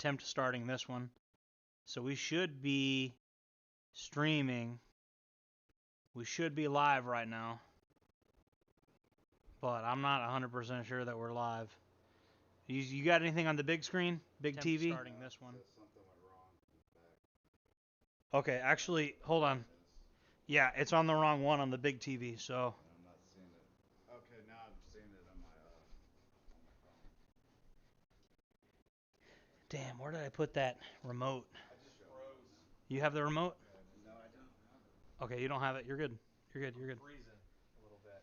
attempt starting this one. So we should be streaming. We should be live right now. But I'm not 100% sure that we're live. You got anything on the big screen? Big TV? Starting this one. Something went wrong. Okay, actually, hold on. Yeah, it's on the wrong one on the big TV, so. I'm not seeing it. Okay, now I'm seeing it on my phone. Damn, where did I put that remote? I just froze. You have the remote? No, I don't have it. Okay, you don't have it. You're good. You're good. You're good. Freezing a little bit.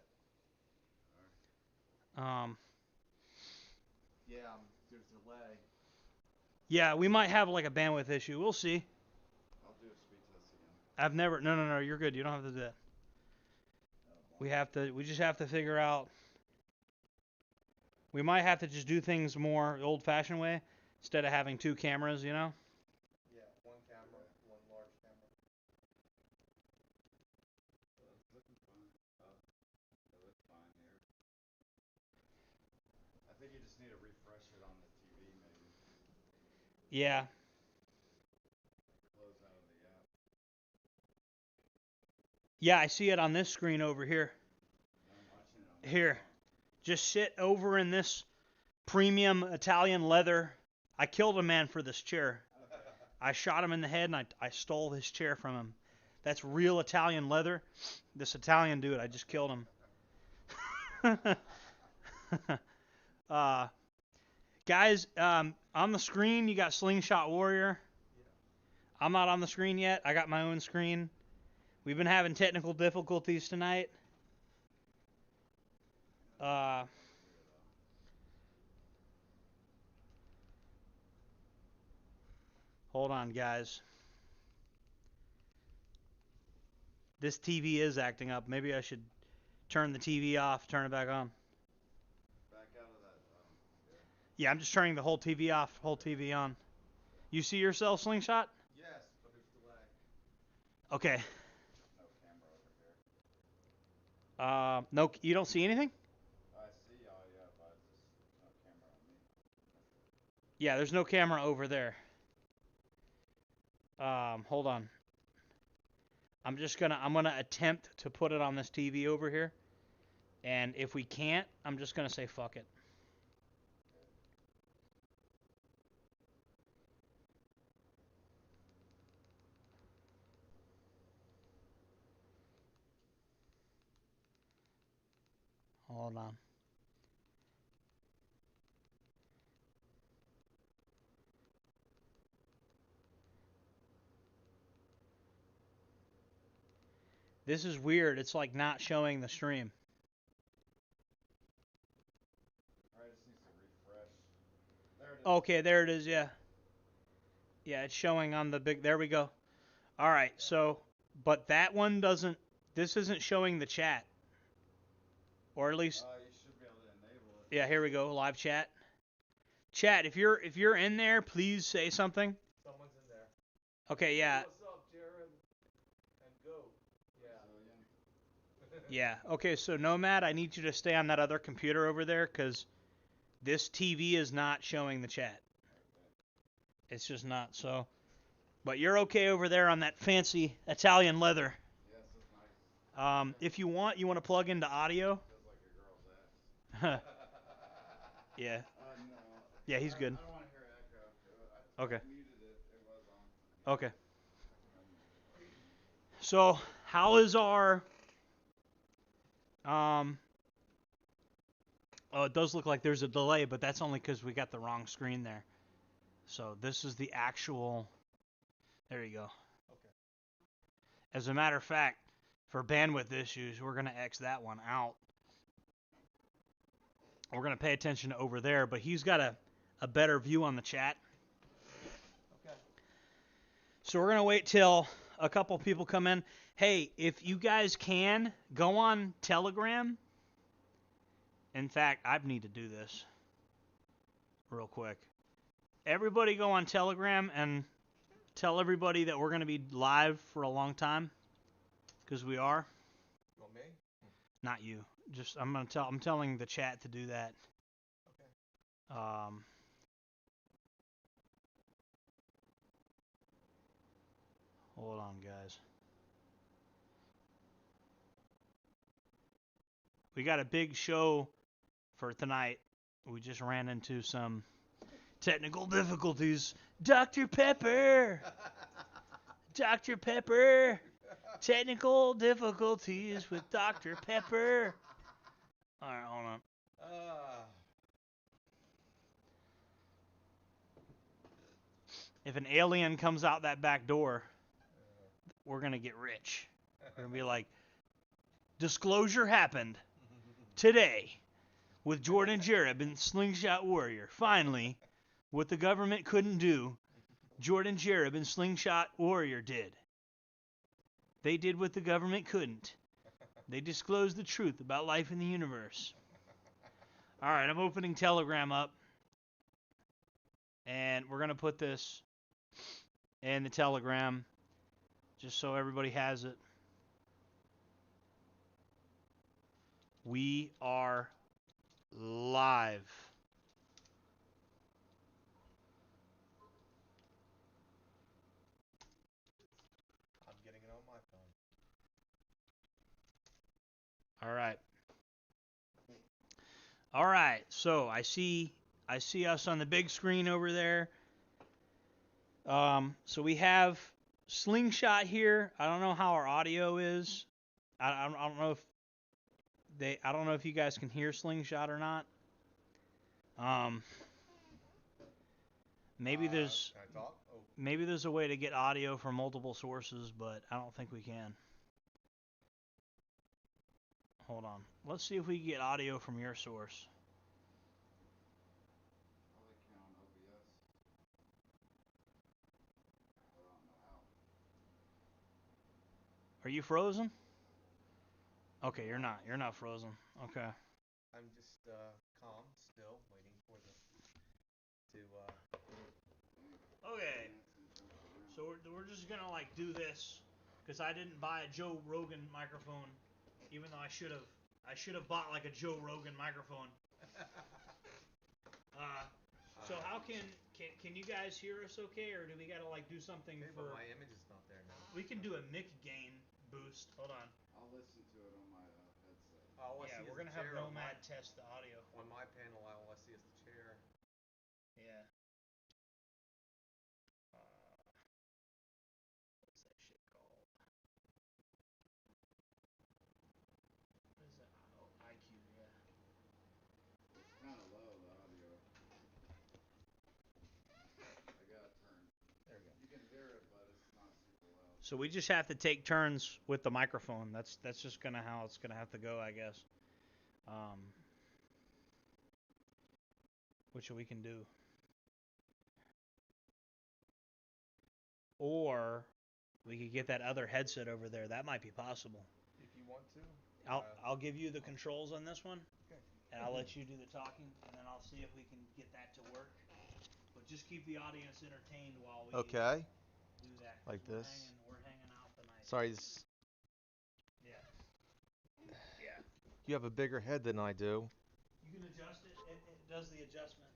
Yeah, there's a delay. Yeah, we might have like a bandwidth issue. We'll see. I'll do a speed test again. I've never. No. You're good. You don't have to do that. We just have to figure out. We might have to just do things more old-fashioned way instead of having two cameras. You know. Yeah, one camera, one large camera. It's looking fine. It looks fine here. I think you just need to refresh it on the TV, maybe. Yeah. Close out of the app. Yeah, I see it on this screen over here. I'm watching it on Here. Just sit over in this premium Italian leather. I killed a man for this chair. I shot him in the head and I stole his chair from him. That's real Italian leather. This Italian dude, I just killed him. Guys, on the screen you got Slingshot Warrior. I'm not on the screen yet. I got my own screen. We've been having technical difficulties tonight. Hold on, guys. This TV is acting up. Maybe I should turn the TV off, turn it back on. Back out of that. Yeah, I'm just turning the whole TV off, whole TV on. You see yourself, Slingshot? Yes, but there's delay. Okay. No camera over here. No, you don't see anything? I see, yeah, but there's no camera on me. Yeah, there's no camera over there. Hold on. I'm gonna attempt to put it on this TV over here. And if we can't, I'm just gonna say fuck it. Hold on. This is weird. It's like not showing the stream. Alright, it just needs to refresh. There it is. Okay, there it is, yeah. Yeah, it's showing on the big, there we go. Alright, so, but that one doesn't, this isn't showing the chat. Or at least, You should be able to enable it. yeah, here we go, live chat. Chat, if you're in there, please say something. Someone's in there. Okay, yeah. What's up, Jared? And go. Yeah, okay, so Nomad, I need you to stay on that other computer over there, because this TV is not showing the chat. It's just not, so. But you're okay over there on that fancy Italian leather. Yes, it's nice. If you want to plug into audio. Feels like a girl's ass. Yeah. No. Yeah, he's good. I don't want to hear echo. Okay. I muted it. It was on. Okay. So, how is our... Oh, it does look like there's a delay, but that's only because we got the wrong screen there. So, this is the actual... There you go. Okay. As a matter of fact, for bandwidth issues, we're going to X that one out. We're going to pay attention to over there, but he's got a better view on the chat. Okay. So we're going to wait till a couple people come in. Hey, if you guys can, go on Telegram. In fact, I need to do this real quick. Everybody go on Telegram and tell everybody that we're going to be live for a long time, because we are. You want me? Not you. Just I'm telling the chat to do that. Okay. Hold on, guys. We got a big show for tonight. We just ran into some technical difficulties. Dr. Pepper! Dr. Pepper! Technical difficulties with Dr. Pepper. Alright, hold on. If an alien comes out that back door, we're going to get rich. We're going to be like, disclosure happened today with Jordan Jareb and Slingshot Warrior. Finally, what the government couldn't do, Jordan Jareb and Slingshot Warrior did. They did what the government couldn't. They disclosed the truth about life in the universe. All right, I'm opening Telegram up. And we're going to put this in the Telegram just so everybody has it. We are live. I'm getting it on my phone. All right. All right. So I see us on the big screen over there. So we have Slingshot here. I don't know how our audio is. I don't know if I don't know if you guys can hear Slingshot or not. Maybe there's Can I talk? Oh. maybe there's a way to get audio from multiple sources, but I don't think we can. Hold on. Let's see if we can get audio from your source. How they count OBS? But I don't know how. Are you frozen? Okay, you're not. You're not frozen. Okay. I'm just calm, still waiting for the to. Okay. So we're just gonna like do this because I didn't buy a Joe Rogan microphone, even though I should have. I should have bought like a Joe Rogan microphone. So how can you guys hear us okay, or do we gotta like do something Okay, for? but my image is not there now. We can do a mic gain boost. Hold on. I'll listen to it on my headset. All I Yeah, see we're is gonna the have chair on Nomad test the audio. on my panel. All I see is the chair. Yeah. What's that shit called? What is that? Oh, IQ. Yeah. It's kind of low, the audio. I got it turned. There we go. You can hear it, but it's not super loud. So we just have to take turns with the microphone. That's just gonna how it's gonna have to go, I guess. Which we can do. Or we could get that other headset over there. That might be possible. If you want to. I'll give you the controls on this one, Okay. and I'll let you do the talking, and then I'll see if we can get that to work. But just keep the audience entertained while we Okay. do that. 'Cause Like this. We're hanging out tonight. Sorry, Yeah. Yeah. you have a bigger head than I do. You can adjust it. It does the adjustment.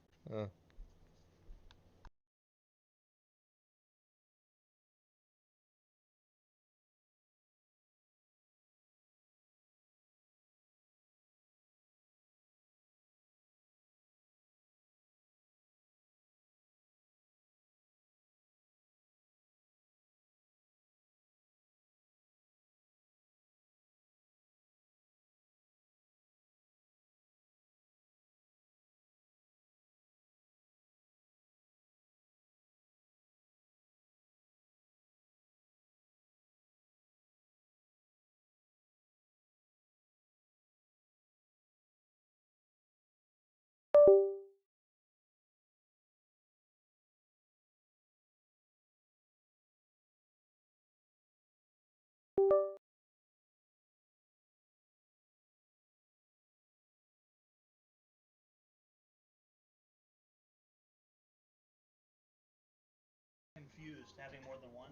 Confused having more than one.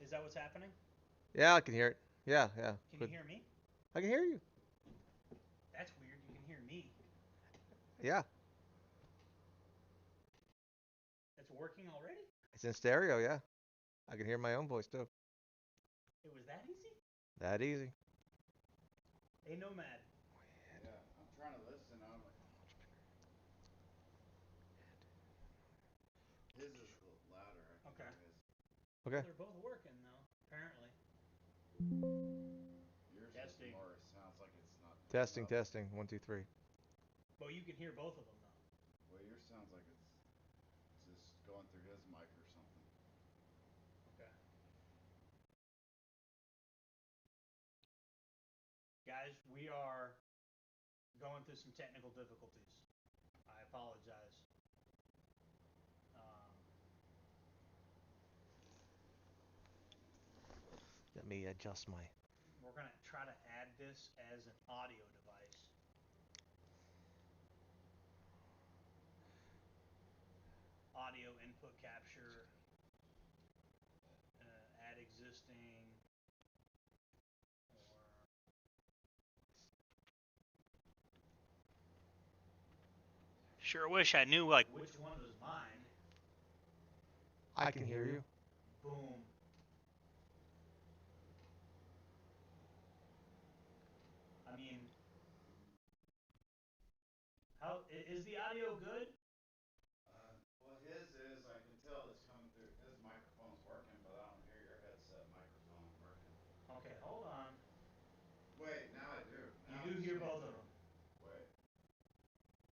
Is that what's happening? Yeah, I can hear it. Yeah. Can you hear me? I can hear you. That's weird. You can hear me. Yeah. It's working already? It's in stereo, yeah. I can hear my own voice too. It was that easy? That easy. A Nomad. Yeah, I'm trying to listen. I'm like, his is louder. I can Okay. hear his. Okay. They're both working though, apparently. Yours is Testing. more. Sounds like it's not picking Testing, up. testing. 1, 2, 3. Well, you can hear both of them though. Well, yours sounds like it's just going through his mic or something. Okay. Guys, we are going through some technical difficulties. I apologize. Um, Let me adjust my. we're going to try to add this as an audio device. Audio input capture, add existing, or sure wish I knew like which one was mine. I can hear you. Boom. I mean, how is the audio good? Well, his is. I can tell it's coming through. His microphone's working, but I don't hear your headset microphone working. Okay, hold on. Wait, now I do. You Now do it's hear changed. both of them. Wait,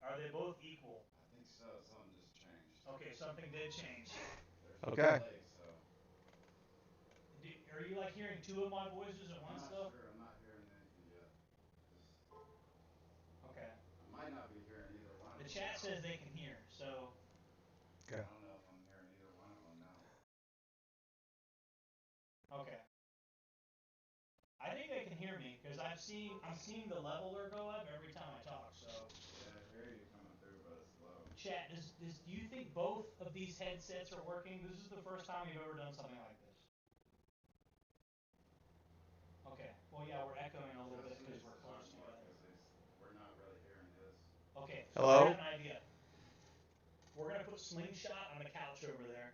Are they both equal? I think so. Something just changed. Okay, something did change. There's no Okay. delay, so. Are you like hearing two of my voices at I'm once not though? sure. I'm not hearing anything yet. Just. Okay. I might not be hearing either one of The them chat now. says they can hear, so Okay. I don't know if I'm hearing either one of them now. okay. I think they can hear me because I'm seeing the leveler go up every time I talk. So Yeah, I hear you coming through, but it's low. chat, do you think both of these headsets are working? This is the first time we've ever done something like this. Okay. Well, yeah, we're echoing a little bit Justin because needs we're to close talk more together. because we're not really hearing his. Okay. So I Hello? have an idea. We're gonna put Slingshot on the couch over there.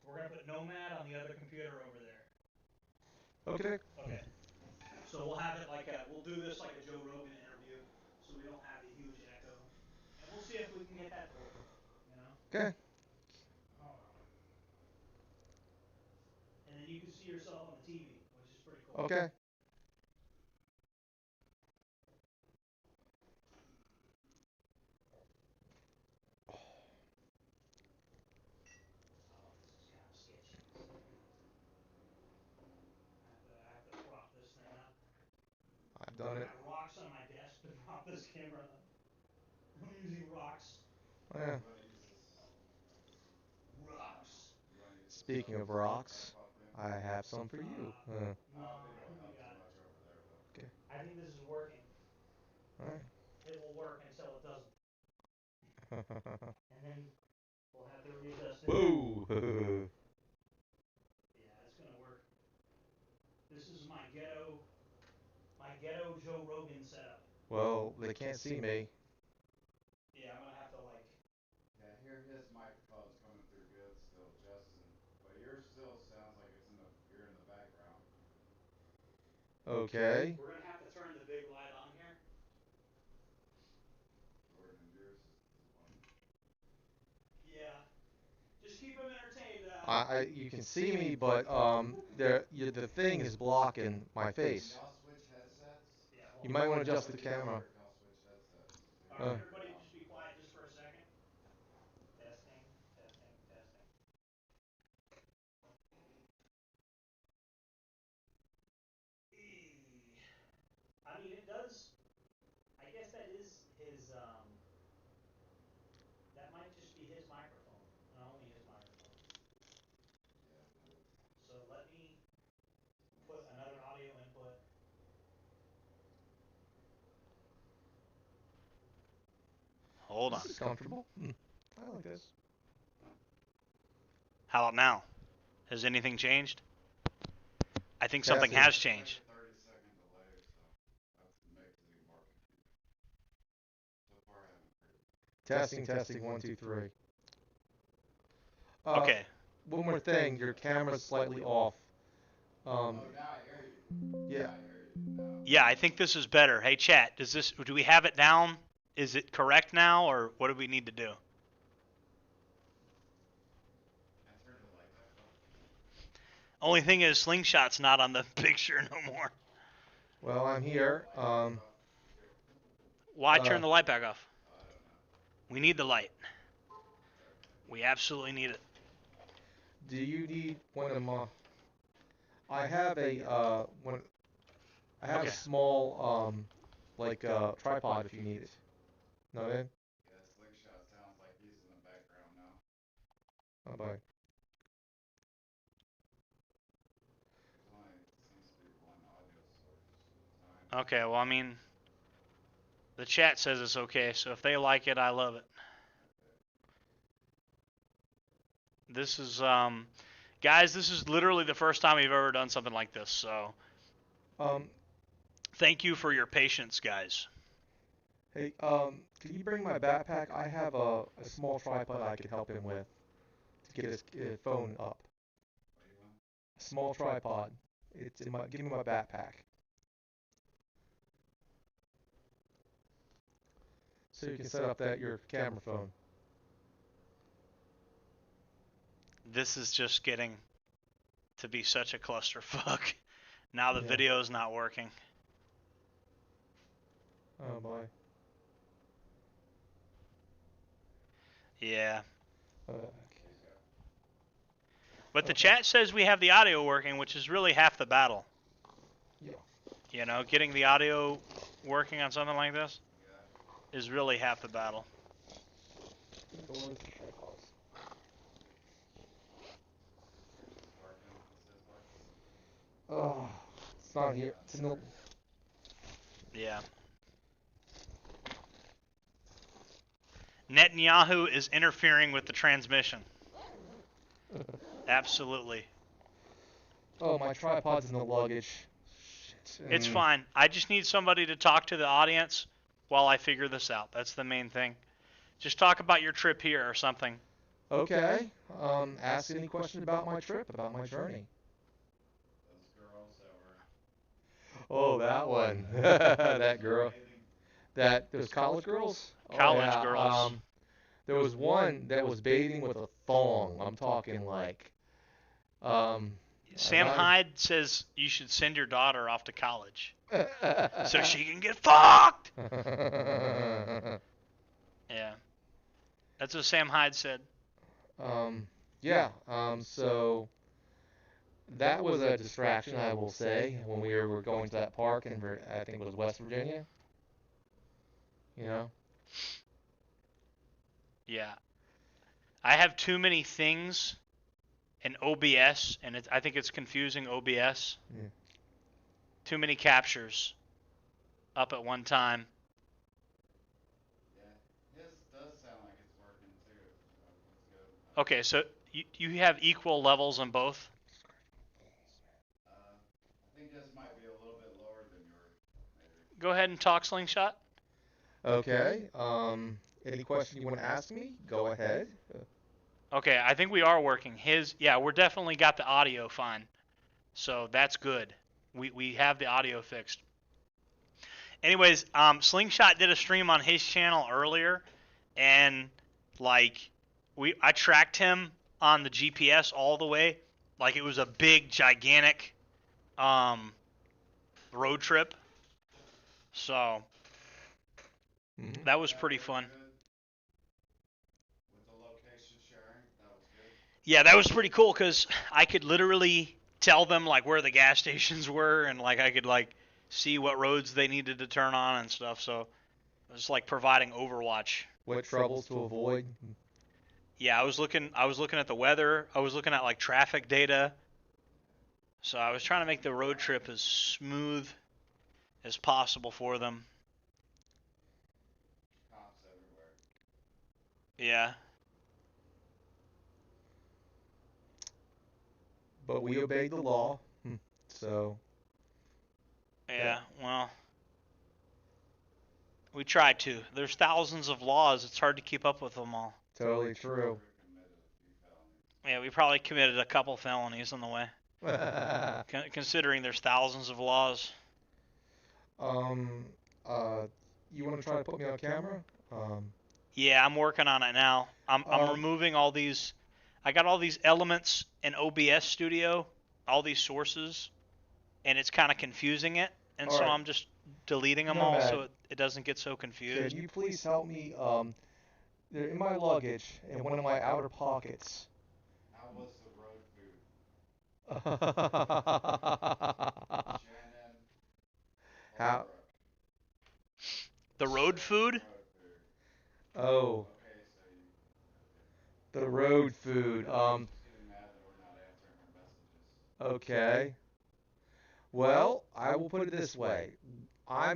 We're gonna put Nomad on the other computer over there. Okay. Okay. So we'll have it like we'll do this like a Joe Rogan interview, so we don't have the huge echo, and we'll see if we can get that to work. You know. Okay. Hold on. And then you can see yourself on the TV, which is pretty cool. Okay. Oh, this is kind of sketchy. I have to prop this thing up. I've done I it. got rocks on my desk to prop this camera up. I'm using rocks. Oh, yeah. You want to use this? Rocks. You want to use this Speaking of rocks, tripod thing? I have some for you. I don't think it'll I think help we too got it. much over there, but. Okay. I think this is working. All right. It will work until it doesn't, and then we'll have to readjust it. Boo! Yeah, it's gonna work. This is my ghetto Joe Rogan setup. Well, they can't see me. Yeah, I'm gonna have to like. Yeah, I hear his microphone's coming through good still, Justin. But yours still sounds like it's in the. You're in the background. Okay. We're gonna have to turn the big light on here. Jordan, yours isn't working. Yeah. Just keep him entertained. You can see me, but the thing is blocking my Can face. y'all switch headsets? Yeah. Hold You on. might want to That adjust would the be camera. better if y'all switch headsets. So All y'all right, can hear everybody, y'all. just be quiet just for a second. Testing, testing, testing. I mean, it does. I guess that is his. That might just be his microphone, and only his microphone. Yeah. So let me put another audio input. Hold on. This is comfortable. I like this. How about now? Has anything changed? I think something Testing. has It's like changed. a 30-second delay, so that makes it even more confusing. So far, I haven't heard it. Testing, testing. 1, 2, 3. Okay. One more thing. Your camera's slightly off. Um, Oh, now I hear you. yeah. Now I hear you. Now. Yeah, I think this is better. Hey, chat, do we have it down? Is it correct now, or what do we need to do? I turned the light back off. Only thing is, Slingshot's not on the picture no more. Well, I'm here. Why turn the light back off? Oh, I don't know. We need the light. Okay. We absolutely need it. Do you need one of my? I have a one. I have Okay. a small like tripod if you need it. No, man. Yeah, Slingshot sounds like he's in the background now. Oh, bye. There's only seems to be one audio source at a time. Okay, well, I mean, the chat says it's okay, so if they like it, I love it. This is, guys, this is literally the first time we've ever done something like this, so Um, thank you for your patience, guys. hey, can you bring my backpack? I have a small tripod I could help him with to get his phone up. What do you want? A small tripod. It's in my. Give me my backpack. So you can set up your camera phone. This is just getting to be such a clusterfuck. Now the Yeah. video's not working. Oh boy. Yeah. Okay. But the Okay. chat says we have the audio working, which is really half the battle. Yeah. You know, getting the audio working on something like this Yeah. is really half the battle. Go on to the tripods. It's working. It says working. Oh, it's not here. It's in the. Yeah. Netanyahu is interfering with the transmission. Absolutely. Oh, my tripod's in the luggage. Shit. It's fine. I just need somebody to talk to the audience while I figure this out. That's the main thing. Just talk about your trip here or something. Okay. Ask any question about my trip, about my journey. Those girls that were Oh, that one. That girl. bathing. Those college girls? College Oh, yeah. girls. There was one that was bathing with a thong. I'm talking like, Sam I- Hyde says you should send your daughter off to college so she can get fucked. Yeah. That's what Sam Hyde said. Yeah. So that was a distraction, I will say, when we were going to that park in, I think it was West Virginia. You know? Yeah. I have too many things in OBS, and I think it's confusing OBS. Yeah. Too many captures up at one time. Yeah. His does sound like it's working too. That's good. Okay, so you have equal levels on both? I think this might be a little bit lower than yours, maybe. Go ahead and talk, Slingshot. Okay. Any question you want to ask me? Go ahead. Okay, I think we are working. Yeah, we're definitely got the audio fine. So that's good. We have the audio fixed. Anyways, Slingshot did a stream on his channel earlier, and like I tracked him on the GPS all the way, like it was a big gigantic road trip. So Mhm. that was pretty fun. Good. With the location sharing, that was good. Yeah, that was pretty cool because I could literally tell them like where the gas stations were, and like I could like see what roads they needed to turn on and stuff. So it was like providing Overwatch. What troubles to avoid? Yeah, I was looking at the weather. I was looking at like traffic data. So I was trying to make the road trip as smooth as possible for them. Cops everywhere. Yeah. But we obeyed the law. So. Yeah, well, we tried to. There's thousands of laws. It's hard to keep up with them all. Totally true. Committed a few felonies. Yeah, we probably committed a couple felonies on the way. Considering there's thousands of laws. Um, you want to try to put me on camera? Yeah, I'm working on it now. I'm Um, removing all these. I got all these elements in OBS Studio, all these sources, and it's kind of confusing it. And all so right, I'm just deleting them all so Nomad, it doesn't get so can confused. you please help me? They're in my luggage in one of my outer pockets. How was the road food? How? Shannon Holbrook. The road food? Road food. Oh, Okay, so you. the road food. She's getting mad that we're not answering her messages. Okay. Well, I will put it this way. I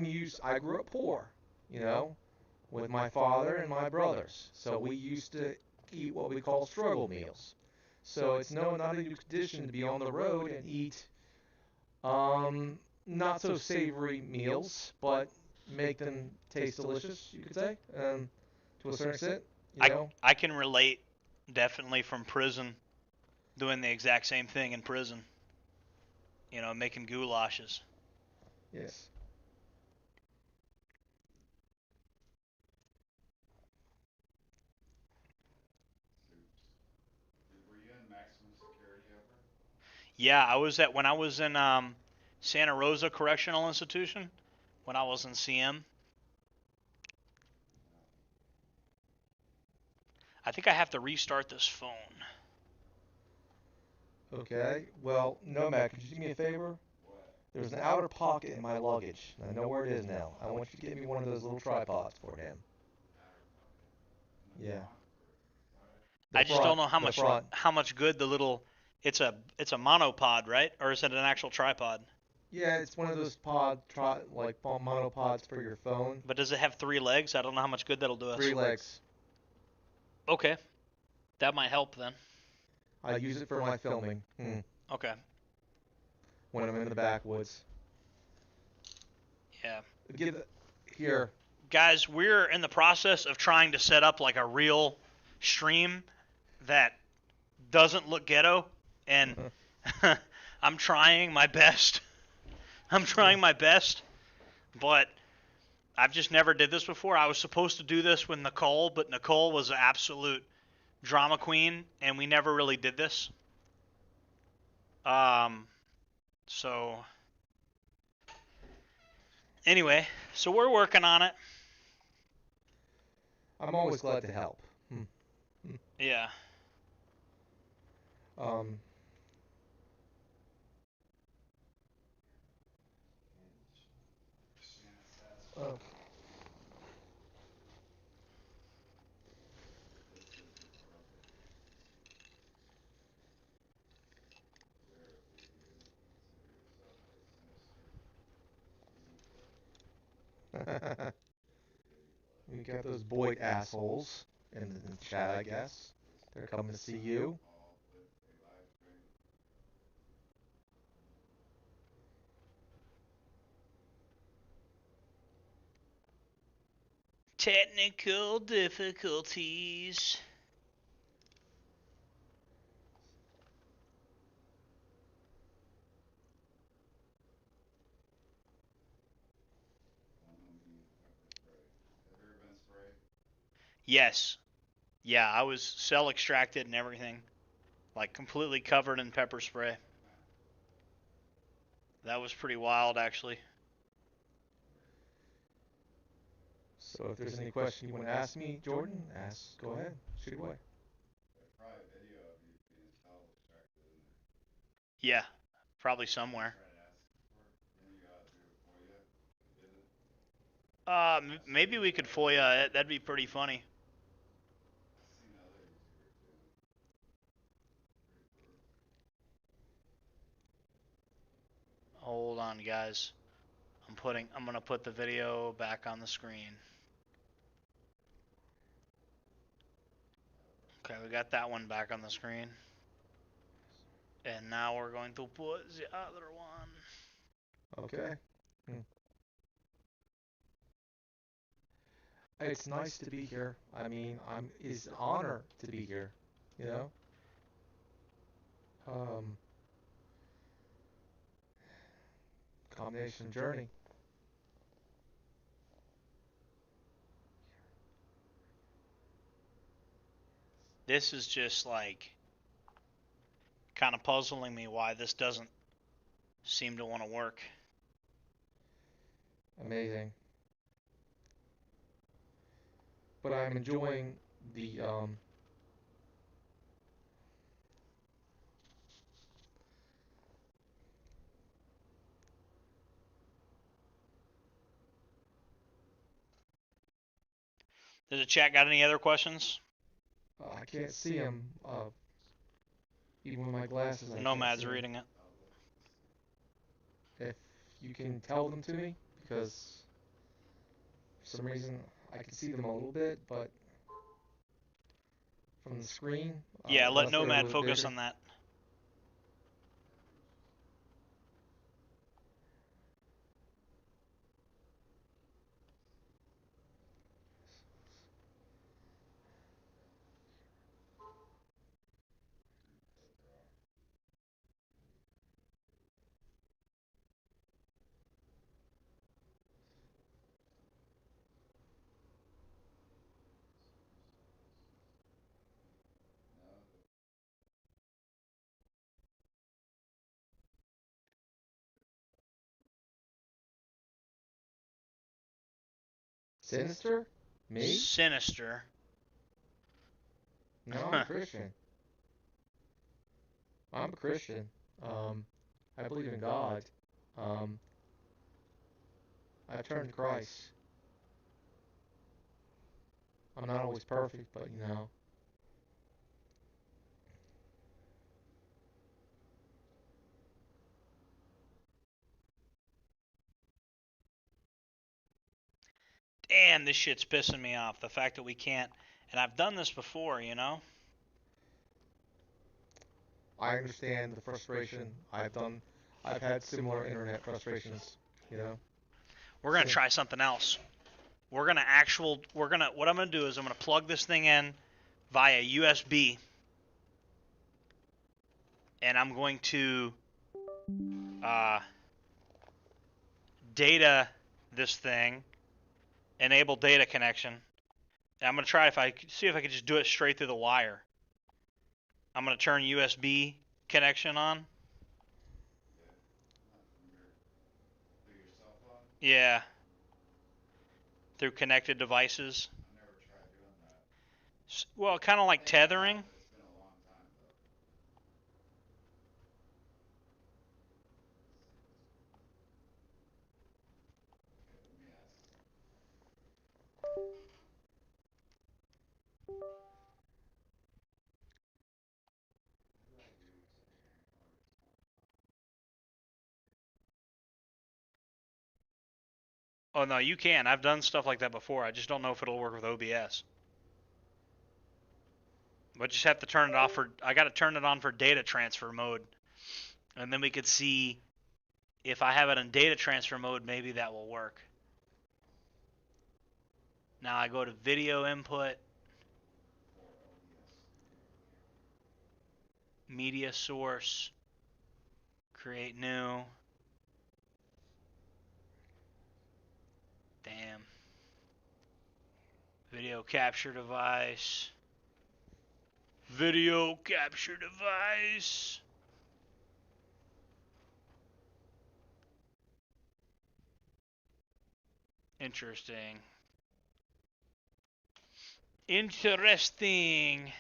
grew up poor, you know, with my father and my brothers. So we used to eat what we call struggle meals. So it's not a new tradition to be on the road and eat not so savory meals, but make them taste delicious, you could say, to a certain extent, you I know. I can relate definitely from prison, doing the exact same thing in prison. Making goulashes. Yes. Were you in maximum security ever? Yeah, when I was in Santa Rosa Correctional Institution, when I was in CM. I think I have to restart this phone. Okay. Well, Nomad, could you do me a favor? What? There's an outer pocket in my luggage. I know where it is now. I want you to get me one of those little tripods for him. Outer pocket. In the Yeah. front? Or side? The I just don't front. know The front. how much good the little it's a monopod, right? Or is it an actual tripod? Yeah, it's one of those like monopods for your phone. But does it have 3 legs? I don't know how much good that'll do us. 3 legs. Okay, that might help then. I use it for my filming. Okay. When I'm in the backwoods. Yeah. Here. Guys, we're in the process of trying to set up like a real stream that doesn't look ghetto, and I'm trying my best. I'm trying my best, but I've just never did this before. I was supposed to do this with Nicole, but Nicole was an absolute drama queen, and we never really did this. So anyway, so we're working on it. I'm always glad to help. Yeah. Um, Shannon says oh, this is broken. Seriously, you consider yourself a sinister evil. we got those Boyd assholes in the chat, I guess. They're coming to see you. All with a live stream. Technical difficulties. Pepper spray. Have you ever been sprayed? Yes. Yeah, I was cell extracted and everything. Like completely covered in pepper spray. That was pretty wild, actually. So if there's any question you want to ask me, Jordan, go ahead, shoot away. There's probably a video of you being cell extracted in there. Yeah, probably somewhere. Try to ask for it. Then you gotta do it for you. They did it. Maybe we could FOIA it. That'd be pretty funny. I've seen other YouTubers doing it. Pretty brutal. Hold on, guys. I'm gonna put the video back on the screen. Okay, we got that one back on the screen. And now we're going to put the other one. Okay. It's nice to be here. I mean, it's an honor to be here, you know? Um, combination journey. This is just like kind of puzzling me why this doesn't seem to want to work. Amazing. But I'm enjoying the Does the chat got any other questions? I can't see him. Even with my glasses, I can't Nomad's see 'em. reading it. If you can tell them to me, because for some reason I can see them a little bit, but from the screen, Yeah, let unless they're a Nomad little focus bigger. on that. Sinister? Me? Sinister. No, I'm a Christian. I'm a Christian. I believe in God. Um, I've turned to Christ. I'm not always perfect, but you know. Damn, this shit's pissing me off. The fact that we can't, and I've done this before, you know? I understand the frustration. I've had similar internet frustrations, you know. We're gonna So- try something else. What I'm gonna do is I'm gonna plug this thing in via USB, and I'm going to data this thing, enable data connection. And I'm gonna try see if I can just do it straight through the wire. I'm gonna turn USB connection on. Through your cell phone? Yeah. Through connected devices. I never tried doing that. Well, kind of like tethering. It's been a long time though. Okay, let me ask. Oh no, you can. I've done stuff like that before. I just don't know if it'll work with OBS. But just have to turn it off for. I got to turn it on for data transfer mode, and then we could see if I have it in data transfer mode. Maybe that will work. Now I go to video input, media source, create new. Damn. Video capture device. Video capture device. Interesting. Interesting.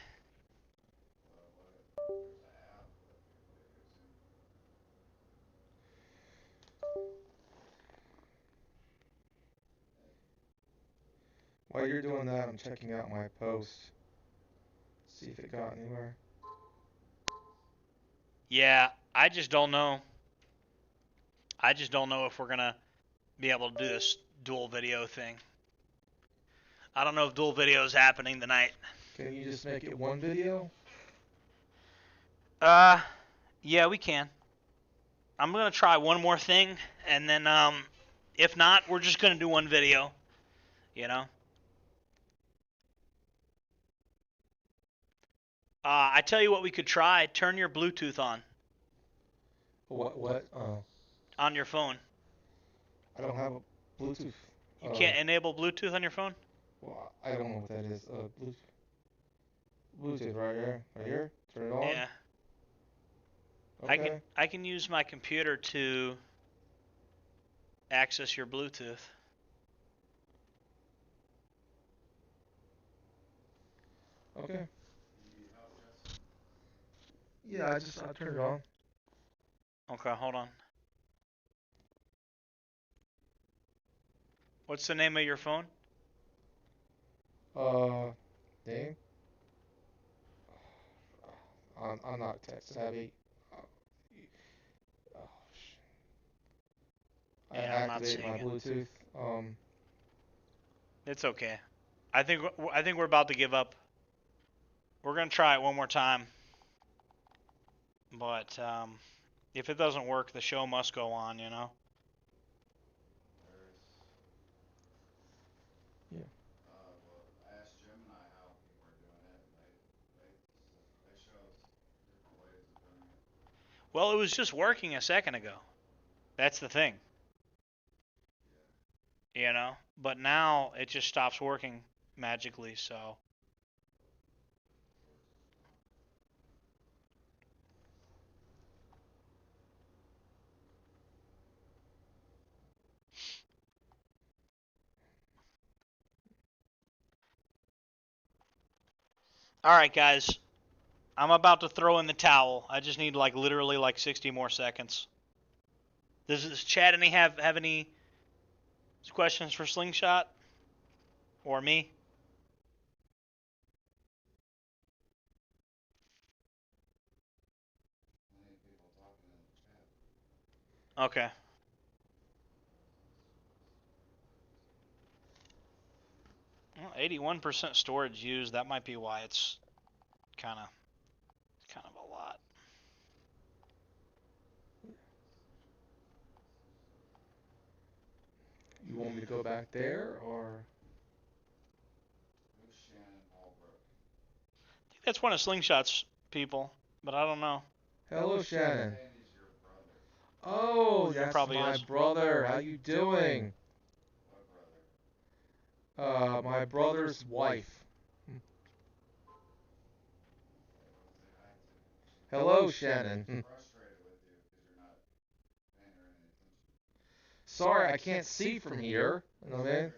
While you're doing that, I'm checking out my post. See if it got anywhere. Yeah, I just don't know. I just don't know if we're gonna be able to do this dual video thing. I don't know if dual video is happening tonight. Can you just make it one video? Yeah, we can. I'm gonna try one more thing, and then if not, we're just gonna do one video. You know. I tell you what, we could try. Turn your Bluetooth on What? on your phone. I don't have a Bluetooth. You can't enable Bluetooth on your phone? Well, I don't know what that is. Bluetooth right here. Right here. Turn it on. Yeah. Okay. I can use my computer to access your Bluetooth. Okay. You need help, Jesse? Yeah, I turned it on. Okay, hold on. What's the name of your phone? Name? I'm not tech savvy. Oh, I Yeah, I'm not activate my seeing it. Bluetooth. It's okay. I think we're about to give up. We're gonna try it one more time, but if it doesn't work, the show must go on. You know. There's. Yeah. Well, I asked Jim and I how people are doing it, and they show us different ways of doing it. Well, it was just working a second ago. That's the thing. Yeah. You know. But now it just stops working magically. So. All right, guys. I'm about to throw in the towel. I just need like literally like 60 more seconds. Does Chad have any questions for Slingshot or me? Many people talking in the chat. Okay. Well, 81% storage used. That might be why it's kind of a lot. You want me to go back there or? Who's Shannon Albrook? I think that's one of Slingshot's people, but I don't know. Hello, Shannon. Saying he's your brother. Oh, that's Probably my is. brother. How you doing? What brother? My brother's wife. Okay, well, say hi to him. Hello, Shannon. She's frustrated with you because you're not paying her any attention. Sorry, I can't see from here. You know what I mean?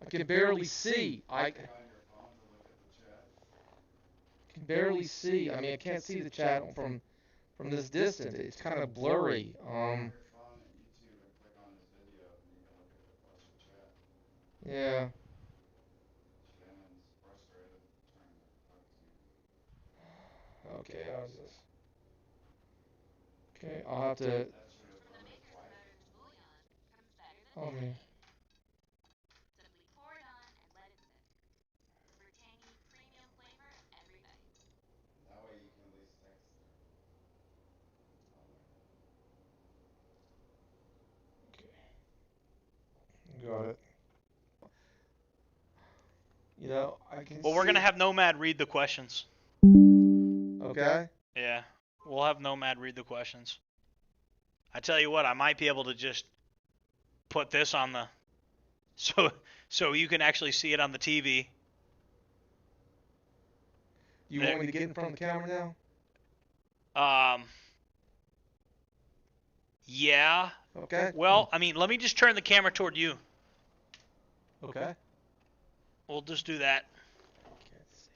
I can barely see. I Get on your phone to look at the chat. can barely see. I mean, I can't see the chat from this distance. It's kind of blurry. Get on your phone at YouTube and click on his video, and you can watch the chat. Yeah. Shannon's frustrated trying to talk to you. Okay, how's this? Okay, I'll have to. That's your brother's wife? Oh, man. That way you can at least text her. Oh my god. Okay. Got it. You know, I can Well, see. we're gonna have Nomad read the questions. Okay. Yeah, we'll have Nomad read the questions. I tell you what, I might be able to just put this on the so you can actually see it on the TV. You want me to get in front of the camera now? Yeah. Okay. Well, I mean, let me just turn the camera toward you. Okay. We'll just do that. Can't see.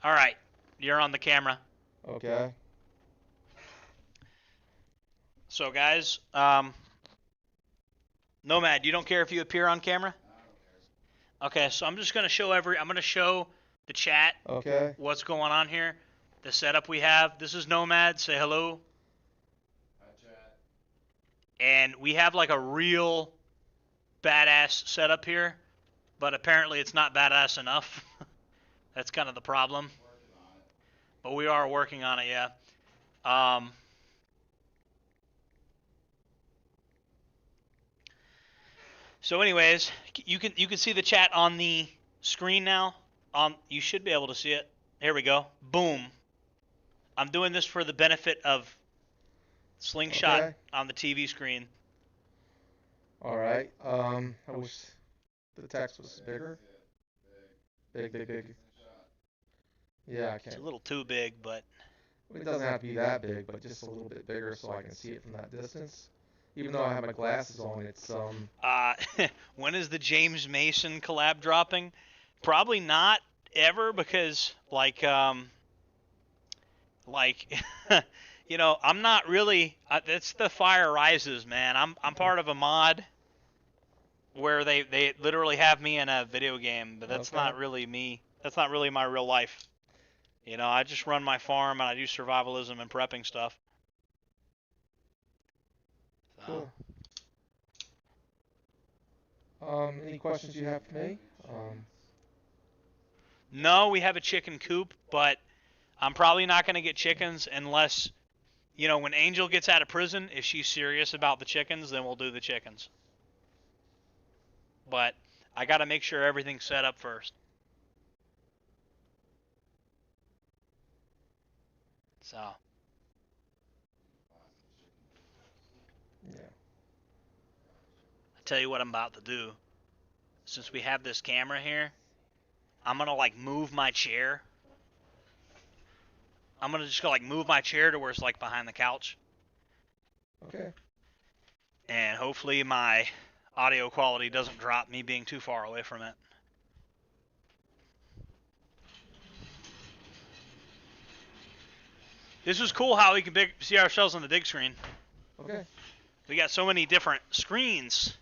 All right, you're on the camera. Okay. So, guys, Nomad, you don't care if you appear on camera? No, I don't care. Okay, so I'm just gonna show the chat Okay. what's going on here, the setup we have. This is Nomad. Say hello. Hi, chat. And we have like a real badass setup here, but apparently it's not badass enough. That's kind of the problem. Working on it. But we are working on it, yeah. So anyways, you can see the chat on the screen now. You should be able to see it. Here we go. Boom. I'm doing this for the benefit of Slingshot Okay. on the TV screen. All right. I wish the text was bigger. Big, big, big. Yeah, I It's can't. a little too big, but It doesn't have to be that big, but just a little bit bigger so I can see it from that distance. Even though I have my glasses on, it's when is the James Mason collab dropping? Probably not ever, because like you know, I'm not really. It's the Fire Rises, man. I'm part of a mod where they literally have me in a video game, but that's Okay. not really me. That's not really my real life. You know, I just run my farm and I do survivalism and prepping stuff. So. cool. Any questions you have for me? No, we have a chicken coop, but I'm probably not going to get chickens unless, you know, when Angel gets out of prison, if she's serious about the chickens, then we'll do the chickens. But I got to make sure everything's set up first. So. Yeah. I tell you what I'm about to do. Since we have this camera here, I'm going to like move my chair. I'm going to just go like move my chair to where it's like behind the couch. Okay. And hopefully my audio quality doesn't drop me being too far away from it. This is cool how we can see ourselves on the big screen. Okay. We got so many different screens.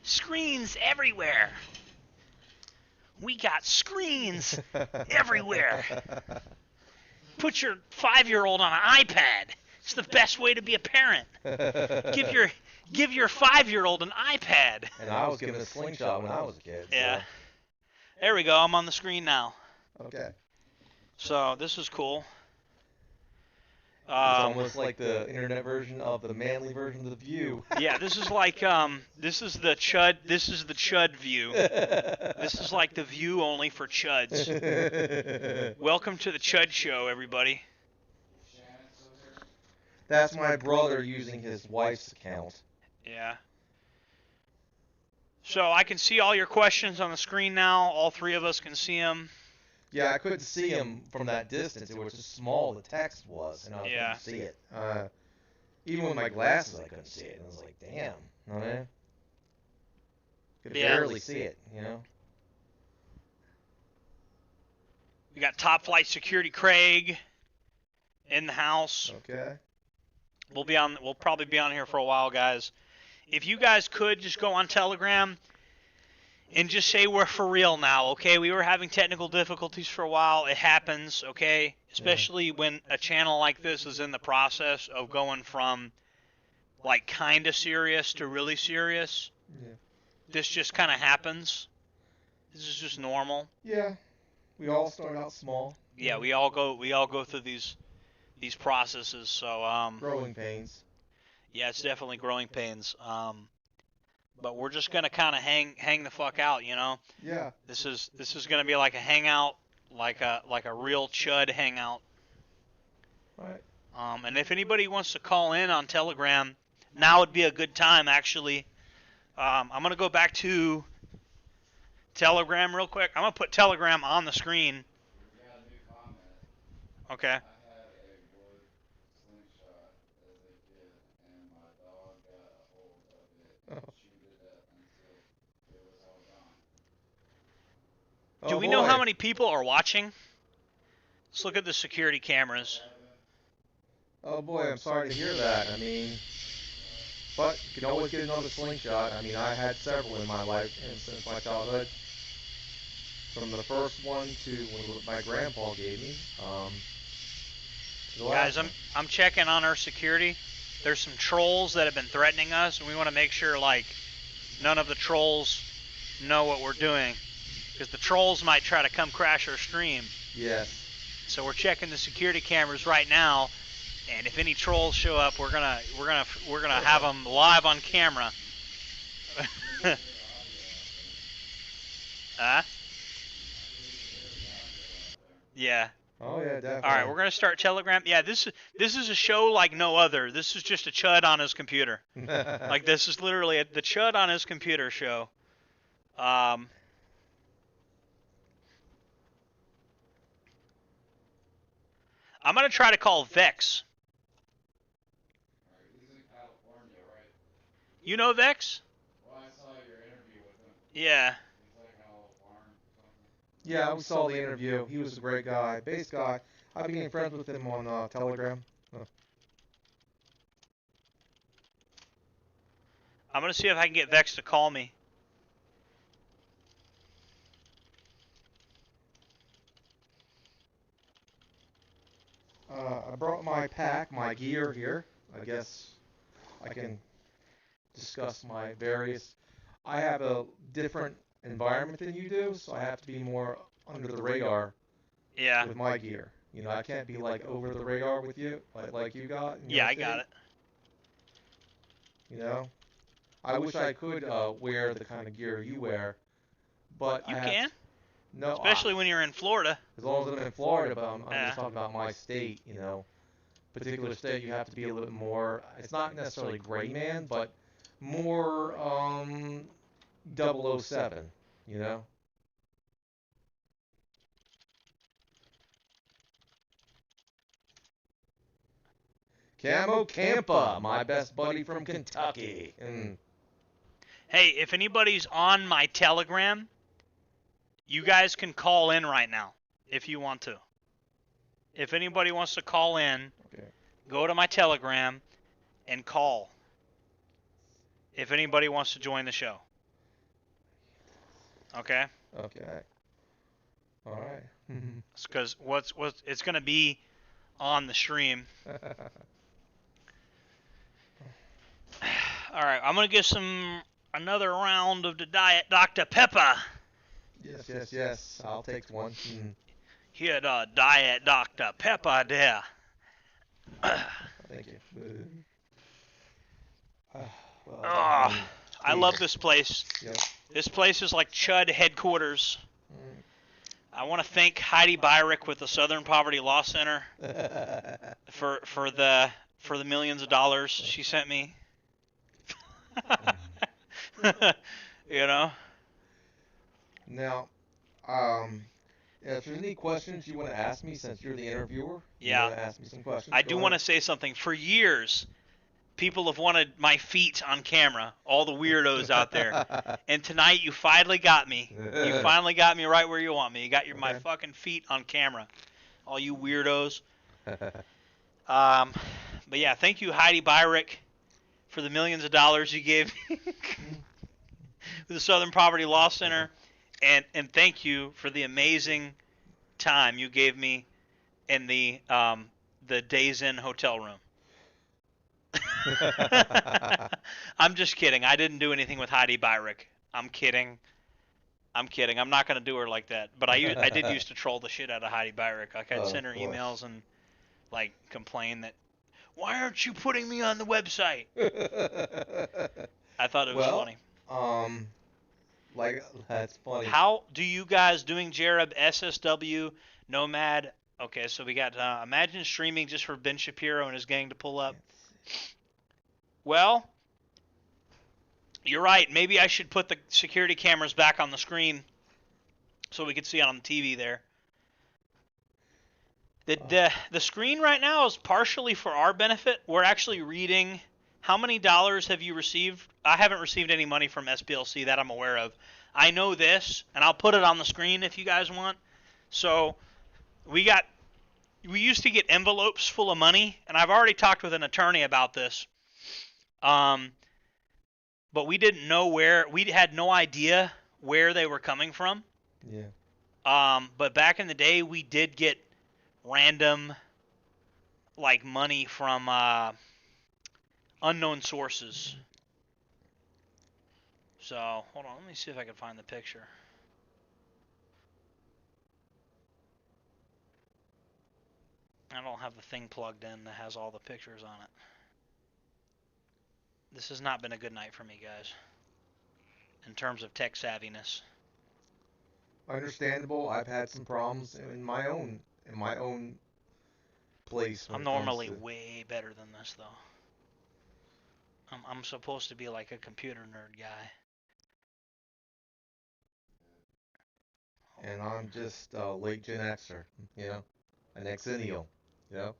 Screens everywhere. We got screens everywhere. Put your 5-year-old on an iPad. It's the best way to be a parent. Give your 5-year-old an iPad. And I was given a slingshot when I was a kid. So. Yeah. There we go. I'm on the screen now. Okay. So this is cool. It's almost like the internet version of the manly version of the View. Yeah, this is like this is the Chud view. This is like the View only for Chuds. Welcome to the Chud Show, everybody. That's my brother using his wife's account. Yeah. So I can see all your questions on the screen now. All three of us can see them. Yeah, I couldn't see him from that distance. It was just small, the text was, and I couldn't see it. Even with my glasses, I couldn't see it. And I was like, damn. I mean, could barely see it, you know? We got Top Flight Security Craig in the house. Okay. We'll probably be on here for a while, guys. If you guys could just go on Telegram and just say we're for real now, okay? We were having technical difficulties for a while. It happens, okay? Especially when a channel like this is in the process of going from, like, kind of serious to really serious. Yeah. This just kind of happens. This is just normal. Yeah. We all start out small. Yeah, we all go through these processes. So growing pains. Yeah, it's definitely growing pains. But we're just gonna kind of hang the fuck out, you know. Yeah. This is gonna be like a hangout, like a real Chud hangout. Right. And if anybody wants to call in on Telegram, now would be a good time actually. I'm gonna go back to Telegram real quick. I'm gonna put Telegram on the screen. We got a new comment. Okay. I had a wood slingshot as a kid, and my dog got a hold of it and chewed it up until it was all gone. Do we know how many people are watching? Let's look at the security cameras. Oh boy, I'm sorry to hear that. I mean, but you can always get another slingshot. I mean, I had several in my life and since my childhood. From the first one to what my grandpa gave me. Guys, I'm checking on our security. There's some trolls that have been threatening us, and we want to make sure like none of the trolls know what we're doing, because the trolls might try to come crash our stream. Yes. So we're checking the security cameras right now, and if any trolls show up, we're gonna have them live on camera. Huh? Yeah. Oh yeah, definitely. All right, we're gonna start Telegram. Yeah, this is a show like no other. This is just a chud on his computer. Like this is literally the chud on his computer show. I'm gonna try to call Vex. Alright, he's in California, right? You know Vex? Well, I saw your interview with him. Yeah. He's like on a little farm or something. Yeah, we saw the interview. He was a great guy, bass guy. I've been friends with him on Telegram. I'm gonna see if I can get Vex to call me. I brought my pack, my gear here. I guess I can discuss my various. I have a different environment than you do, so I have to be more under the radar Yeah. with my gear. You know, I can't be like over the radar with you, like you got. In Yeah, your I got state, it. You know, I wish I could wear the kind of gear you wear, but You I have can, to, no, especially when you're in Florida. as long as I'm in Florida. But I'm Yeah. just talking about my state. You know, particular state, you have to be a little bit more. It's not necessarily gray man, but more 007. You know. Camo Campa, my best buddy from Kentucky. Hey, if anybody's on my Telegram, you guys can call in right now if you want to. If anybody wants to call in, Okay. go to my Telegram and call. If anybody wants to join the show. Okay? Okay. All right. Because what's it's gonna be on the stream. All right, I'm gonna get another round of the Diet Dr. Pepper. Yes. I'll take one. Here, the Diet Dr. Pepper there. Thank you. Well, I love this place. Yep. This place is like Chud headquarters. I want to thank Heidi Byrick with the Southern Poverty Law Center for the millions of dollars she sent me. You know. Now, if there's any questions you want to ask me, since you're the interviewer, you Yeah. want to ask me some questions. I do want to say something. For years, people have wanted my feet on camera, all the weirdos out there. And tonight you finally got me. You finally got me right where you want me. You got my Okay. fucking feet on camera. All you weirdos. But yeah, thank you, Heidi Byrick, for the millions of dollars you gave me with the Southern Poverty Law Center. And thank you for the amazing time you gave me in the Days Inn hotel room. I'm just kidding. I didn't do anything with Heidi Byrick. I'm kidding. I'm not gonna do her like that. But I did used to troll the shit out of Heidi Byrick. Like I'd send her emails and like complain that, why aren't you putting me on the website? I thought it was funny. Like that's funny. How do you guys doing, Jared? SSW, Nomad. Okay, so we got Imagine streaming just for Ben Shapiro and his gang to pull up. Well, you're right. Maybe I should put the security cameras back on the screen so we could see it on the TV there. The screen right now is partially for our benefit. We're actually reading. How many dollars have you received? I haven't received any money from SPLC that I'm aware of. I know this, and I'll put it on the screen if you guys want. So we used to get envelopes full of money, and I've already talked with an attorney about this. But we didn't know we had no idea where they were coming from. Yeah. But back in the day, we did get random, like, money from unknown sources. So, hold on, let me see if I can find the picture. I don't have the thing plugged in that has all the pictures on it. This has not been a good night for me, guys, in terms of tech savviness. Understandable. I've had some problems in my own in my own place when I'm it comes normally to. way better than this, though. I'm supposed to be like a computer nerd guy. And I'm just a late Gen Xer, an Xennial, you know.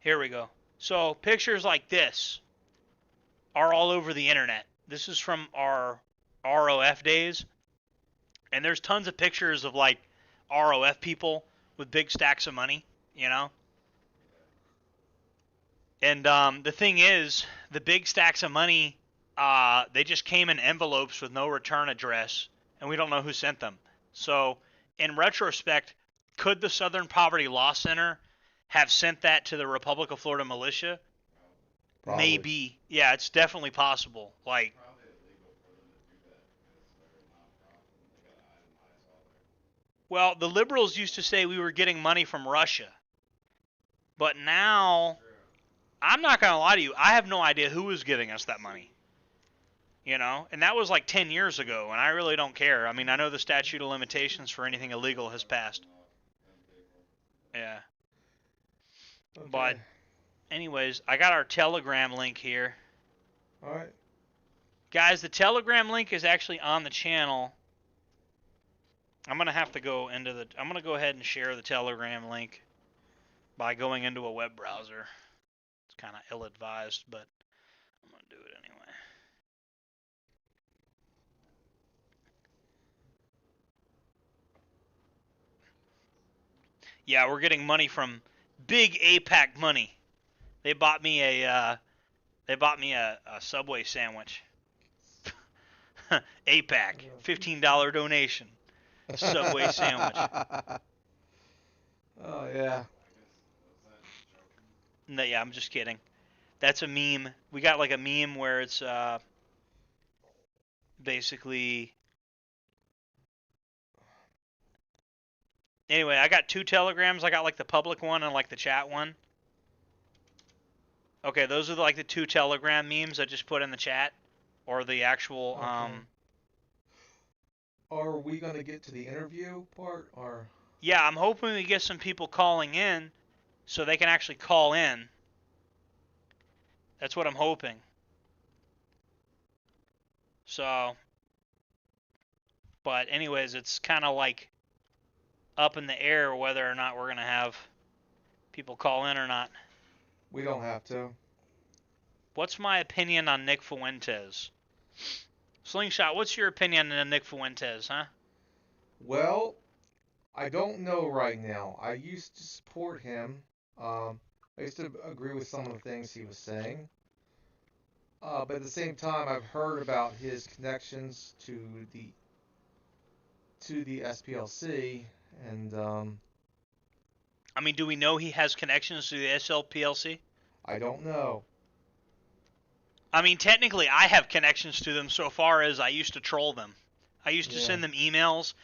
Here we go. So pictures like this are all over the internet. This is from our ROF days, and there's tons of pictures of like ROF people with big stacks of money, you know. And the thing is, the big stacks of money, they just came in envelopes with no return address, and we don't know who sent them. So, in retrospect, could the Southern Poverty Law Center have sent that to the Republic of Florida militia? Probably. Maybe. Yeah, it's definitely possible. Like, Probably illegal for them to do that because they're a nonprofit and they gotta itemize all their. well, the liberals used to say we were getting money from Russia. But now, True. I'm not going to lie to you, I have no idea who was giving us that money. You know, and that was like 10 years ago, and I really don't care. I mean, I know the statute of limitations for anything illegal has passed. Yeah. Okay. But, anyways, I got our Telegram link here. All right. Guys, the Telegram link is actually on the channel. I'm going to have to go I'm going to go ahead and share the Telegram link by going into a web browser. It's kind of ill-advised, but I'm going to do it anyway. Yeah, we're getting money from Big APAC Money. They bought me a Subway sandwich. APAC, $15 donation. Subway sandwich. Oh yeah. No, yeah, I'm just kidding. That's a meme. We got like a meme where it's basically. Anyway, I got 2 Telegrams. I got like the public one and like the chat one. Okay, those are like the 2 Telegram memes I just put in the chat, or the actual. Okay. Are we gonna get to the interview part, or? Yeah, I'm hoping we get some people calling in, so they can actually call in. That's what I'm hoping. So, but anyways, it's kind of like up in the air whether or not we're gonna have people call in or not. We don't have to. What's my opinion on Nick Fuentes? Slingshot, what's your opinion on Nick Fuentes, huh? Well, I don't know right now. I used to support him. I used to agree with some of the things he was saying. But at the same time, I've heard about his connections to the SPLC, and I mean, do we know he has connections to the SLPLC? I don't know. I mean, technically, I have connections to them so far as I used to troll them. I used to send them emails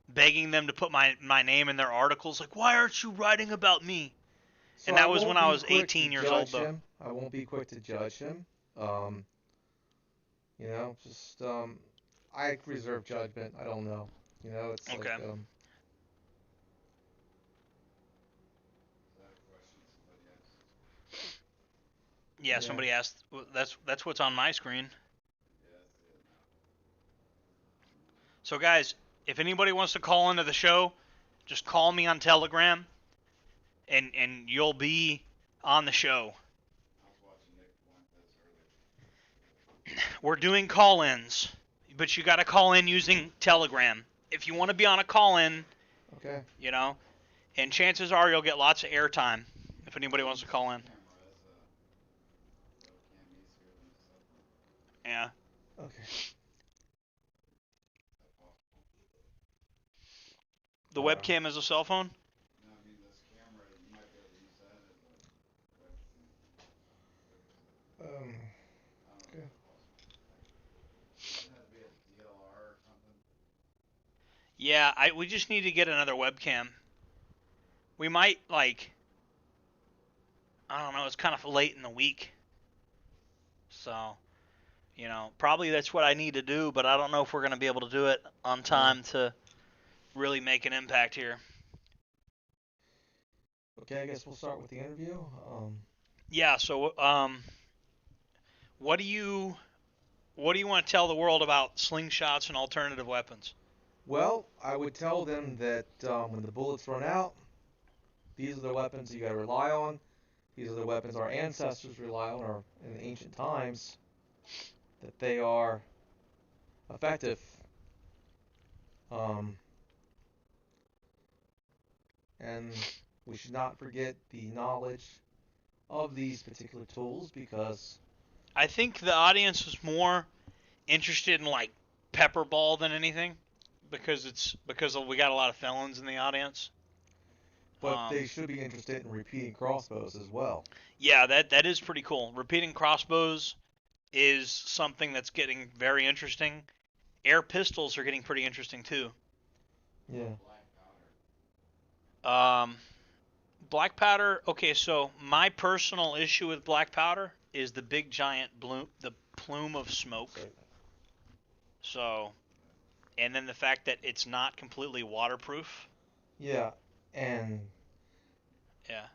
begging them to put my name in their articles, like, why aren't you writing about me? So And that was when I was 18 years old, though. Him. I won't be quick to judge him. I reserve judgment. I don't know. It's Okay. like, Yeah, somebody asked. That's what's on my screen. So guys, if anybody wants to call into the show, just call me on Telegram, and you'll be on the show. We're doing call-ins, but you got to call in using Telegram. If you want to be on a call-in, okay. And chances are you'll get lots of airtime if anybody wants to call in. Yeah. Okay. The webcam is a cell phone? No, I mean this camera, you might be able to use that as a webcam. Okay. Doesn't have to be a DLR or something. Yeah, we just need to get another webcam. We might, like, I don't know, it's kind of late in the week. So, probably that's what I need to do, but I don't know if we're going to be able to do it on time to really make an impact here. Okay, I guess we'll start with the interview. Yeah. So, what do you want to tell the world about slingshots and alternative weapons? Well, I would tell them that when the bullets run out, these are the weapons you got to rely on. These are the weapons our ancestors rely on, or in ancient times, that they are effective. Um, and we should not forget the knowledge of these particular tools because, I think the audience was more interested in like pepper ball than anything because we got a lot of felons in the audience. but they should be interested in repeating crossbows as well. Yeah, that is pretty cool. Repeating crossbows is something that's getting very interesting. Air pistols are getting pretty interesting too. Yeah. Um, black powder. Okay, so my personal issue with black powder is the big giant plume of smoke. So, and then the fact that it's not completely waterproof. Yeah, and Yeah.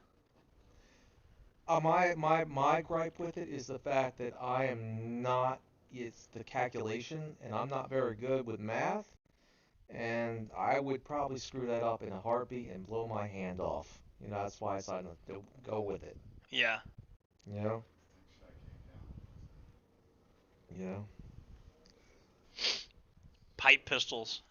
my gripe with it is the fact that I am not. It's the calculation, and I'm not very good with math, and I would probably screw that up in a heartbeat and blow my hand off. You know, that's why I decided to go with it. Yeah. You know. You know. Pipe pistols.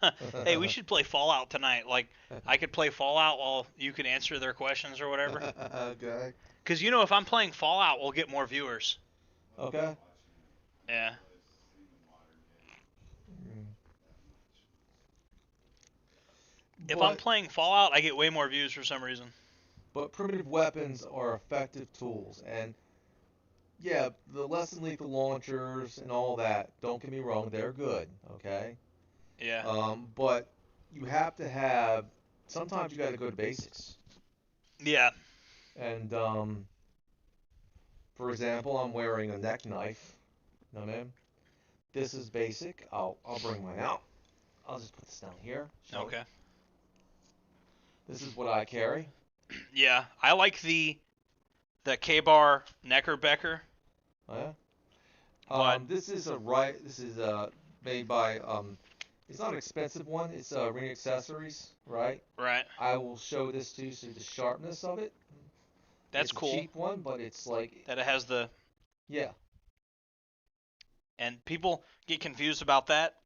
Hey, we should play Fallout tonight. Like, I could play Fallout while you could answer their questions or whatever. Okay. Because, you know, if I'm playing Fallout, we'll get more viewers. Okay. Yeah. If I'm playing Fallout, I get way more views for some reason. But primitive weapons are effective tools, and yeah, the less than lethal launchers and all that, don't get me wrong, they're good, okay? Yeah. But you have to have, sometimes you got to go to basics. Yeah. And, for example, I'm wearing a neck knife. You know what I mean? This is basic. I'll bring mine out. I'll just put this down here. Okay. This is what I carry. Yeah. I like the K-bar Neckerbecker. Oh, yeah? But This is made by, it's not an expensive one. It's Ring Accessories, right? right. I will show this to you, so the sharpness of it. That's It's cool. a cheap one, but it's like, That it has the yeah. and people get confused about that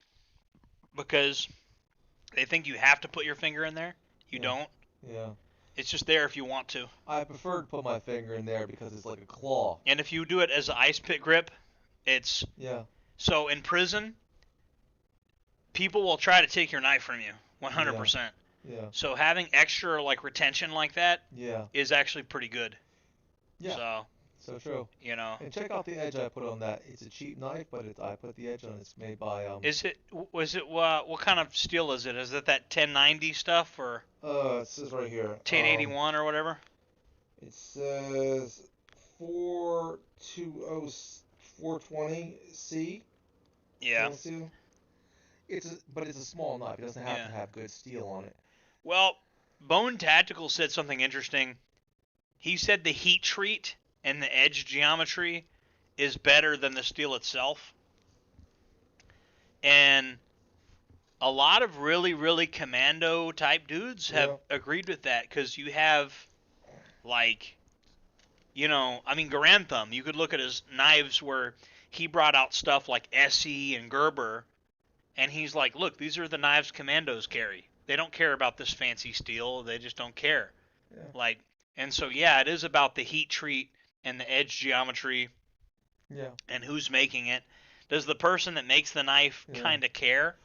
because they think you have to put your finger in there. You Yeah. don't. Yeah. It's just there if you want to. I prefer to put my finger in there because it's like a claw. And if you do it as an ice pick grip, it's Yeah. so in prison, people will try to take your knife from you, 100%. Yeah. So having extra like retention like that Yeah. is actually pretty good. Yeah. So true. You know. And check out the edge I put on that. It's a cheap knife, but I put the edge on it. It's made by What kind of steel is it? Is it that 1090 stuff or it says right here. 1081 or whatever? It says 420C. Yeah. But it's a small knife. It doesn't have Yeah. to have good steel on it. Well, Bone Tactical said something interesting. He said the heat treat and the edge geometry is better than the steel itself. And a lot of really, really commando type dudes have agreed with that because you have, like, you know, I mean, Garantham, you could look at his knives where he brought out stuff like Essie and Gerber, and he's like, look, these are the knives commandos carry. They don't care about this fancy steel. They just don't care. Yeah. Like, and so, yeah, it is about the heat treat and the edge geometry. Yeah. And who's making it. Does the person that makes the knife kind of care?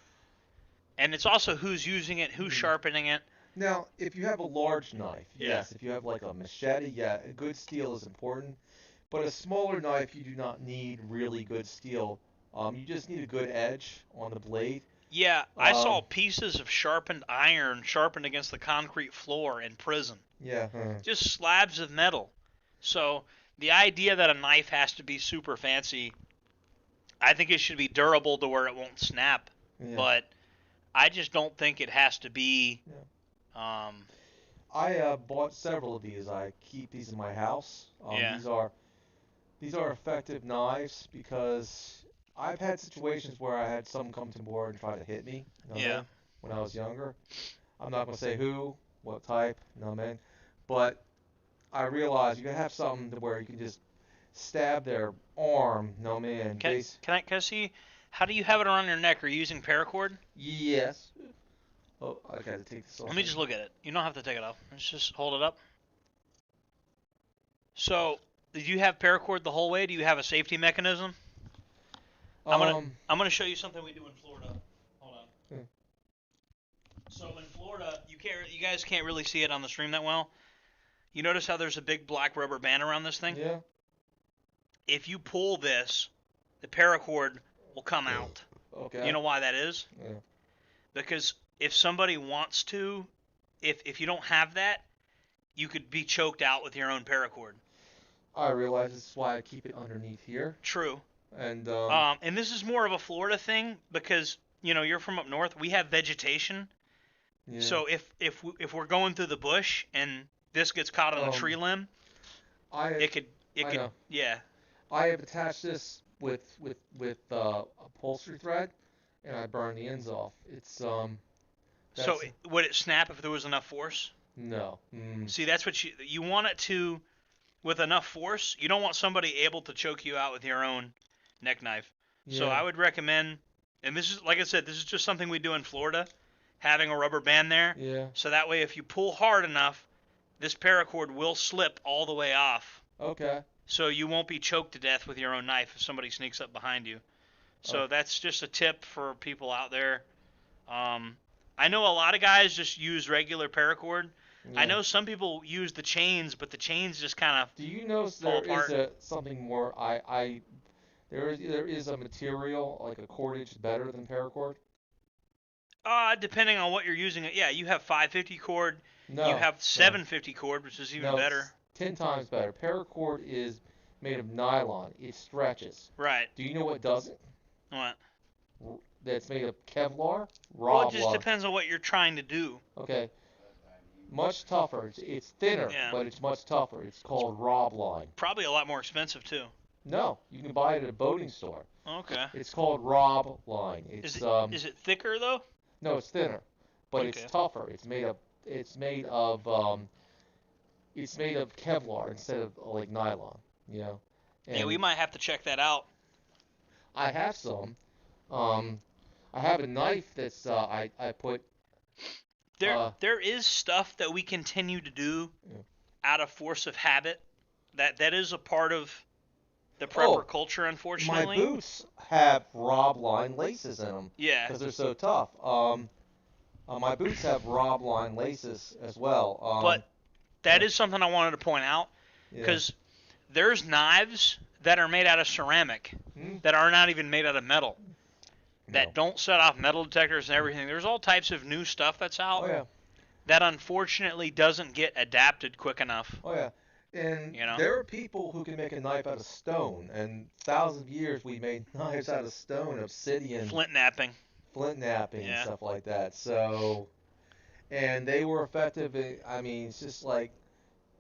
And it's also who's using it, who's sharpening it. Now, if you have a large knife, yes. If you have like a machete, yeah, good steel is important. But a smaller knife, you do not need really good steel. You just need a good edge on the blade. Yeah, I saw pieces of sharpened iron sharpened against the concrete floor in prison. Yeah. Just slabs of metal. So the idea that a knife has to be super fancy, I think it should be durable to where it won't snap. Yeah. But I just don't think it has to be. I bought several of these. I keep these in my house. Yeah. These are effective knives because I've had situations where I had someone come to board and try to hit me. You know what I Yeah. mean? When I was younger. I'm not gonna say who, what type. You know what I mean? But I realized you gotta have something to where you can just stab their arm. You know what I mean? And Can I see? How do you have it around your neck? Are you using paracord? Yes. Oh, I gotta take this off. Let me just look at it. You don't have to take it off. Let's just hold it up. So, did you have paracord the whole way? Do you have a safety mechanism? I'm gonna show you something we do in Florida. Hold on. Hmm. So in Florida, you guys can't really see it on the stream that well. You notice how there's a big black rubber band around this thing? Yeah. If you pull this, the paracord will come out. Okay. You know why that is? Yeah. Because if somebody wants to, if you don't have that, you could be choked out with your own paracord. I realize this is why I keep it underneath here. True. And And this is more of a Florida thing because you're from up north. We have vegetation. yeah. So if we're going through the bush and this gets caught on a tree limb, it could know. yeah. I have attached this with upholstery thread, and I burn the ends off. It's So that's- would it snap if there was enough force? no. See, that's what you want it to with enough force. You don't want somebody able to choke you out with your own neck knife. Yeah. So I would recommend, and this is like I said, this is just something we do in Florida, having a rubber band there. Yeah. So that way, if you pull hard enough, this paracord will slip all the way off. Okay. So you won't be choked to death with your own knife if somebody sneaks up behind you. So that's just a tip for people out there. I know a lot of guys just use regular paracord. Yeah. I know some people use the chains, but the chains just kind of Do you know fall there is apart. something more? There is a material like a cordage better than paracord. Depending on what you're using it. Yeah, you have 550 cord. No. You have 750 cord, which is even No, better. 10 times better. Paracord is made of nylon. It stretches. Right. Do you know what doesn't? What? That's made of Kevlar? Well, it just Rawblar. depends on what you're trying to do. Okay. Much tougher. It's thinner, Yeah. but it's much tougher. It's called Rawbline. Probably a lot more expensive too. No, you can buy it at a boating store. Okay. It's called Rawbline. It's Is it thicker though? no, it's thinner, but Okay. it's tougher. It's made of Kevlar instead of like nylon. You know. Yeah, we might have to check that out. I have some. I have a knife that's I put. There is stuff that we continue to do Yeah. out of force of habit. That is a part of the prepper culture, My unfortunately. boots have Rawbline laces in them Yeah. because they're so tough. My boots have Rawbline laces as well. But that is something I wanted to point out yeah. because there's knives that are made out of ceramic Hmm? that are not even made out of metal. That No. don't set off metal detectors and everything. There's all types of new stuff that's out Oh yeah. that unfortunately doesn't get adapted quick enough. Oh yeah. And You know? there are people who can make a knife out of stone, and thousands of years we made knives out of stone, obsidian, Flint napping. flint napping, Yeah. and stuff like that. So, and they were effective. I mean, it's just like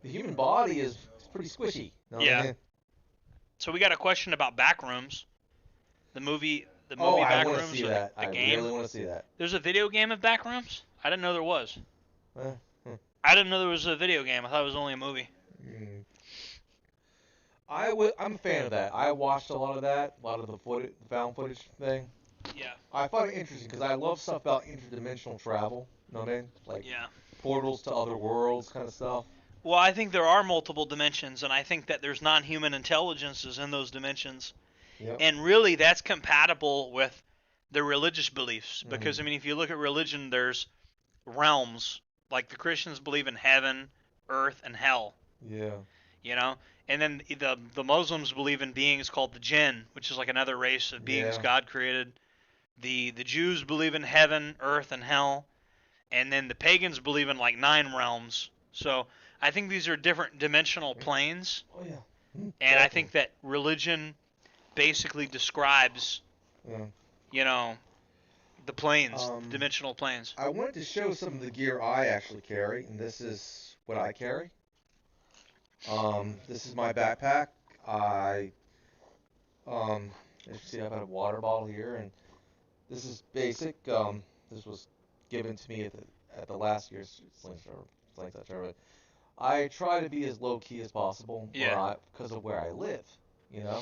the human body is pretty squishy. Know what I Yeah. mean? So we got a question about Backrooms. The movie Oh, I Backrooms. want to see that. The I game. really want to see that. There's a video game of Backrooms? I didn't know there was. Uh, I didn't know there was a video game. I thought it was only a movie. Mm. I'm a fan of that. I watched a lot of that, a lot of the found footage thing. Yeah. I find it interesting because I love stuff about interdimensional travel. You know what I mean? Like Yeah. portals to other worlds, kind of stuff. Well, I think there are multiple dimensions, and I think that there's non-human intelligences in those dimensions. Yep. And really, that's compatible with the religious beliefs. Mm-hmm. Because, I mean, if you look at religion, there's realms. Like the Christians believe in heaven, earth, and hell. Yeah. You know? And then the Muslims believe in beings called the jinn, which is like another race of beings Yeah. God created. The Jews believe in heaven, earth, and hell. And then the pagans believe in like 9 realms. So I think these are different dimensional planes. Oh yeah. And I think that religion basically describes, Yeah. you know, the planes, Um, the dimensional planes. I wanted to show some of the gear I actually carry, and this is what I carry. This is my backpack. As you see, I've got a water bottle here, and this is basic. This was given to me at the last year's Slingshot tournament. I try to be as low key as possible, because of where I live. You know,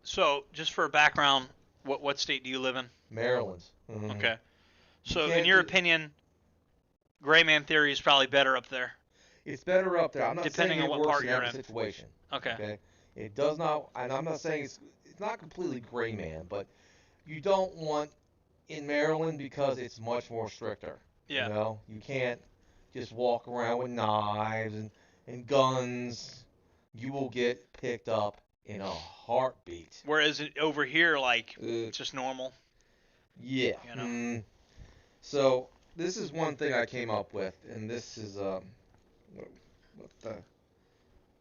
So, just for background, what state do you live in? Maryland. Mhm. Okay. You So, in can't your do- opinion, Gray Man Theory is probably better up there. It's better up there. I'm not Depending saying on it what works part in you're every in. situation. Okay. Okay. It does not, and I'm not saying it's not completely gray man, but you don't want in Maryland because it's much more stricter. Yeah. You know, you can't just walk around with knives and guns. You will get picked up in a heartbeat. Whereas over here, like, Uh, it's just normal. yeah. You know. So this is one thing I came up with, and this is what the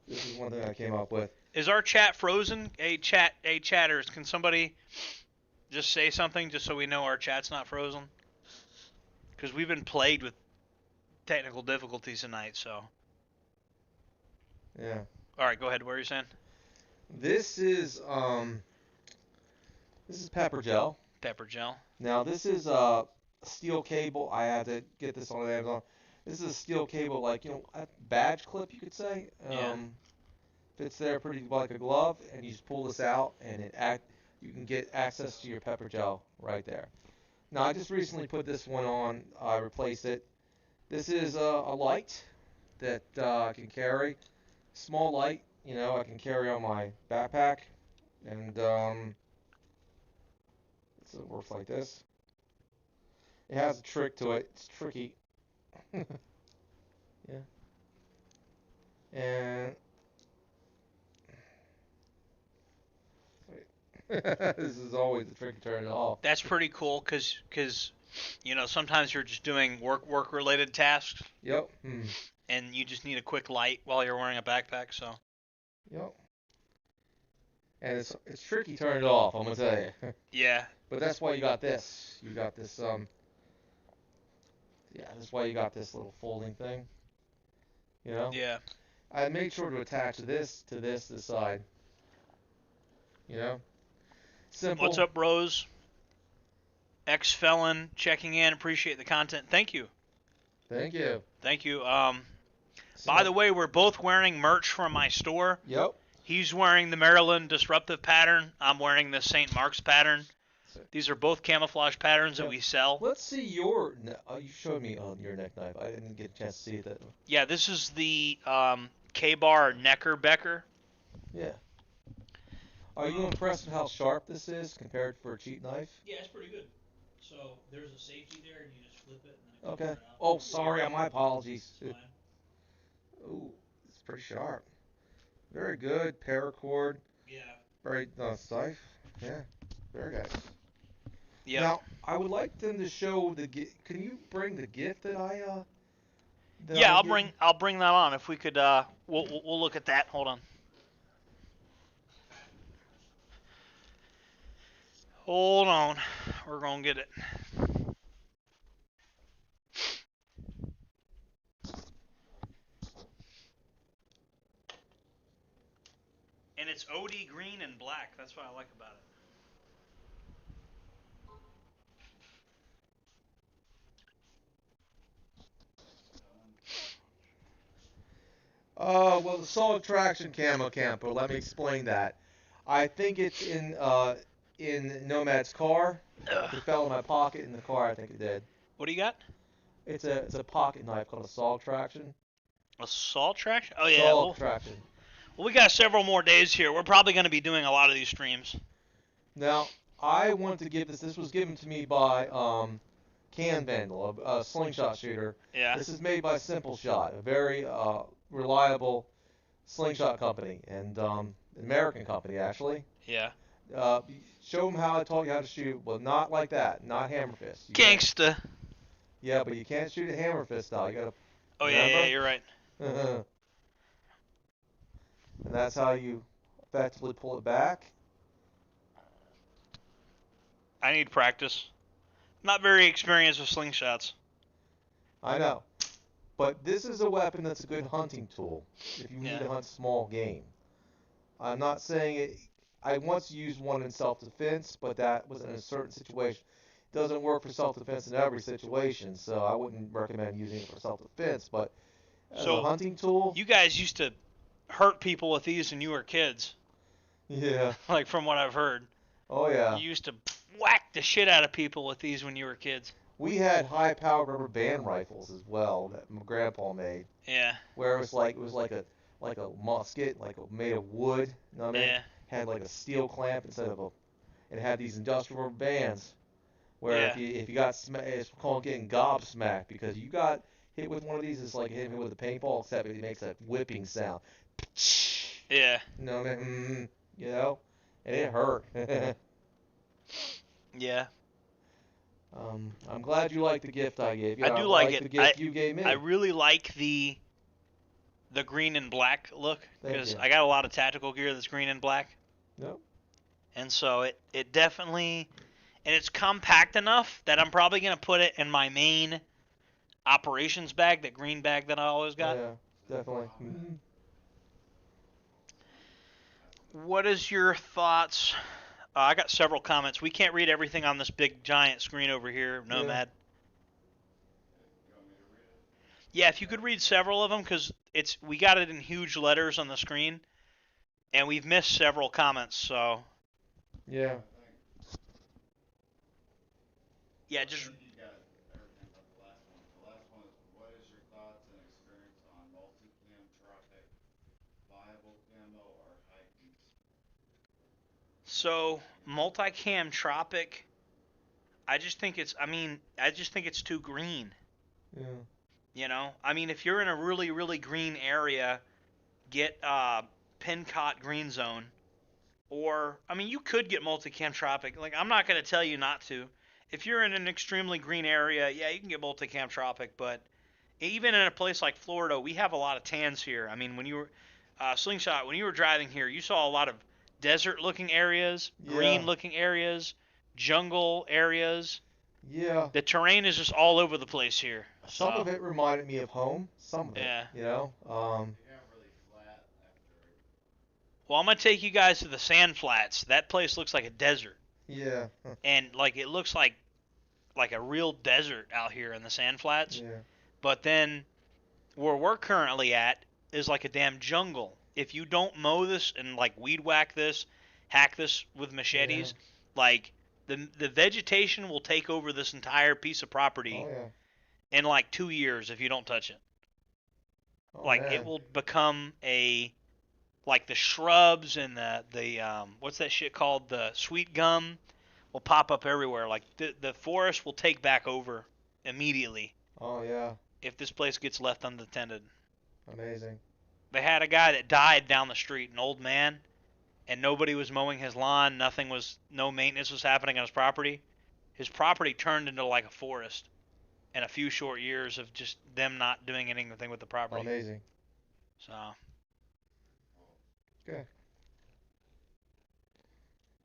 this is one thing I came up with. Is our chat frozen? Hey, chatters, can somebody just say something just so we know our chat's not frozen? Because we've been plagued with technical difficulties tonight, so. Yeah. All right, go ahead. What are you saying? This is pepper gel. Pepper gel. Now this is steel cable. I had to get this on Amazon. This is a steel cable, like, a badge clip, you could say. Yeah. Fits there pretty like a glove, and you just pull this out, and you can get access to your pepper gel right there. Now I just recently put this one on. I replaced it. This is a light that I can carry. Small light, I can carry on my backpack, and it works like this. It has a trick to it. It's tricky. Yeah. And this is always the trick to turn it off. That's pretty cool because sometimes you're just doing work related tasks. Yep. And you just need a quick light while you're wearing a backpack. So. Yep. And it's tricky to turn it off, I'm gonna tell you. Yeah. But that's why you got this. You got this that's why you got this little folding thing. Yeah. I made sure to attach this side. Simple. What's up, bros? Ex-felon checking in. Appreciate the content. Thank you. Thank you. Thank you. By the way, we're both wearing merch from my store. Yep. He's wearing the Maryland Disruptive pattern. I'm wearing the St. Mark's pattern. These are both camouflage patterns that we sell. Let's see you showed me on your neck knife. I didn't get a chance to see it. Yeah, this is the K-Bar Necker Becker. Yeah. Are you impressed with how sharp this is compared for a cheap knife? Yeah, it's pretty good. So there's a safety there, and you just flip it. And okay. Oh, sorry. My apologies. Ooh, it's pretty sharp. Very good. Paracord. Yeah. Very safe. Yeah. Very good. Yeah. Now, I would like them to show the gift. Can you bring the gift that I yeah, I'll bring that on. If we could, we'll look at that. Hold on. Hold on. We're gonna get it. And it's OD green and black. That's what I like about it. Well, the solid traction camo camper. Let me explain that. I think it's in Nomad's car. It fell in my pocket in the car. I think it did. What do you got? It's a pocket knife called a solid traction. A salt traction? Oh yeah. Solid traction. Well, we got several more days here. We're probably going to be doing a lot of these streams. Now, I want to give this. This was given to me by Can Vandal, a slingshot shooter. Yeah. This is made by Simple Shot, a very reliable slingshot company, and an American company actually. Yeah. Show them how I taught you how to shoot. Well, not like that. Not hammer fist. Gangsta. Yeah, but you can't shoot it hammer fist style. You gotta. Oh yeah, you're right. And that's how you effectively pull it back. I need practice. Not very experienced with slingshots. I know. But this is a weapon that's a good hunting tool if you need Yeah. to hunt small game. I'm not saying it. I once used one in self-defense, but that was in a certain situation. It doesn't work for self-defense in every situation, so I wouldn't recommend using it for self-defense. But as a So hunting tool, you guys used to hurt people with these when you were kids, yeah. like from what I've heard. Oh yeah. You used to whack the shit out of people with these when you were kids. We had high-powered rubber band rifles as well that my grandpa made, Yeah. where it was like a musket, made of wood. You know what I mean? Yeah. Had like a steel clamp instead of a. It had these industrial rubber bands where Yeah. if you got it's called getting gobsmacked because you got hit with one of these, it's like hitting with a paintball, except it makes a whipping sound. Yeah. You know what I mean? You know, and it hurt. Yeah. I'm glad you like the gift I gave you. I do like like it. the gift you gave me. I really like the green and black look Thank because you. I got a lot of tactical gear that's green and black, Nope. and so it definitely, and it's compact enough that I'm probably gonna put it in my main operations bag, that green bag that I always Oh, got. yeah, definitely. Mhm. What is your thoughts? I got several comments. We can't read everything on this big giant screen over here, Nomad. You want me to read it? Yeah, if you could read several of them, because we got it in huge letters on the screen, and we've missed several comments. So Yeah. yeah, I just think you got everything but the last one. The last one is, what is your thoughts and experience on multi-cam tropic, viable camo or hiking? so multicam tropic. I just think it's too green. Yeah. I mean, if you're in a really really green area, get Pincott Green Zone. Or, I mean, you could get multicam tropic. Like, I'm not going to tell you not to. If you're in an extremely green area, yeah, you can get multicam tropic. But even in a place like Florida, we have a lot of tans here. I mean, when you were Slingshot, when you were driving here, you saw a lot of desert-looking areas, Yeah. green-looking areas, jungle areas. Yeah. The terrain is just all over the place here. Some So, of it reminded me of home. Some of it. yeah. You know. They got really flat after. Well, I'm gonna take you guys to the Sand Flats. That place looks like a desert, Yeah. and like it looks like a real desert out here in the Sand Flats. Yeah. But then where we're currently at is like a damn jungle. If you don't mow this and like weed whack this, hack this with machetes, like the vegetation will take over this entire piece of property Oh yeah. in like 2 years if you don't touch it. Oh, Like man. it will become like the shrubs and the what's that shit called, the sweet gum will pop up everywhere. Like the forest will take back over immediately Oh yeah. if this place gets left unattended. Amazing. They had a guy that died down the street, an old man, and nobody was mowing his lawn. No maintenance was happening on his property. His property turned into like a forest in a few short years of just them not doing anything with the property. Amazing. So, Okay.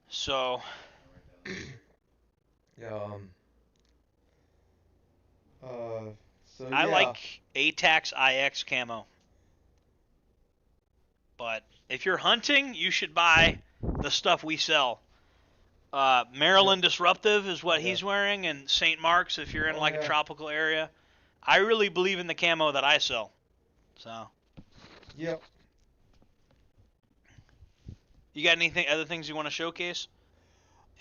so Yeah. So I yeah. like ATAX IX camo. But if you're hunting, you should buy the stuff we sell. Maryland Disruptive is what Yeah. he's wearing, and St. Mark's if you're in Oh, like yeah. a tropical area. I really believe in the camo that I sell. So, Yep. you got anything, other things you want to showcase?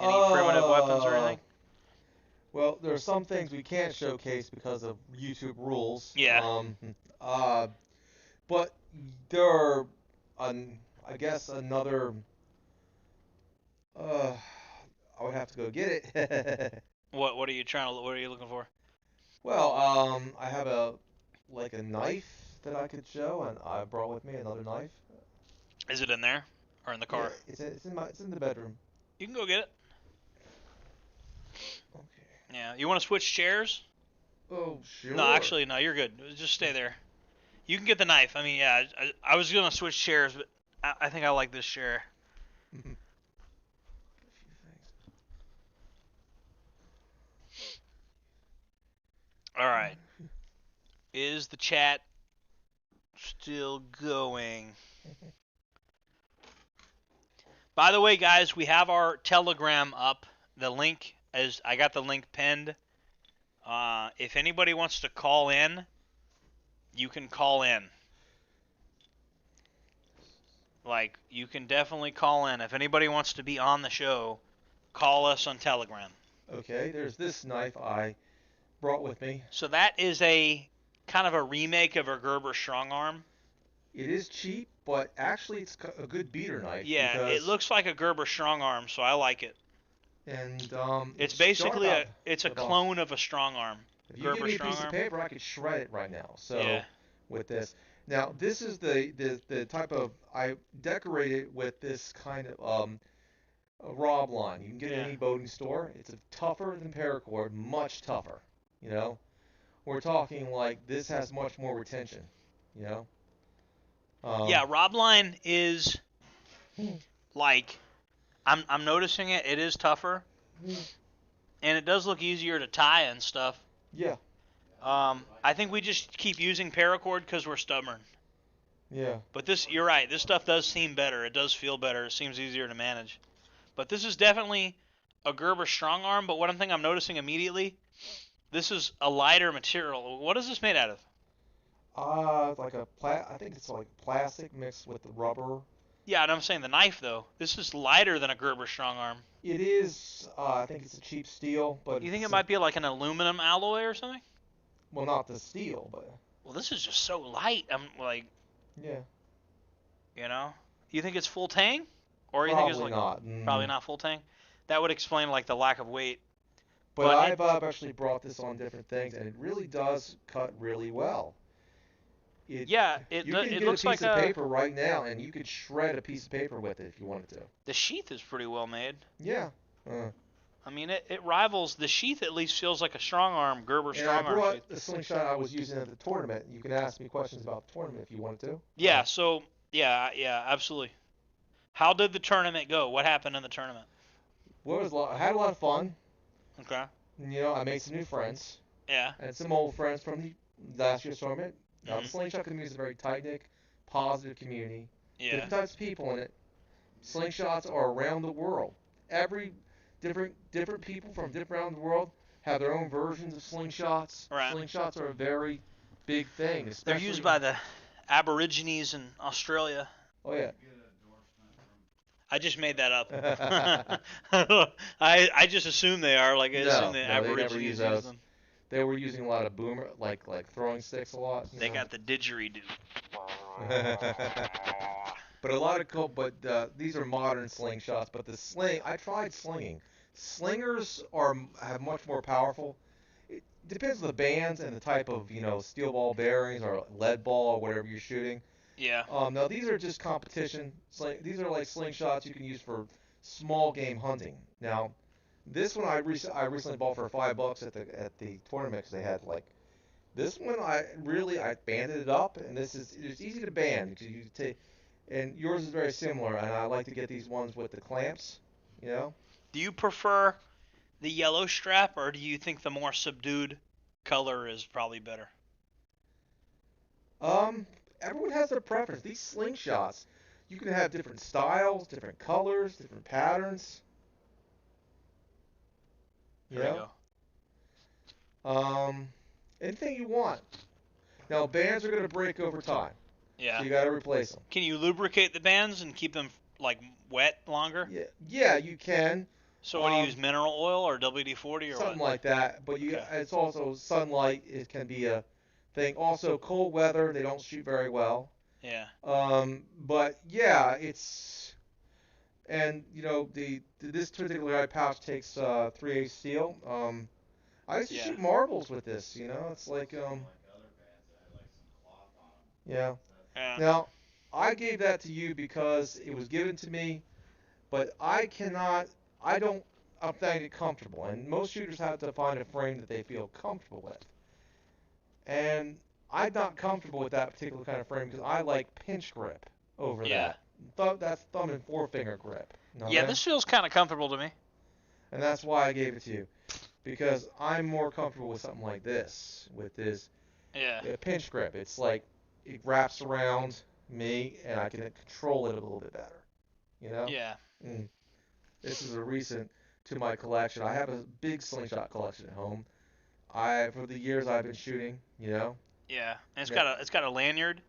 Any primitive weapons or anything? Well, there are some things we can't showcase because of YouTube rules. Yeah. But there are, I guess another. I would have to go get it. What are you what are you looking for? Well, I have a knife that I could show, and I brought with me another knife. Is it in there or in the car? Yeah, it's in the bedroom. You can go get it. Okay. Yeah. You want to switch chairs? Oh, sure. No, actually, no. You're good. Just stay there. You can get the knife. I mean, yeah. I was gonna switch chairs, but I think I like this chair. A few things. All right. Is the chat still going? By the way, guys, we have our Telegram up. The link I got the link pinned. If anybody wants to call in, you can call in. Like, you can definitely call in. If anybody wants to be on the show, call us on Telegram. Okay, there's this knife I brought with me. So that is a kind of a remake of a Gerber strong arm. It is cheap, but actually it's a good beater knife. Yeah, because, it looks like a Gerber strong arm, so I like it. And it's basically a clone of a strong arm. If you give me a piece of paper, I could shred it right now. So with this. Now, this is the type of, I decorated with this kind of a Rob line. You can get it in any boating store. It's tougher than paracord, much tougher, you know. We're talking like this has much more retention, you know. Yeah, Rob line is like, I'm noticing it. It is tougher, and it does look easier to tie and stuff. Yeah. I think we just keep using paracord because we're stubborn. Yeah. But this, you're right. This stuff does seem better. It does feel better. It seems easier to manage. But this is definitely a Gerber strong arm. But one thing I'm noticing immediately, this is a lighter material. What is this made out of? Like I think it's like plastic mixed with the rubber. Yeah, and I'm saying the knife though. This is lighter than a Gerber strong arm. It is. I think it's a cheap steel, but you think it might be like an aluminum alloy or something? Well, not the steel, but. Well, this is just so light. I'm like. Yeah. You know, you think it's full tang, or you probably think it's like not. Probably not full tang. That would explain like the lack of weight. But I've actually brought this on different things, and it really does cut really well. It you can get looks a piece like of paper right now, and you could shred a piece of paper with it if you wanted to. The sheath is pretty well made. Yeah. I mean, it rivals the sheath. At least feels like a strong arm Gerber strong arm sheath. And I brought the slingshot I was using at the tournament. You can ask me questions about the tournament if you wanted to. Yeah. So yeah, absolutely. How did the tournament go? What happened in the tournament? I had a lot of fun. Okay. You know, I made some new friends. Yeah. And some old friends from the last year's tournament. Now, the slingshot community is a very tight-knit, positive community. Yeah. Different types of people in it. Slingshots are around the world. Every different people from different around the world have their own versions of slingshots. Right. Slingshots are a very big thing. They're used by the Aborigines in Australia. Oh yeah. I just made that up. I just assume they are. Like I assume the Aborigines use them. They were using a lot of boomer, like throwing sticks a lot. They got the didgeridoo. But a lot of these are modern slingshots. But the sling, I tried slinging. Slingers have much more powerful. It depends on the bands and the type of steel ball bearings or lead ball or whatever you're shooting. Yeah. Now these are just competition. These are like slingshots you can use for small game hunting. Now, this one I recently bought for $5 at the tournament because they had this one I banded it up, and it's easy to band because you take, and yours is very similar, and I like to get these ones with the clamps, Do you prefer the yellow strap, or do you think the more subdued color is probably better? Everyone has their preference. These slingshots, you can have different styles, different colors, different patterns. There you go. Anything you want. Now, bands are going to break over time. Yeah. So you got to replace them. Can you lubricate the bands and keep them wet longer? Yeah, you can. So what do you use, mineral oil or WD-40 or something what? like that. But it's also sunlight. It can be a thing. Also, cold weather, they don't shoot very well. Yeah. But yeah, it's, and this particular eye pouch takes 3/8 steel. I used to shoot marbles with this. It's like yeah. Now, I gave that to you because it was given to me, but I'm finding it comfortable, and most shooters have to find a frame that they feel comfortable with. And I'm not comfortable with that particular kind of frame because I like pinch grip over that. That's thumb and forefinger grip. This feels kind of comfortable to me. And that's why I gave it to you, because I'm more comfortable with something like this, with this. Yeah. a pinch grip. It's like it wraps around me, and I can control it a little bit better. You know? Yeah. Mm. This is a recent to my collection. I have a big slingshot collection at home. For the years I've been shooting, you know. Yeah. And Yeah. it's got a lanyard.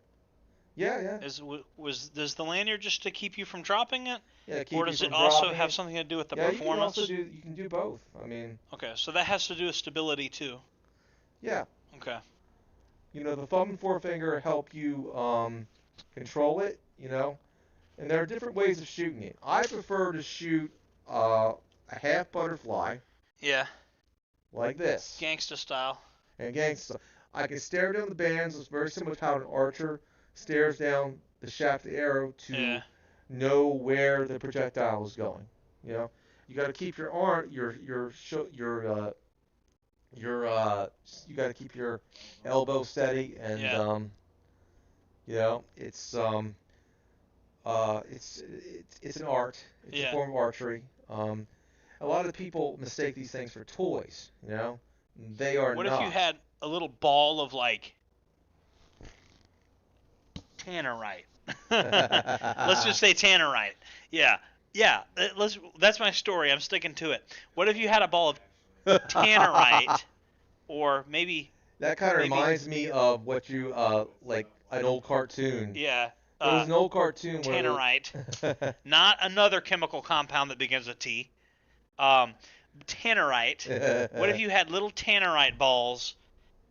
Yeah, yeah. Does the lanyard just to keep you from dropping it, Yeah, keep or you does it from also dropping have it. something to do with the Yeah, you can performance? also you can do both. I mean, Okay, so that has to do with stability too. yeah. Okay. You know, the thumb and forefinger help you control it, you know. And there are different ways of shooting it. I prefer to shoot a half butterfly Yeah. like this. Gangsta style. And again, so I can stare down the bands. It's very similar to how an archer stares down the shaft of the arrow to Yeah. know where the projectile is going. You know, you got to keep your arm, you got to keep your elbow steady, and Yeah. you know, it's an art. It's a Yeah. form of archery. A lot of people mistake these things for toys. You know, they are What not. if you had a little ball of like tannerite? Let's just say tannerite. Yeah. Yeah. That's my story. I'm sticking to it. What if you had a ball of tannerite, or maybe That kind of maybe- reminds me of what you like an old cartoon. yeah. There was an old cartoon where Tannerite, not another chemical compound that begins with T. Tannerite. What if you had little tannerite balls,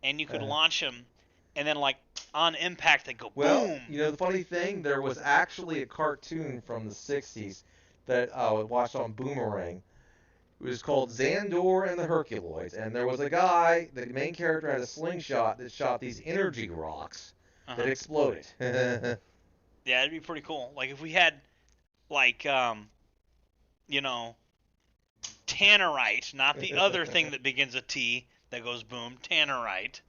and you could launch them, and then like on impact they go Well, boom? you know the funny thing, there was actually a cartoon from the '60s that I watched on Boomerang. It was called Xandor and the Herculoids, and there was a guy, the main character had a slingshot that shot these energy rocks that exploded. Yeah, it'd be pretty cool. Like if we had, like, you know, tannerite, not the other thing that begins with T that goes boom, tannerite.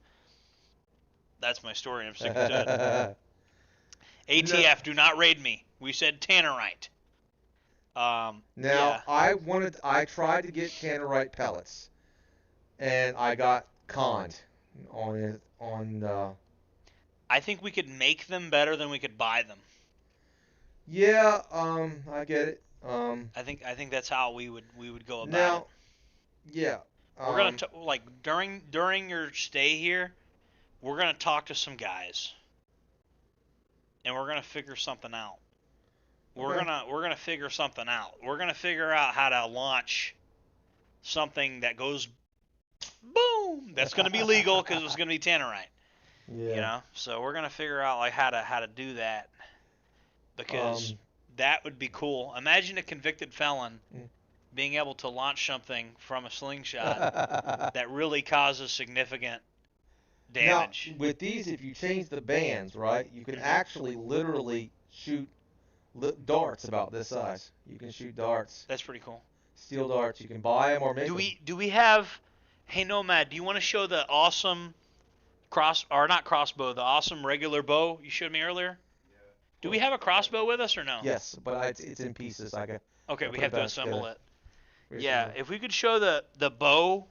That's my story. I'm sticking to it. ATF, do not raid me. We said tannerite. Now, yeah. I tried to get tannerite pellets, and I got conned on. I think we could make them better than we could buy them. Yeah, I get it. I think that's how we would go about Now, it. yeah. We're gonna like during your stay here, we're gonna talk to some guys, and we're gonna figure something out. We're gonna figure something out. We're gonna figure out how to launch something that goes boom. That's gonna be legal because it's gonna be tannerite. Yeah. You know, so we're gonna figure out like how to do that, because that would be cool. Imagine a convicted felon being able to launch something from a slingshot that really causes significant damage. Now, with these, if you change the bands, right, you can actually literally shoot darts about this size. You can shoot darts. That's pretty cool. Steel darts. You can buy them or make them. Do we have? Hey Nomad, do you want to show the awesome not crossbow, the awesome regular bow you showed me earlier? Do we have a crossbow with us or no? Yes, but it's in pieces. Okay, we have to assemble it. Here's Yeah, if we could show the bow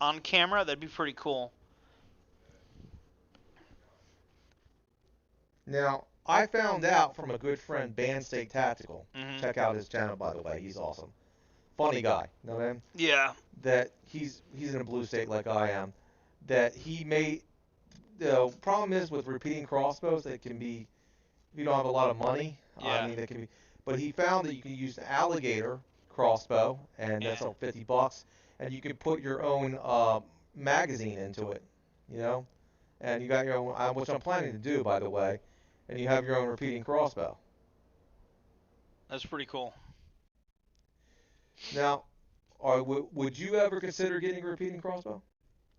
on camera, that'd be pretty cool. Now, I found out from a good friend, Bandsteak Tactical. Mhm. Check out his channel, by the way. He's awesome. Funny guy. Know him? Yeah. That he's in a blue state like I am. That he made. The problem is with repeating crossbows, they can be. If you don't have a lot of money, Yeah. I mean, they can be. But he found that you can use an alligator crossbow, and that's like $50, and you can put your own magazine into it, you know, and you got your own, which I'm planning to do, by the way, and you have your own repeating crossbow. That's pretty cool. Now, would you ever consider getting a repeating crossbow?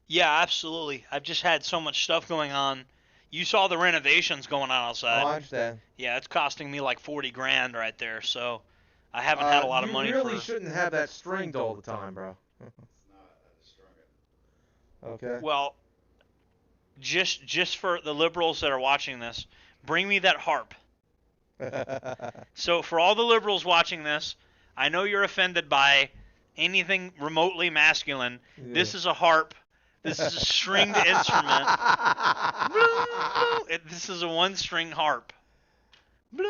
Yeah, absolutely. I've just had so much stuff going on. You saw the renovations going on outside. Oh, I understand. Yeah, it's costing me like 40 grand right there, so I haven't had a lot of money You really for. shouldn't have that stringed all the time, bro. It's not that strong. Okay. Well, just for the liberals that are watching this, bring me that harp. So for all the liberals watching this, I know you're offended by anything remotely masculine. Yeah. This is a harp This is a stringed instrument. Bloom, bloom. This is a one-string harp. Bloom,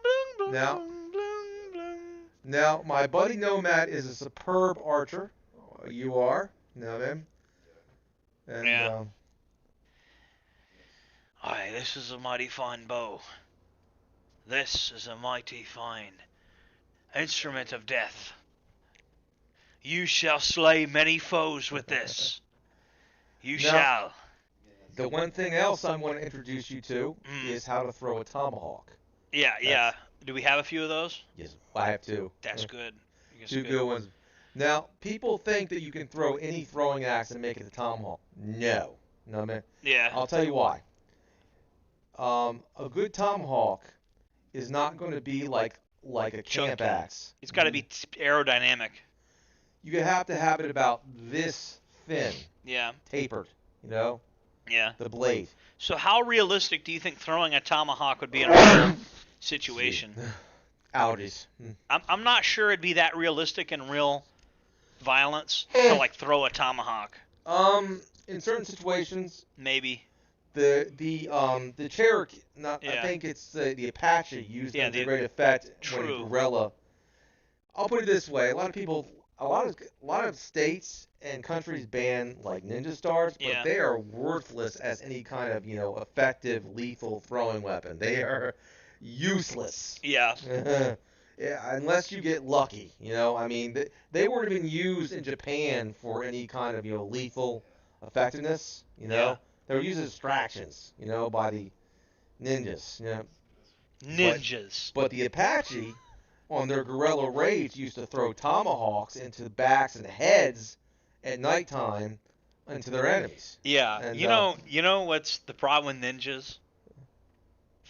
bloom, bloom, Now- bloom, bloom, bloom. Now, my buddy Nomad is a superb archer. You are. Know him. And, Yeah. Aye, this is a mighty fine bow. This is a mighty fine instrument of death. You shall slay many foes with this. You Now- shall. the one thing else I want to introduce you to Mm. is how to throw a tomahawk. Yeah, yeah. Do we have a few of those? Yes, I have two. That's good. That's Two good ones. Now, people think that you can throw any throwing axe and make it a tomahawk. No. No, man. Yeah. I'll tell you why. A good tomahawk is not going to be like a camp Chunky. axe. It's got to be aerodynamic. You have to have it about this thin, Yeah. tapered, you know, Yeah. the blade. So how realistic do you think throwing a tomahawk would be in a real situation? Audis. I'm not sure it'd be that realistic in real violence to like throw a tomahawk. In certain situations, Maybe. the Cherokee, I Yeah. think it's the Apache used Yeah, it to the- great effect when True. guerrilla. I'll put it this way: a lot of states and countries ban like ninja stars, but Yeah. they are worthless as any kind of effective lethal throwing weapon. They are useless. Yeah. Yeah, unless you get lucky, I mean, they weren't even used in Japan for any kind of lethal effectiveness. Yeah. They were used as distractions, by the ninjas. Ninjas. But the Apache, on their guerrilla raids, used to throw tomahawks into the backs and heads at nighttime into their enemies. Yeah. And, You know what's the problem with ninjas?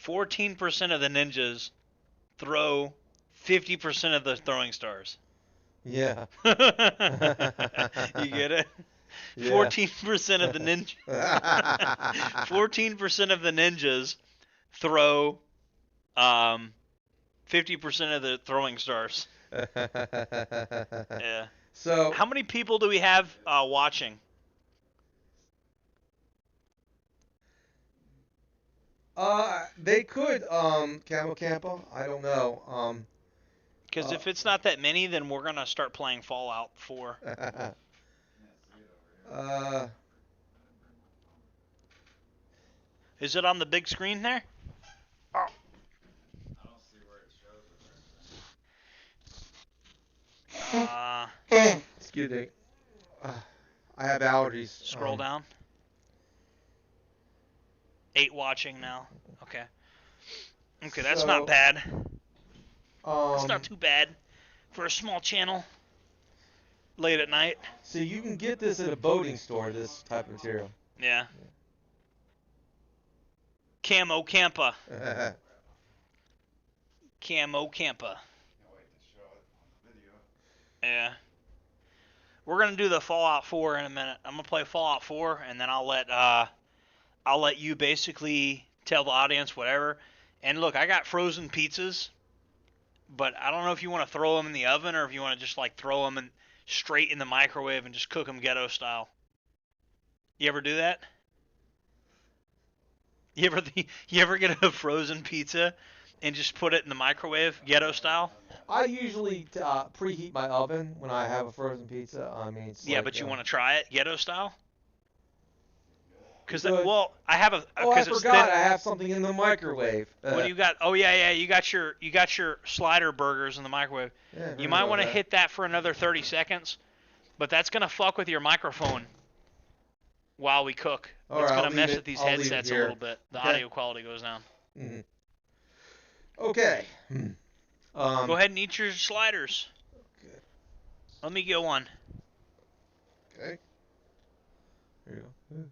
14% of the ninjas throw 50% of the throwing stars. Yeah. You get it? Yeah. 14% of the ninja 14% of the ninjas throw 50% of the throwing stars. Yeah. So How many people do we have watching? they could Camo Campo. I don't know. Because if it's not that many, then we're gonna start playing Fallout 4. Is it on the big screen there? I don't see where it shows it. Excuse me. I have allergies. Scroll down. 8 watching now. Okay. Okay, that's So, not bad. It's not Um, too bad for a small channel late at night. so you can get this at a boating store. This type of material. Yeah. Camo Campa. Camo Campa. Can't wait to show it on the video. Yeah. We're gonna do the Fallout 4 in a minute. I'm gonna play Fallout 4, and then I'll let you basically tell the audience whatever. And look, I got frozen pizzas, but I don't know if you want to throw them in the oven or if you want to just like throw them straight in the microwave and just cook them ghetto style. You ever do that? You ever get a frozen pizza and just put it in the microwave ghetto style? I usually preheat my oven when I have a frozen pizza. I mean, it's Yeah, like, but you want to try it ghetto style? Because Good. well, I have a. Oh, I Cause it's forgot. thin. I have something in the microwave. What do you got? Oh yeah, you got your slider burgers in the microwave. Yeah, You might want to that. hit that for another 30 seconds, but that's gonna fuck with your microphone while we cook. All It's right, gonna I'll mess leave with these I'll leave it headsets a here. little bit. The Okay. audio quality goes down. Mhm. Okay. Go ahead and eat your sliders. Okay. Let me get one. Okay. Here you go.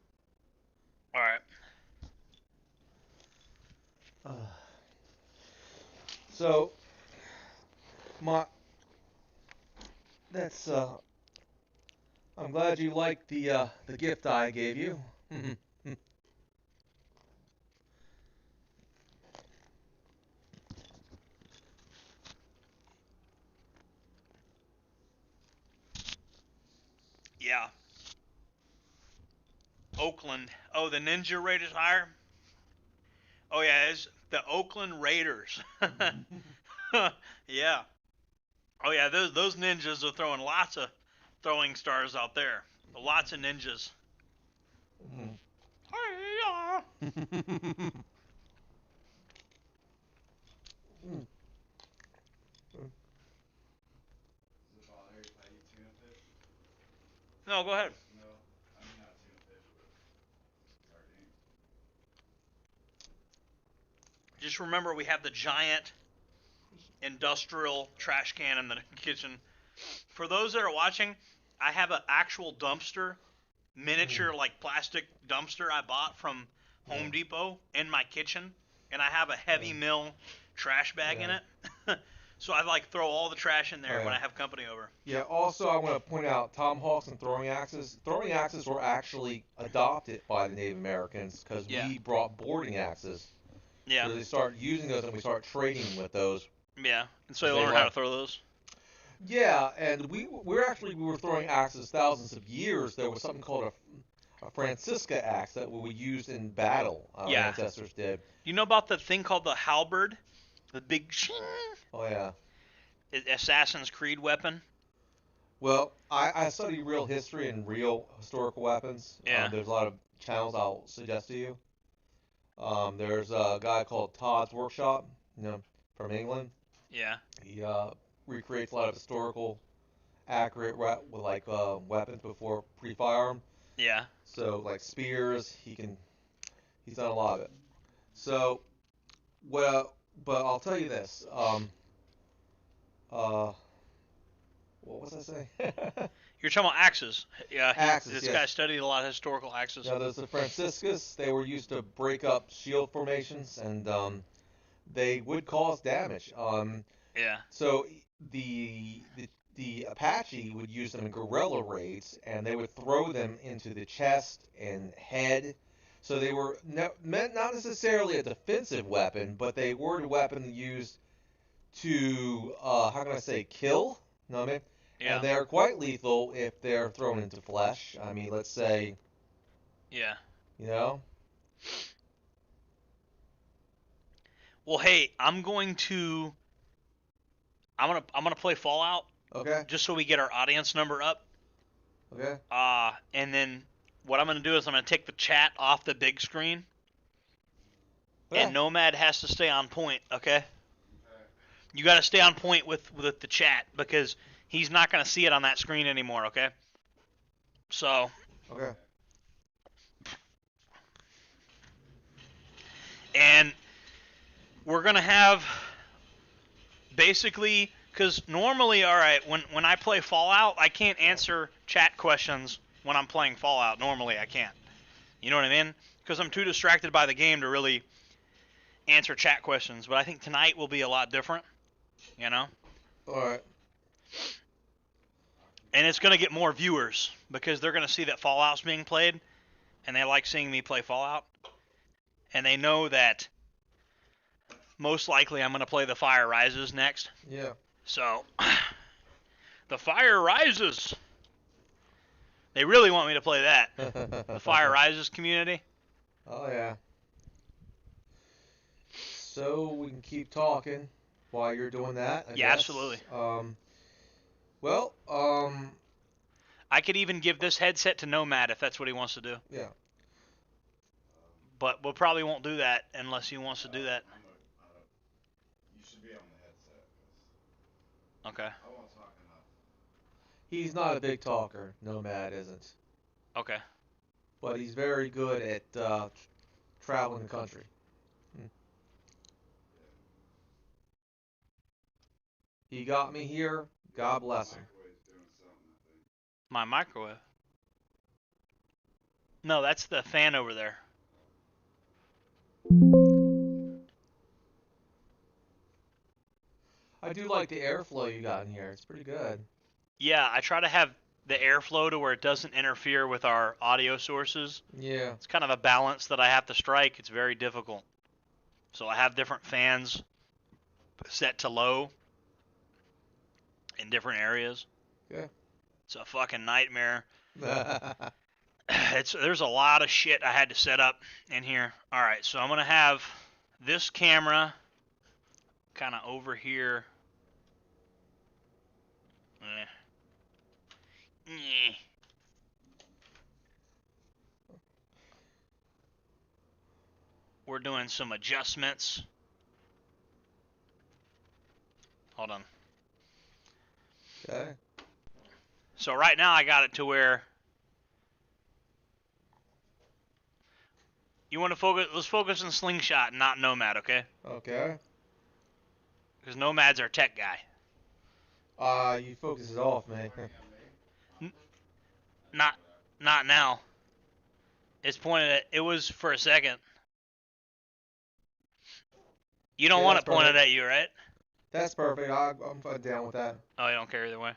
All right. So, I'm glad you liked the gift I gave you. Yeah. Oakland. Oh, the Ninja rate is higher? Oh, yeah, it's the Oakland Raiders. Yeah. Oh, yeah, those ninjas are throwing lots of throwing stars out there. Lots of ninjas. Hi-ya. Does it bother if I eat tuna fish? No, go ahead. No, I mean not tuna fish, but sardines. Just remember we have the giant industrial trash can in the kitchen. For those that are watching, I have an actual dumpster, miniature like plastic dumpster I bought from Home Depot in my kitchen, and I have a heavy mill trash bag in it. So I like throw all the trash in there when I have company over. Yeah, also I want to point out tomahawks and throwing axes. Throwing axes were actually adopted by the Native Americans because we brought boarding axes. Yeah. So they start using those and we start trading with those. Yeah. And so they learn how to throw those. Yeah, and we were throwing axes thousands of years. There was something called a Francisca axe that we used in battle. Our ancestors did. You know about the thing called the halberd? The big Oh yeah. Assassin's Creed weapon? Well, I study real history and real historical weapons. Yeah. There's a lot of channels I'll suggest to you. There's a guy called Todd's Workshop, from England. Yeah. He recreates a lot of historical, accurate weapons before pre-firearm. Yeah. So like spears, he's done a lot of it. So, but I'll tell you this. What was I saying? You're talking about axes. Yeah. Axes, This yes. guy studied a lot of historical axes. Now, there's the Franciscus. They were used to break up shield formations, and they would cause damage. Yeah. So the Apache would use them in guerrilla raids, and they would throw them into the chest and head. So they were meant not necessarily a defensive weapon, but they were a weapon used to how can I say, kill? You know what I mean? Yeah. And they're quite lethal if they're thrown into flesh. I mean, let's say. Yeah. You know. Well, hey, I'm gonna play Fallout. Okay. Just so we get our audience number up. Okay. And then what I'm gonna do is I'm gonna take the chat off the big screen. Yeah. And Nomad has to stay on point, okay? You got to stay on point with the chat because he's not going to see it on that screen anymore, okay? So. Okay. And we're going to have basically, because normally, all right, when I play Fallout, I can't answer chat questions when I'm playing Fallout. Normally, I can't. You know what I mean? Because I'm too distracted by the game to really answer chat questions. But I think tonight will be a lot different. You know? Alright. And it's going to get more viewers because they're going to see that Fallout's being played and they like seeing me play Fallout. And they know that most likely I'm going to play The Fire Rises next. Yeah. So, The Fire Rises. They really want me to play that. The Fire Rises community. Oh, yeah. So we can keep talking while you're doing that, I guess. Absolutely. I could even give this headset to Nomad if that's what he wants to do. Yeah. But we probably won't do that unless he wants to do that. You should be on the headset. Okay. I won't talk enough. He's not a big talker. Nomad isn't. Okay. But he's very good at traveling the country. He got me here. God bless him. Microwave's doing something, I think. My microwave? No, that's the fan over there. I do like the airflow you got in here. It's pretty good. Yeah, I try to have the airflow to where it doesn't interfere with our audio sources. Yeah. It's kind of a balance that I have to strike. It's very difficult. So I have different fans set to low in different areas. Yeah. It's a fucking nightmare. there's a lot of shit I had to set up in here. All right, so I'm gonna have this camera kind of over here. Eh. Eh. We're doing some adjustments. Hold on. Okay. So right now I got it to where you want to focus. Let's focus on Slingshot, not Nomad, okay? Okay. Because Nomad's our tech guy. You focus it off, man. Not now. It's pointed at. It was for a second. You don't Yeah, want it that's pointed perfect. at you, right? That's perfect. I'm down with that. Oh, you don't care either way.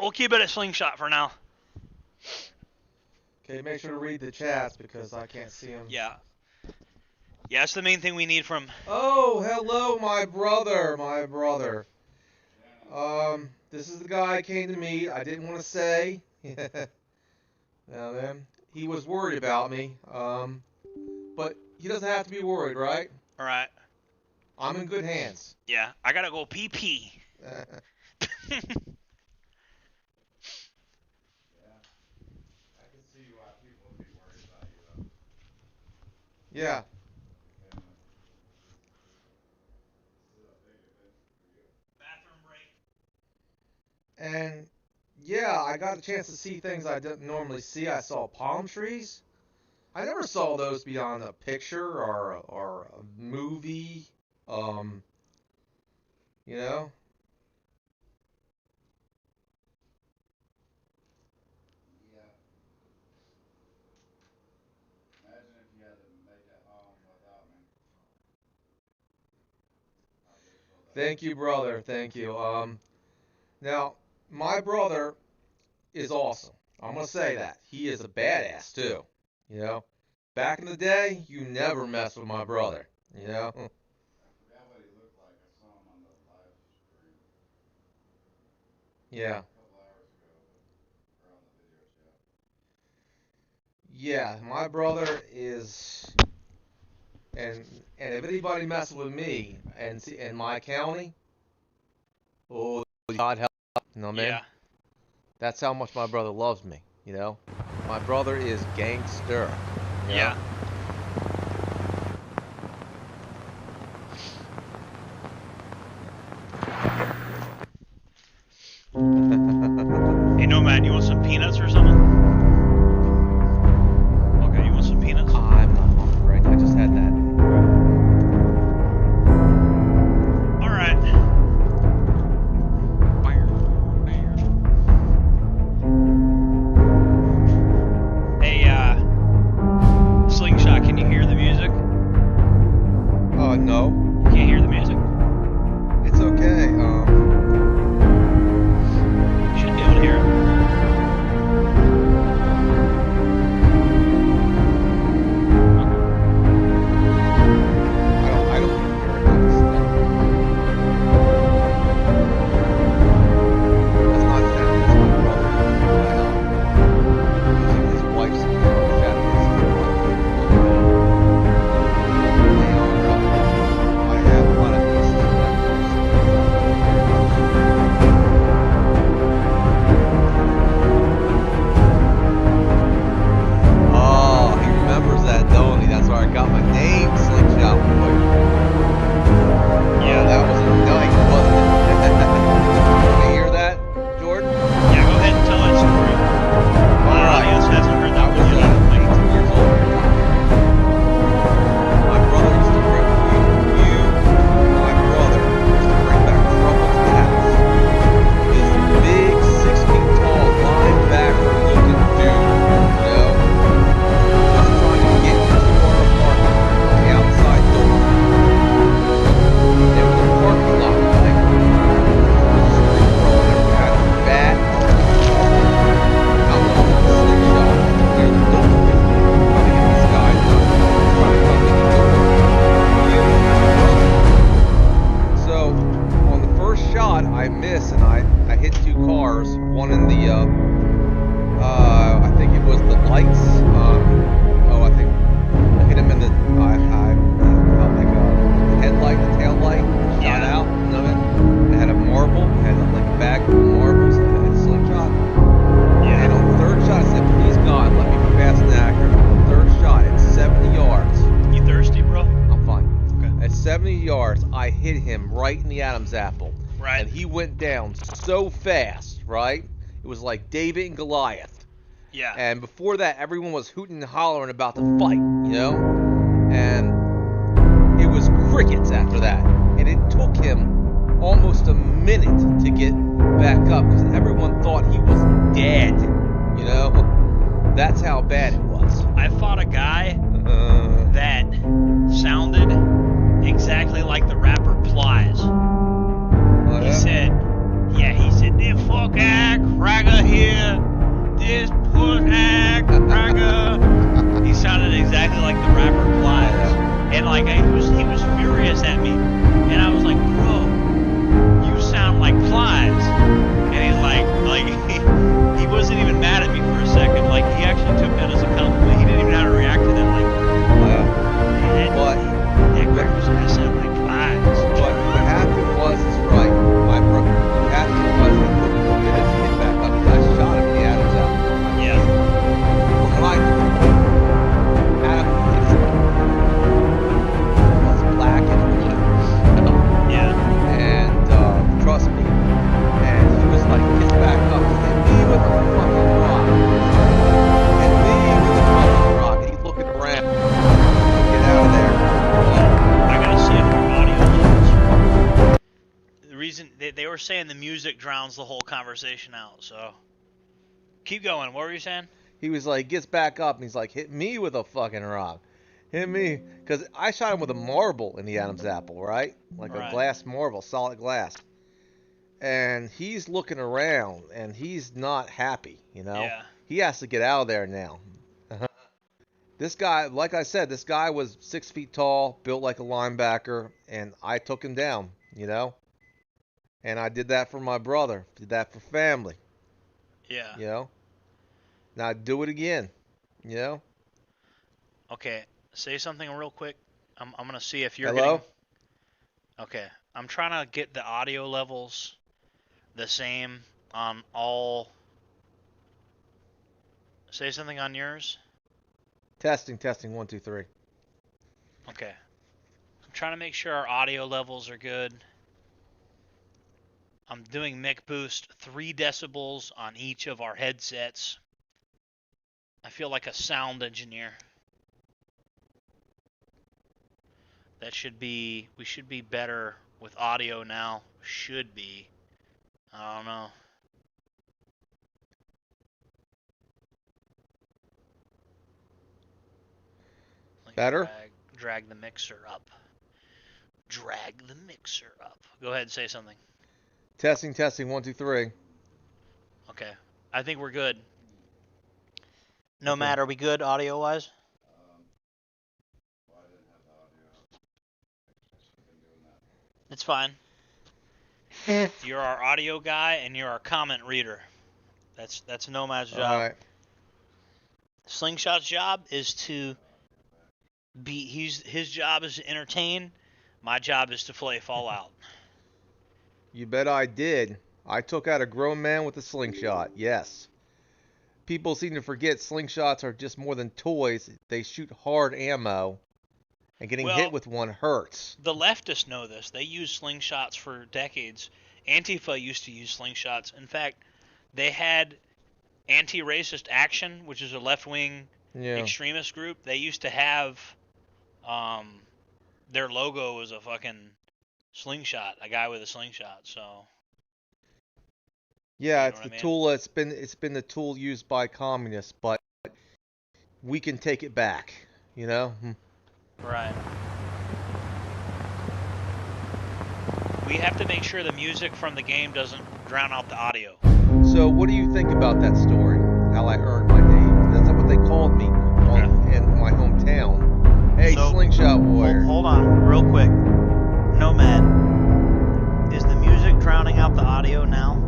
We'll keep it at Slingshot for now. Okay, make sure to read the chats because I can't see them. Yeah. Yeah, that's the main thing we need from. Oh, hello, my brother. This is the guy I came to meet. I didn't want to say. Now then, he was worried about me. But he doesn't have to be worried, right? All right. I'm in good hands. Yeah, I gotta go pee. Yeah. I can see why people would be worried about you though. Yeah. Yeah. This is a big event for you. Bathroom break. And yeah, I got a chance to see things I didn't normally see. I saw palm trees. I never saw those beyond a picture or a movie. You know? Yeah. Imagine if you had to make it home without me. How difficult that Thank you, brother. Thank you. Now, my brother is awesome. I'm gonna say that. He is a badass too. You know? Back in the day, you never mess with my brother. You know? I forgot what he looked like. I saw him on the live stream Yeah. a couple hours ago, or on the video chat. Yeah, my brother is, and if anybody messes with me and in my county, oh God help, you know what I mean? Yeah. That's how much my brother loves me. You know, my brother is gangster. You know? Yeah. Hey, Nomad, you want some peanuts or something? Okay, you want some peanuts? I'm not hungry. I just had that. All right. Hey, Slingshot, can you hear the music? No, You can't hear the music? it's okay. You should be able to hear it. I don't even hear it. That's not family. That's my brother. Using his wife's chat as I have a lot of nieces and nephews. Oh, he remembers that, don't he? That's where I got my name, Slingshot Warrior. Yeah. That was a night, wasn't it? Can you hear that, Jordan? Yeah, go ahead and tell that story. My audience hasn't heard that I was one yet. 18 years old. My brother used to bring my brother used to bring back trouble to the house. This big 6 feet tall linebacker looking dude, you know, just trying to get into our apartment on the outside door. It was a parking lot, like street brawl there. We had a bat out the slingshot near the door, trying to get this guy trying to come in the door. So on the first shot, I miss and I hit two cars. One in the I think it was the lights. I think I hit him in the I felt like the headlight, the tail light shot Yeah. out. You know, I had a marble, had like a bag full of marbles, and a slingshot. And on the third shot, I said, "Please God, let me be fast and accurate." On the third shot, at 70 yards. You thirsty, bro? I'm fine. Okay. At 70 yards, I hit him right in the Adam's apple. Right. And he went down so fast, right? It was like David and Goliath. Yeah. And before that, everyone was hooting and hollering about the fight, you know? And it was crickets after that. And it took him almost a minute to get back up because everyone thought he was dead, you know? That's how bad it was. I fought a guy that sounded exactly like the rapper Plies. He said, this fuck act cracker here, this puss act cracker. He sounded exactly like the rapper Plies. And like he was furious at me. And I was like, bro, you sound like Plies. And he's like he wasn't even mad at me for a second. Like he actually took that as a compliment. He didn't even know how to react to that. Like, But that crackers, I sound like Plies. what happened was, is right. What happened was it took him a minute to get back up. I shot him in the Adam's apple. Yeah. When I Adam was black and blue. Yeah. And trust me. And he was like, gets back up, hit me with a fucking rock. Hit me with a fucking rock. And he's looking around. Get out of there. I gotta see if your audio levels. The reason they were saying the music drowns the whole conversation out, so keep going. What were you saying? He was like, gets back up, and he's like, hit me with a fucking rock. Hit me. Because I shot him with a marble in the Adam's apple, right? Like a Right. glass marble, solid glass. And he's looking around, and he's not happy, you know? Yeah. He has to get out of there now. This guy, like I said, this guy was 6 feet tall, built like a linebacker, and I took him down, you know? And I did that for my brother, did that for family, Yeah. you know? Now do it again, you know? Okay. Say something real quick. I'm gonna see if you're Hello? getting. Okay. I'm trying to get the audio levels the same on all. Say something on yours. Testing, 1, 2, 3. Okay. I'm trying to make sure our audio levels are good. I'm doing mic boost 3 decibels on each of our headsets. I feel like a sound engineer. We should be better with audio now. Should be. I don't know. Let me Better? Drag the mixer up. Drag the mixer up. Go ahead and say something. Testing, 1, 2, 3. Okay. I think we're good. No Okay. matter, are we good audio-wise? Well, I didn't have the audio up. I should have been doing that. It's fine. You're our audio guy and you're our comment reader. That's Nomad's job. Alright. Slingshot's job is to be his job is to entertain. My job is to play Fallout. You bet I did. I took out a grown man with a slingshot, yes. People seem to forget slingshots are just more than toys. They shoot hard ammo, and getting Well, hit with one hurts. The leftists know this. They use slingshots for decades. Antifa used to use slingshots. In fact, they had Anti-Racist Action, which is a left-wing Yeah. extremist group. They used to have their logo was a fucking slingshot, a guy with a slingshot. So Yeah, You it's know the what I mean? tool. It's been the tool used by communists, but we can take it back. You know. right. We have to make sure the music from the game doesn't drown out the audio. So, what do you think about that story? How I earned my name? That's what they called me in my hometown. Hey, So, Slingshot Warrior. Hold on, real quick. Nomad, is the music drowning out the audio now?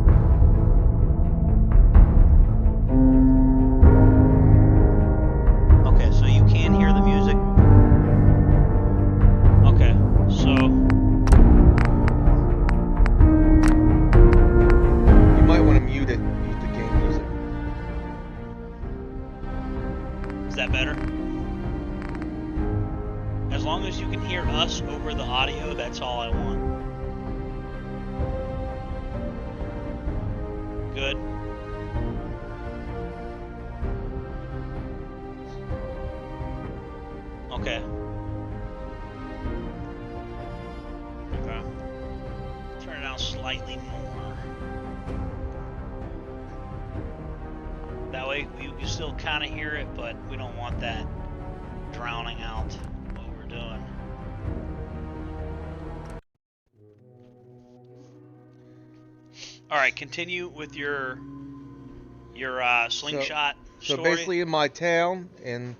down slightly more. That way you can still kind of hear it, but we don't want that drowning out what we're doing. All right, continue with your slingshot So story. basically, in my town, in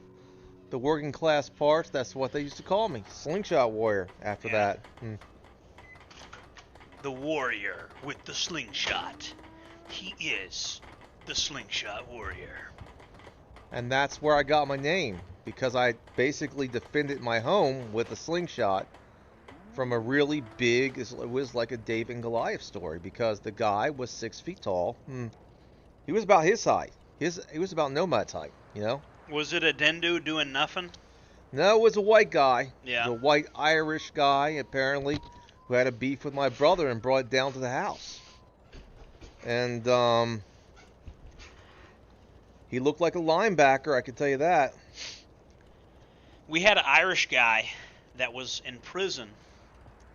the working class parts, that's what they used to call me, Slingshot Warrior. After that, The warrior with the slingshot. He is the Slingshot Warrior. and that's where I got my name, because I basically defended my home with a slingshot from a really big. It was like a David and Goliath story, because the guy was 6 feet tall. He was about his height. He was about Nomad's height, you know? Was it a Dendu doing nothing? No, it was a white guy. Yeah. It was a white Irish guy, apparently, who had a beef with my brother and brought it down to the house. And, he looked like a linebacker, I can tell you that. We had an Irish guy that was in prison,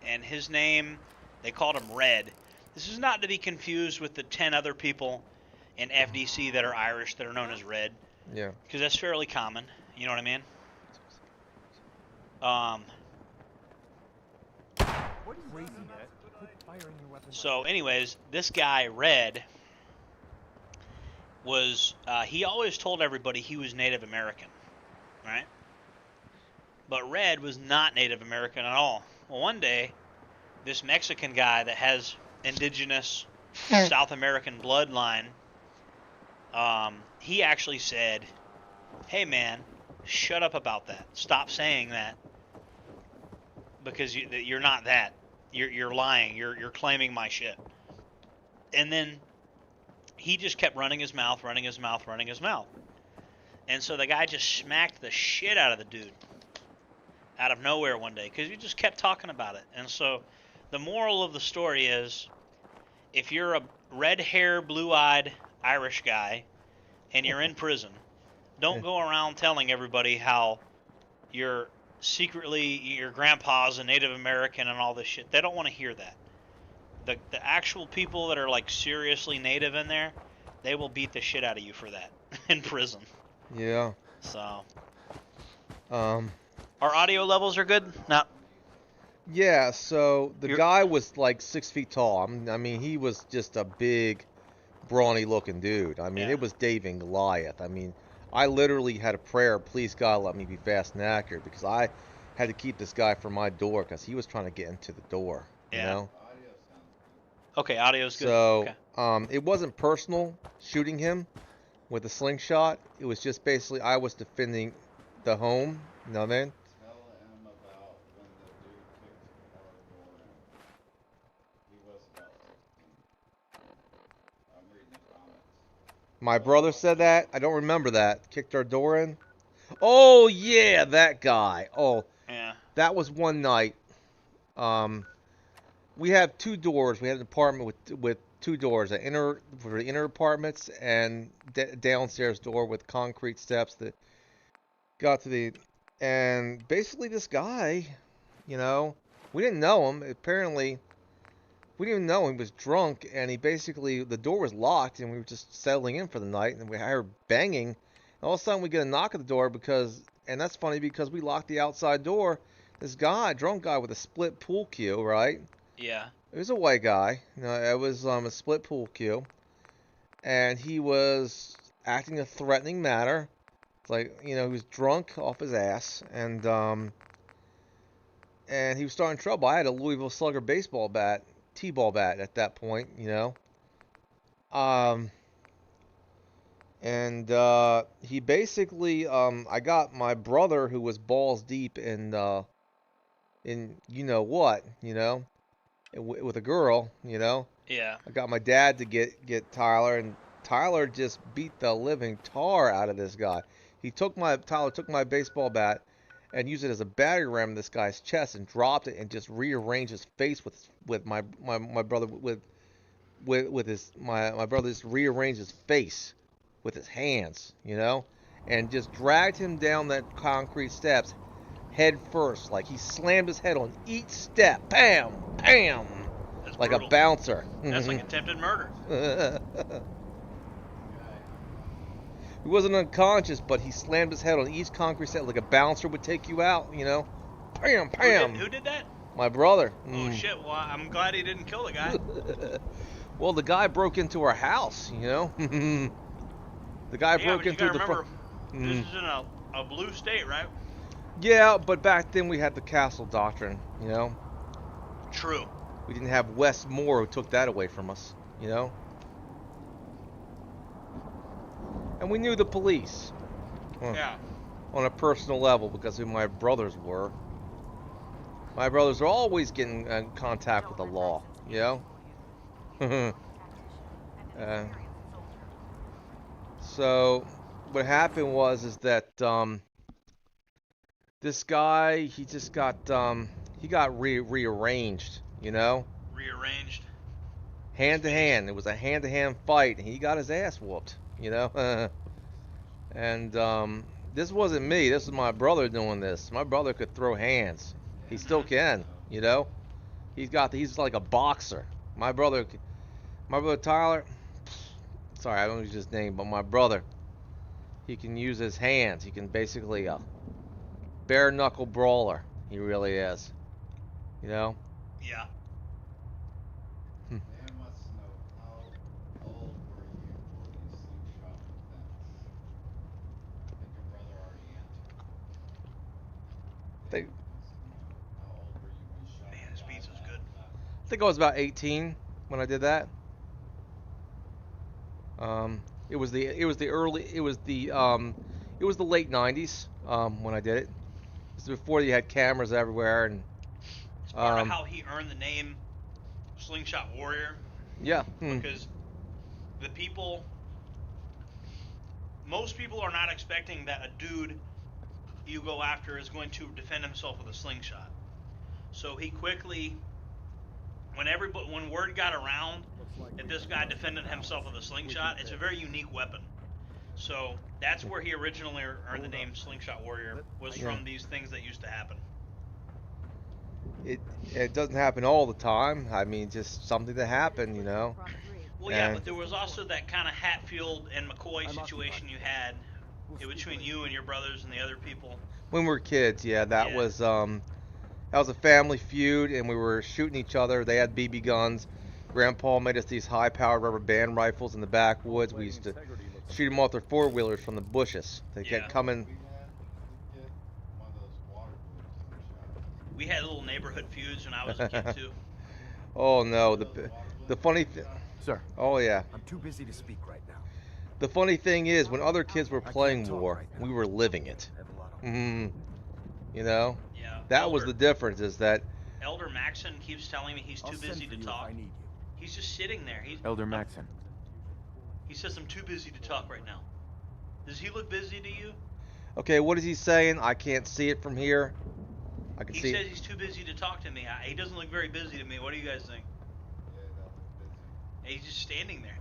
and his name, they called him Red. This is not to be confused with the 10 other people in FDC that are Irish that are known as Red, Yeah. because that's fairly common. You know what I mean? So anyways, this guy, Red, was, he always told everybody he was Native American, right? But Red was not Native American at all. Well, one day, this Mexican guy that has indigenous South American bloodline, he actually said, hey man, shut up about that. Stop saying that. Because you're not that. You're lying. You're claiming my shit. And then he just kept running his mouth. And so the guy just smacked the shit out of the dude out of nowhere one day, because he just kept talking about it. And so the moral of the story is, if you're a red hair, blue-eyed Irish guy and you're in prison, don't go around telling everybody how you're secretly, your grandpa's a Native American and all this shit. They don't want to hear that. The actual people that are like seriously Native in there, they will beat the shit out of you for that in prison. Yeah. So Our audio levels are good? No. Yeah, so the guy was like 6 feet tall. I mean, he was just a big, brawny looking dude. I mean, Yeah. It was David and Goliath. I mean, I literally had a prayer, please God, let me be fast and accurate, because I had to keep this guy from my door, because he was trying to get into the door, you Yeah. know? Audio sounds good. Okay, audio's good. So, Okay. it wasn't personal shooting him with a slingshot. It was just basically I was defending the home, you know what I mean? Tell him about when the dude kicked our door in. He was about 16. I'm reading the comments. My brother said that. I don't remember that. Kicked our door in. Oh yeah, that guy. Oh, Yeah. that was one night. We have two doors. We had an apartment with two doors, an inner for the inner apartments and downstairs door with concrete steps that got to the. And basically, this guy, you know, we didn't know him. Apparently, we didn't even know him. He was drunk, and he basically, the door was locked, and we were just settling in for the night, and we heard banging. And all of a sudden, we get a knock at the door and that's funny because we locked the outside door. This guy, drunk guy with a split pool cue, right? Yeah. It was a white guy. You know, it was a split pool cue, and he was acting a threatening manner. Like, you know, he was drunk off his ass, and he was starting trouble. I had a Louisville Slugger baseball bat, T-ball bat at that point, you know. And he basically, I got my brother who was balls deep in you know what, you know, with a girl, you know. Yeah. I got my dad to get Tyler, and Tyler just beat the living tar out of this guy. Tyler took my baseball bat and used it as a battering ram in this guy's chest and dropped it and just rearranged his face with my brother with his my brother just rearranged his face with his hands, you know, and just dragged him down that concrete steps head first. Like he slammed his head on each step. Bam, bam. That's like brutal. a bouncer. That's like attempted murder. He wasn't unconscious, but he slammed his head on each concrete set like a bouncer would take you out, you know? Pam, pam. Who did that? My brother. Oh shit! Well, I'm glad he didn't kill the guy. Well, the guy broke into our house, you know? The guy Yeah, broke but you into gotta the remember, front. this is in a blue state, right? Yeah, but back then we had the castle doctrine, you know? True. We didn't have Wes Moore who took that away from us, you know? And we knew the police. Yeah. On a personal level because who my brothers were. My brothers were always getting in contact with the law, you know? So what happened is that this guy, he just got he got rearranged, you know? Rearranged. Hand to hand. It was a hand to hand fight and he got his ass whooped, you know? And this wasn't me. This was my brother doing this. My brother could throw hands. He still can, you know? He's like a boxer. My brother Tyler, sorry, I don't use his name, but my brother, he can use his hands. He can basically bare knuckle brawler. He really is. You know? Yeah. Dan wants to know how old were you for the slingshot defense? I think your brother already answered. They, Dan wants to know how old were you when you shot Man, the this guy pizza's that, good. I think I was about 18 when I did that. It was the late 90s when I did it. This was before you had cameras everywhere and It's part of how he earned the name Slingshot Warrior. yeah. Because most people are not expecting that a dude you go after is going to defend himself with a slingshot. So he quickly, when word got around that this guy defended himself with a slingshot, it's a very unique weapon. So that's where he originally earned the name Slingshot Warrior, was from these things that used to happen. It doesn't happen all the time. I mean, just something that happened, you know. Well, yeah, but there was also that kind of Hatfield and McCoy situation you had between you and your brothers and the other people. When we were kids, yeah, that was a family feud, and we were shooting each other. They had BB guns. Grandpa made us these high-powered rubber band rifles in the backwoods. We used to shoot them off their four-wheelers from the bushes. They kept coming. We had to get one of those waterproof slingshots. We had little neighborhood feuds when I was a kid too. Oh no, the funny thing. Sir. Oh yeah. I'm too busy to speak right now. The funny thing is, when other kids were playing war, we were living it. You know. Yeah. That was the difference. Is that Elder Maxon keeps telling me he's too busy to talk. He's just sitting there. Elder Maxon. He says I'm too busy to talk right now. Does he look busy to you? okay? What is he saying? I can't see it from here. I can He see. says he's too busy to talk to me. He doesn't look very busy to me. What do you guys think? Yeah, that was busy. He's just standing there.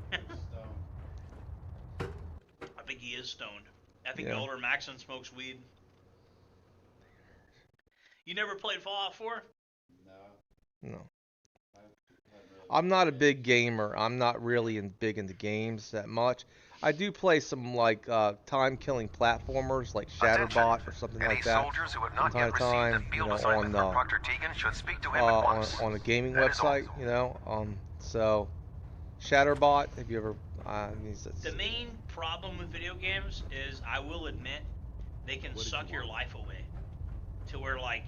Stone. I think he is stoned. I think Yeah. Elder Maxon smokes weed. You never played Fallout 4? No. No. I haven't really I'm not a played big gamer. I'm not really big into games that much. I do play some like time-killing platformers like Shatterbot or something like that Soldiers who have from not time yet to received time. the You field know, assignment from Proctor Teagan should speak to him at once. on a gaming That is website. all. You know, so Shatterbot. Have you ever? The main problem with video games is, I will admit, they can suck your life away. To where, like,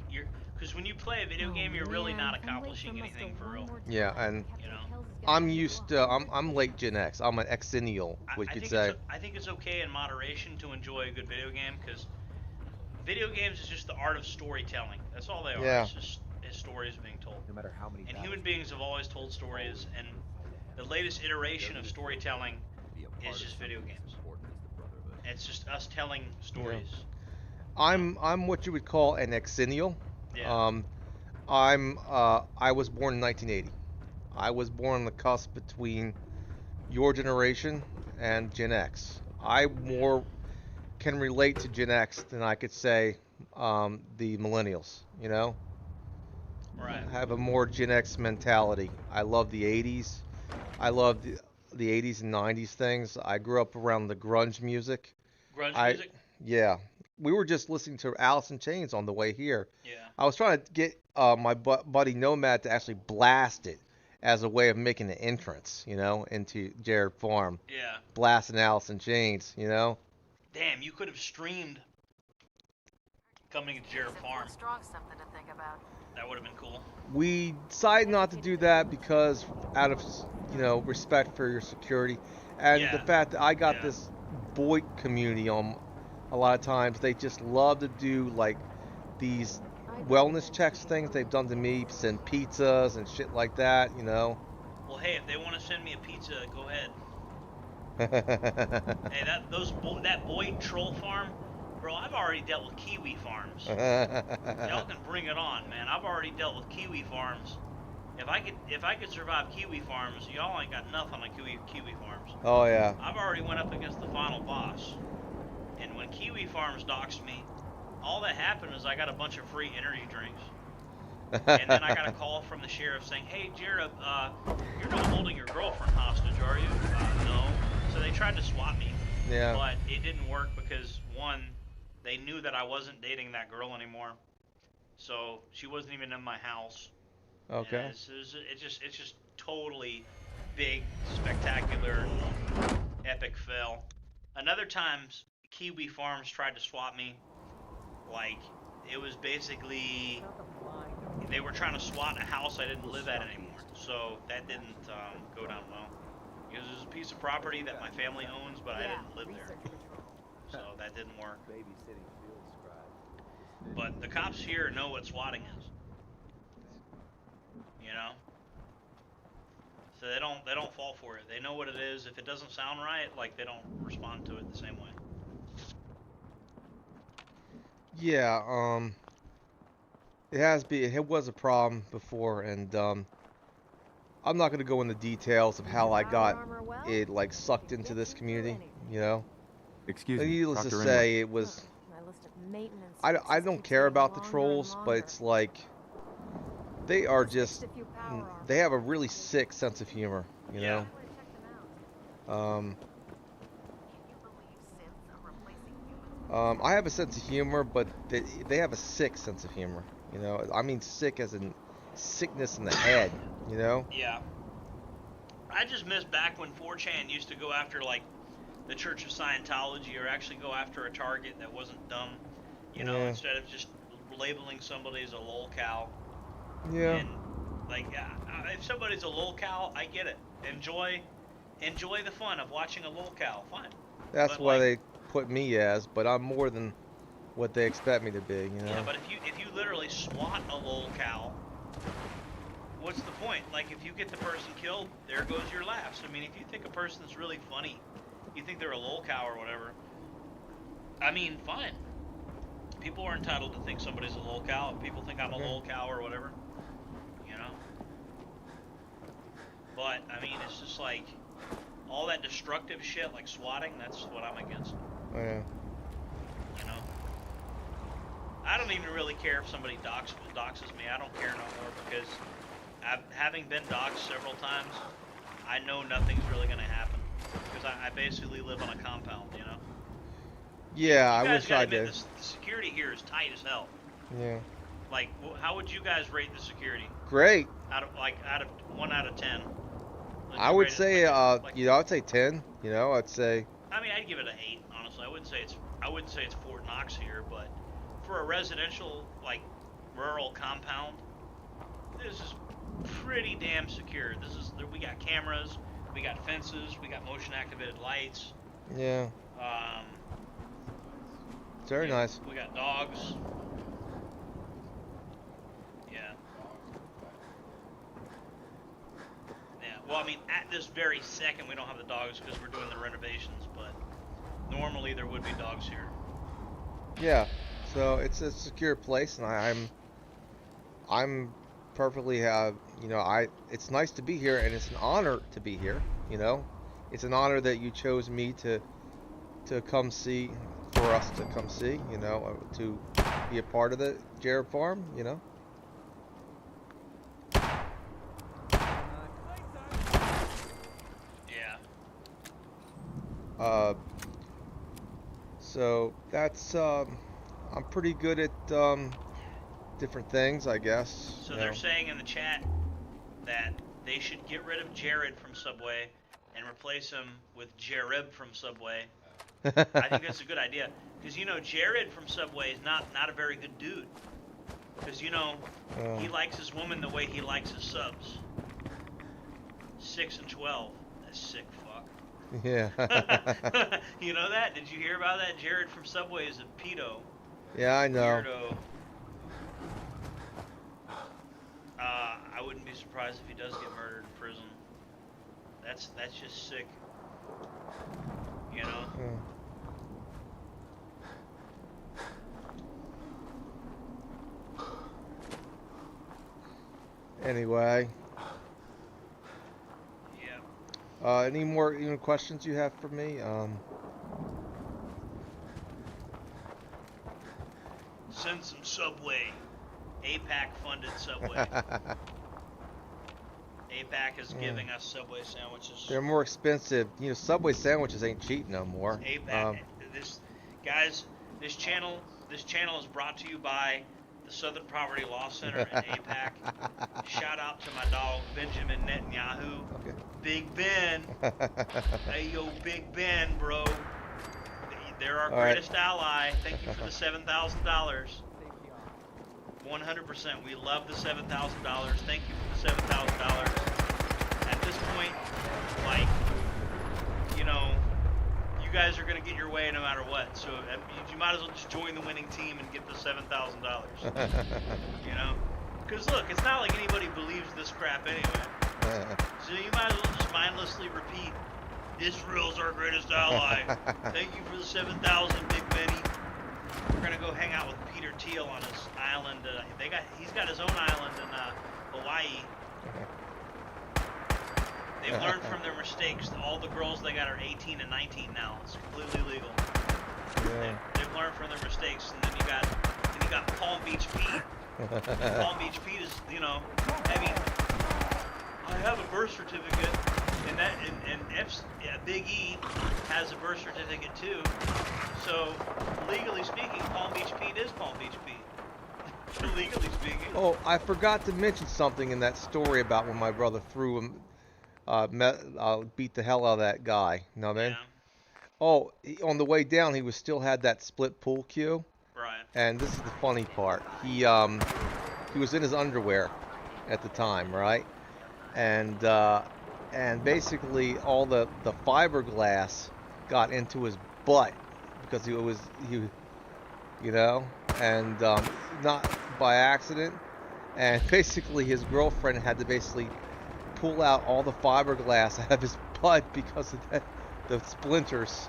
because when you play a video game, you're really not accomplishing anything for real. Yeah, and You know? I'm used to. I'm late Gen X. I'm an Xennial, we could say. I think it's okay in moderation to enjoy a good video game, because video games is just the art of storytelling. That's all they are. Yeah. It's just stories being told. No matter how many And human beings have always told stories, and the latest iteration of storytelling is just video games. It's just us telling stories. I'm what you would call an Xennial. Yeah. I was born in 1980. I was born on the cusp between your generation and Gen X. I more can relate to Gen X than I could say the millennials, you know? Right. have a more Gen X mentality. I love the 80s. I love the 80s and 90s things. I grew up around the grunge music. Grunge I music? Yeah. We were just listening to Alice in Chains on the way here. Yeah. I was trying to get my buddy Nomad to actually blast it as a way of making an entrance, into Jared Farm. Yeah. Blasting Alice in Chains, Damn, you could have streamed coming to Jared Farm. Strong something to think about. That would have been cool. We decided not to do that because out of, respect for your security and Yeah. the fact that I got Yeah. this boy community on a lot of times. They just love to do like these wellness checks things they've done to me, send pizzas and shit like that, Well, hey, if they want to send me a pizza, go ahead. Hey, that Boyd Troll Farm, bro, I've already dealt with Kiwi farms. Y'all can bring it on, man. I've already dealt with Kiwi farms. If I could survive Kiwi farms, y'all ain't got nothing on Kiwi farms. Oh yeah. I've already went up against the final boss, and when Kiwi farms doxed me, all that happened is I got a bunch of free energy drinks. And then I got a call from the sheriff saying, "Hey, Jared, you're not holding your girlfriend hostage, are you?" No. So they tried to swap me. Yeah. But it didn't work because, one, they knew that I wasn't dating that girl anymore. So she wasn't even in my house. Okay. And it's just totally big, spectacular, epic fail. Another times, Kiwi Farms tried to swap me. Like, it was basically, they were trying to swat a house I didn't live at anymore. So that didn't go down well. Because it was a piece of property that my family owns, but I didn't live there. So that didn't work. But the cops here know what swatting is. So they don't fall for it. They know what it is. If it doesn't sound right, like, they don't respond to it the same way. Yeah, it was a problem before, and I'm not gonna go into details of how I got it like sucked into this community, Excuse me. Needless to Dr. say, it was. I don't care about the trolls, but it's like they are just. They have a really sick sense of humor, you know. I have a sense of humor, but they have a sick sense of humor. I mean sick as in sickness in the head. Yeah. I just miss back when 4chan used to go after, like, the Church of Scientology, or actually go after a target that wasn't dumb. Instead of just labeling somebody as a lolcow. Yeah. And, like, if somebody's a lolcow, I get it. Enjoy the fun of watching a lolcow. Fine. That's But, why like, they put me as, but I'm more than what they expect me to be. Yeah, but if you literally swat a lolcow, what's the point? Like, if you get the person killed, there goes your laughs. I mean, if you think a person's really funny, you think they're a lolcow or whatever, I mean, fine. People are entitled to think somebody's a lolcow. If people think I'm a lolcow or whatever, But, I mean, it's just like, all that destructive shit, like swatting, that's what I'm against. Oh, yeah. I don't even really care if somebody doxes me. I don't care no more, because having been doxed several times, I know nothing's really going to happen. Because I basically live on a compound, Yeah, I You guys wish gotta I admit, did. the security here is tight as hell. Yeah. Like, how would you guys rate the security? Great. Out of 1 out of 10. I would say, I'd say 10. I'd say. I mean, I'd give it an 8. Honestly, I wouldn't say it's Fort Knox here, but for a residential, like, rural compound, this is pretty damn secure. We got cameras, we got fences, we got motion activated lights. Yeah. It's very nice. We got dogs. Yeah. Yeah. Well, I mean, at this very second, we don't have the dogs because we're doing the renovations, but normally there would be dogs here. Yeah. So it's a secure place, and I'm perfectly it's nice to be here, and it's an honor to be here. It's an honor that you chose me to come see, for us to come see. To be a part of the Jared Farm. So that's I'm pretty good at different things, I guess. So they're saying in the chat that they should get rid of Jared from Subway and replace him with Jareb from Subway. I think that's a good idea, because you know Jared from Subway is not a very good dude, because you know he likes his woman the way he likes his subs. 6 and 12. That sick fuck. Yeah. You know that? Did you hear about that? Jared from Subway is a pedo. Yeah, I know. Weirdo. I wouldn't be surprised if he does get murdered in prison. That's just sick. You know? Anyway. Yeah. Any more questions you have for me? Send some Subway. APAC funded Subway. APAC is giving us Subway sandwiches. They're more expensive. You know, Subway sandwiches ain't cheap no more. APAC. This channel is brought to you by the Southern Poverty Law Center and APAC. Shout out to my dog Benjamin Netanyahu. Okay. Big Ben. Hey yo, Big Ben, bro. They're our All right. greatest ally. Thank you for the $7,000. 100%. We love the $7,000. Thank you for the $7,000. At this point, like, you know, you guys are going to get your way no matter what. So you might as well just join the winning team and get the $7,000. You know? Because look, it's not like anybody believes this crap anyway. So you might as well just mindlessly repeat, Israel's our greatest ally. Thank you for the 7,000, Big Benny. We're gonna go hang out with Peter Thiel on his island. He's got his own island in Hawaii. They've learned from their mistakes. All the girls they got are 18 and 19 now. It's completely legal. Yeah. They've learned from their mistakes. And then you got Palm Beach Pete. Palm Beach Pete is, you know, I mean, I have a birth certificate, and Big E has a birth certificate too. So legally speaking, Palm Beach Pete is Palm Beach Pete. Legally speaking. Oh, I forgot to mention something in that story about when my brother threw him, beat the hell out of that guy. You know what I mean? Yeah. Oh, on the way down, he still had that split pool cue. Right. And this is the funny part. He was in his underwear at the time, right? And basically all the fiberglass got into his butt because you know, and not by accident. And basically his girlfriend had to basically pull out all the fiberglass out of his butt because of the splinters.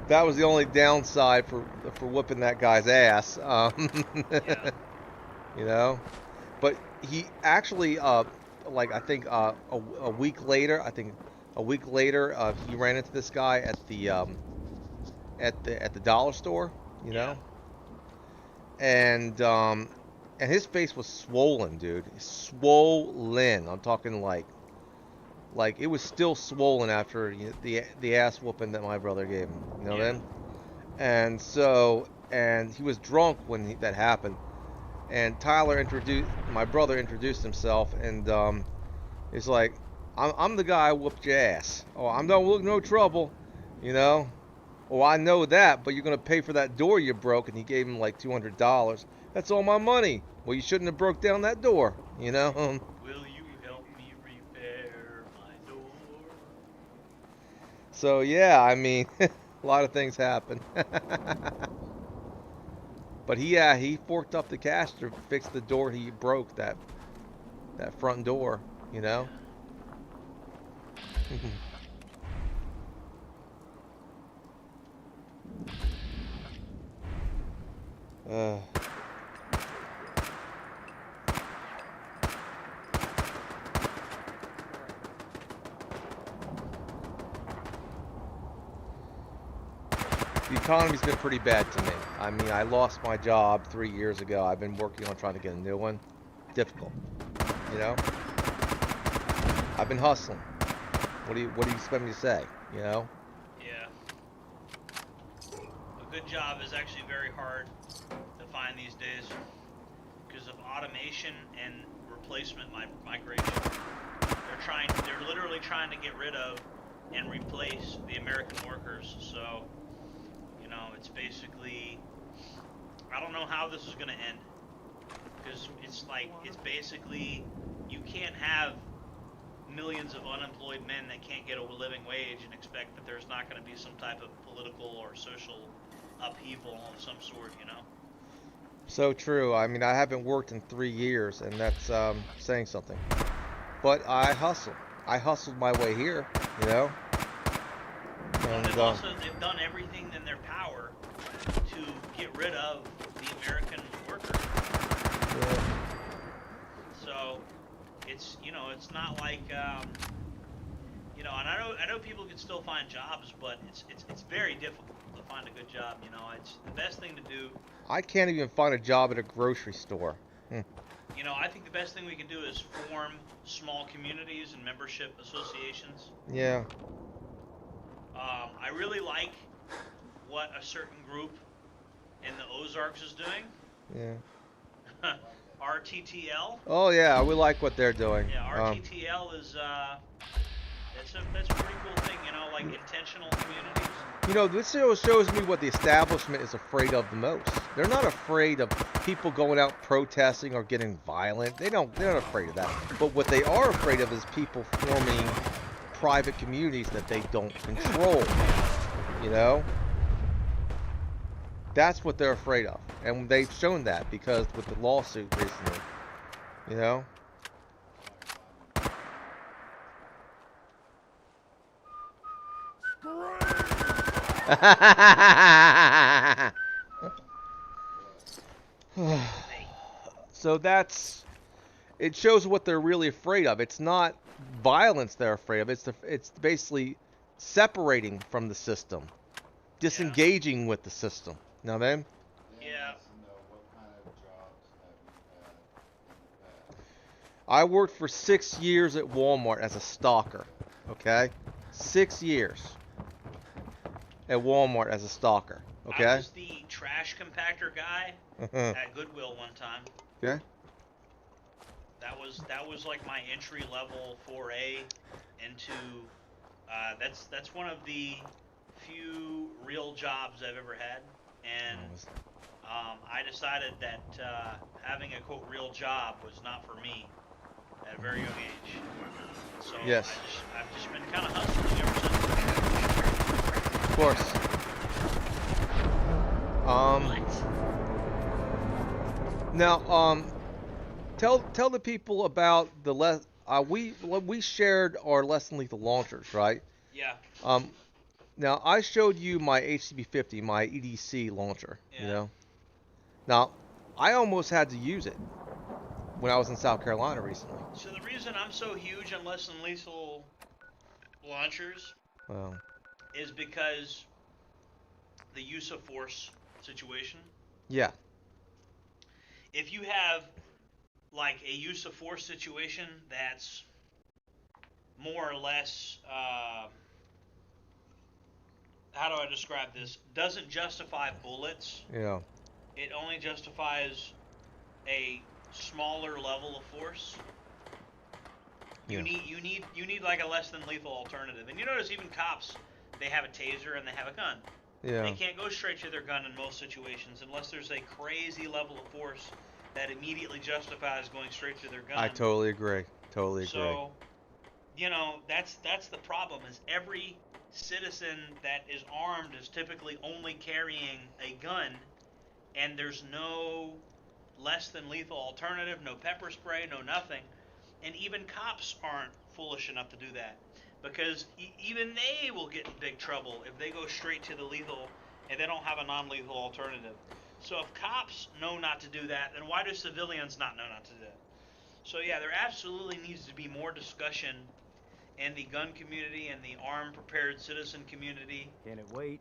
That was the only downside for whooping that guy's ass. Yeah. You know, but he actually, like I think a week later, he ran into this guy at the dollar store. You know, and his face was swollen, dude. Swollen. I'm talking like it was still swollen after the ass whooping that my brother gave him. You know what I mean? And so, he was drunk when that happened. And my brother introduced himself, and he's like, I'm the guy who whooped your ass. Oh, I'm no trouble, you know. Oh, I know that, but you're gonna pay for that door you broke. And he gave him like $200. That's all my money. Well, you shouldn't have broke down that door, you know. Will you help me repair my door? So yeah, I mean, a lot of things happen. But he forked up the cash to fix the door he broke, that front door, you know. The economy's been pretty bad to me. I mean, I lost my job 3 years ago. I've been working on trying to get a new one. Difficult. You know, I've been hustling. What do you expect me to say? You know? Yeah. A good job is actually very hard to find these days because of automation and replacement migration. They're literally trying to get rid of and replace the American workers. So, you know, it's basically, I don't know how this is going to end, because it's basically, you can't have millions of unemployed men that can't get a living wage and expect that there's not going to be some type of political or social upheaval of some sort, you know? So true. I mean, I haven't worked in 3 years, and that's saying something. But I hustle. I hustled my way here, you know? And they've done everything in their power to get rid of the American worker. Yeah. So it's, you know, it's not like, you know, and I know people can still find jobs, but it's very difficult to find a good job. You know, it's the best thing to do. I can't even find a job at a grocery store. You know, I think the best thing we can do is form small communities and membership associations. Yeah. I really like what a certain group in the Ozarks is doing. Yeah. RTTL. Oh yeah, we like what they're doing. Yeah, RTTL is that's a pretty cool thing, you know, like intentional communities. You know, this shows me what the establishment is afraid of the most. They're not afraid of people going out protesting or getting violent. They're not afraid of that. But what they are afraid of is people forming private communities that they don't control. You know? That's what they're afraid of. And they've shown that because with the lawsuit recently. You know? So it shows what they're really afraid of. It's not violence they're afraid of. It's basically separating from the system, disengaging with the system. You know what I mean? Yeah. What kind of jobs have you had in the past? I worked for 6 years at Walmart as a stalker. Okay, 6 years at Walmart as a stalker. Okay. I was the trash compactor guy at Goodwill one time. Okay. That was like my entry level foray into. That's one of the few real jobs I've ever had, and I decided that having a quote real job was not for me at a very young age. So yes. I've just been kind of hustling ever since. Of course. Now, tell the people about the we shared our less than lethal launchers, right? Yeah. Now I showed you my HCB50, my EDC launcher. Yeah. You know. Now, I almost had to use it when I was in South Carolina recently. So the reason I'm so huge on less than lethal launchers is because the use of force situation. Yeah. If you have like a use of force situation that's more or less, how do I describe this? Doesn't justify bullets. Yeah. It only justifies a smaller level of force. You need like a less than lethal alternative. And you notice even cops, they have a taser and they have a gun. Yeah. They can't go straight to their gun in most situations unless there's a crazy level of force that immediately justifies going straight to their gun. I totally agree. Totally agree. So, you know, that's the problem is every citizen that is armed is typically only carrying a gun, and there's no less than lethal alternative, no pepper spray, no nothing. And even cops aren't foolish enough to do that, because even they will get in big trouble if they go straight to the lethal and they don't have a non-lethal alternative. So if cops know not to do that, then why do civilians not know not to do that? So yeah, there absolutely needs to be more discussion in the gun community and the armed prepared citizen community. Can it wait?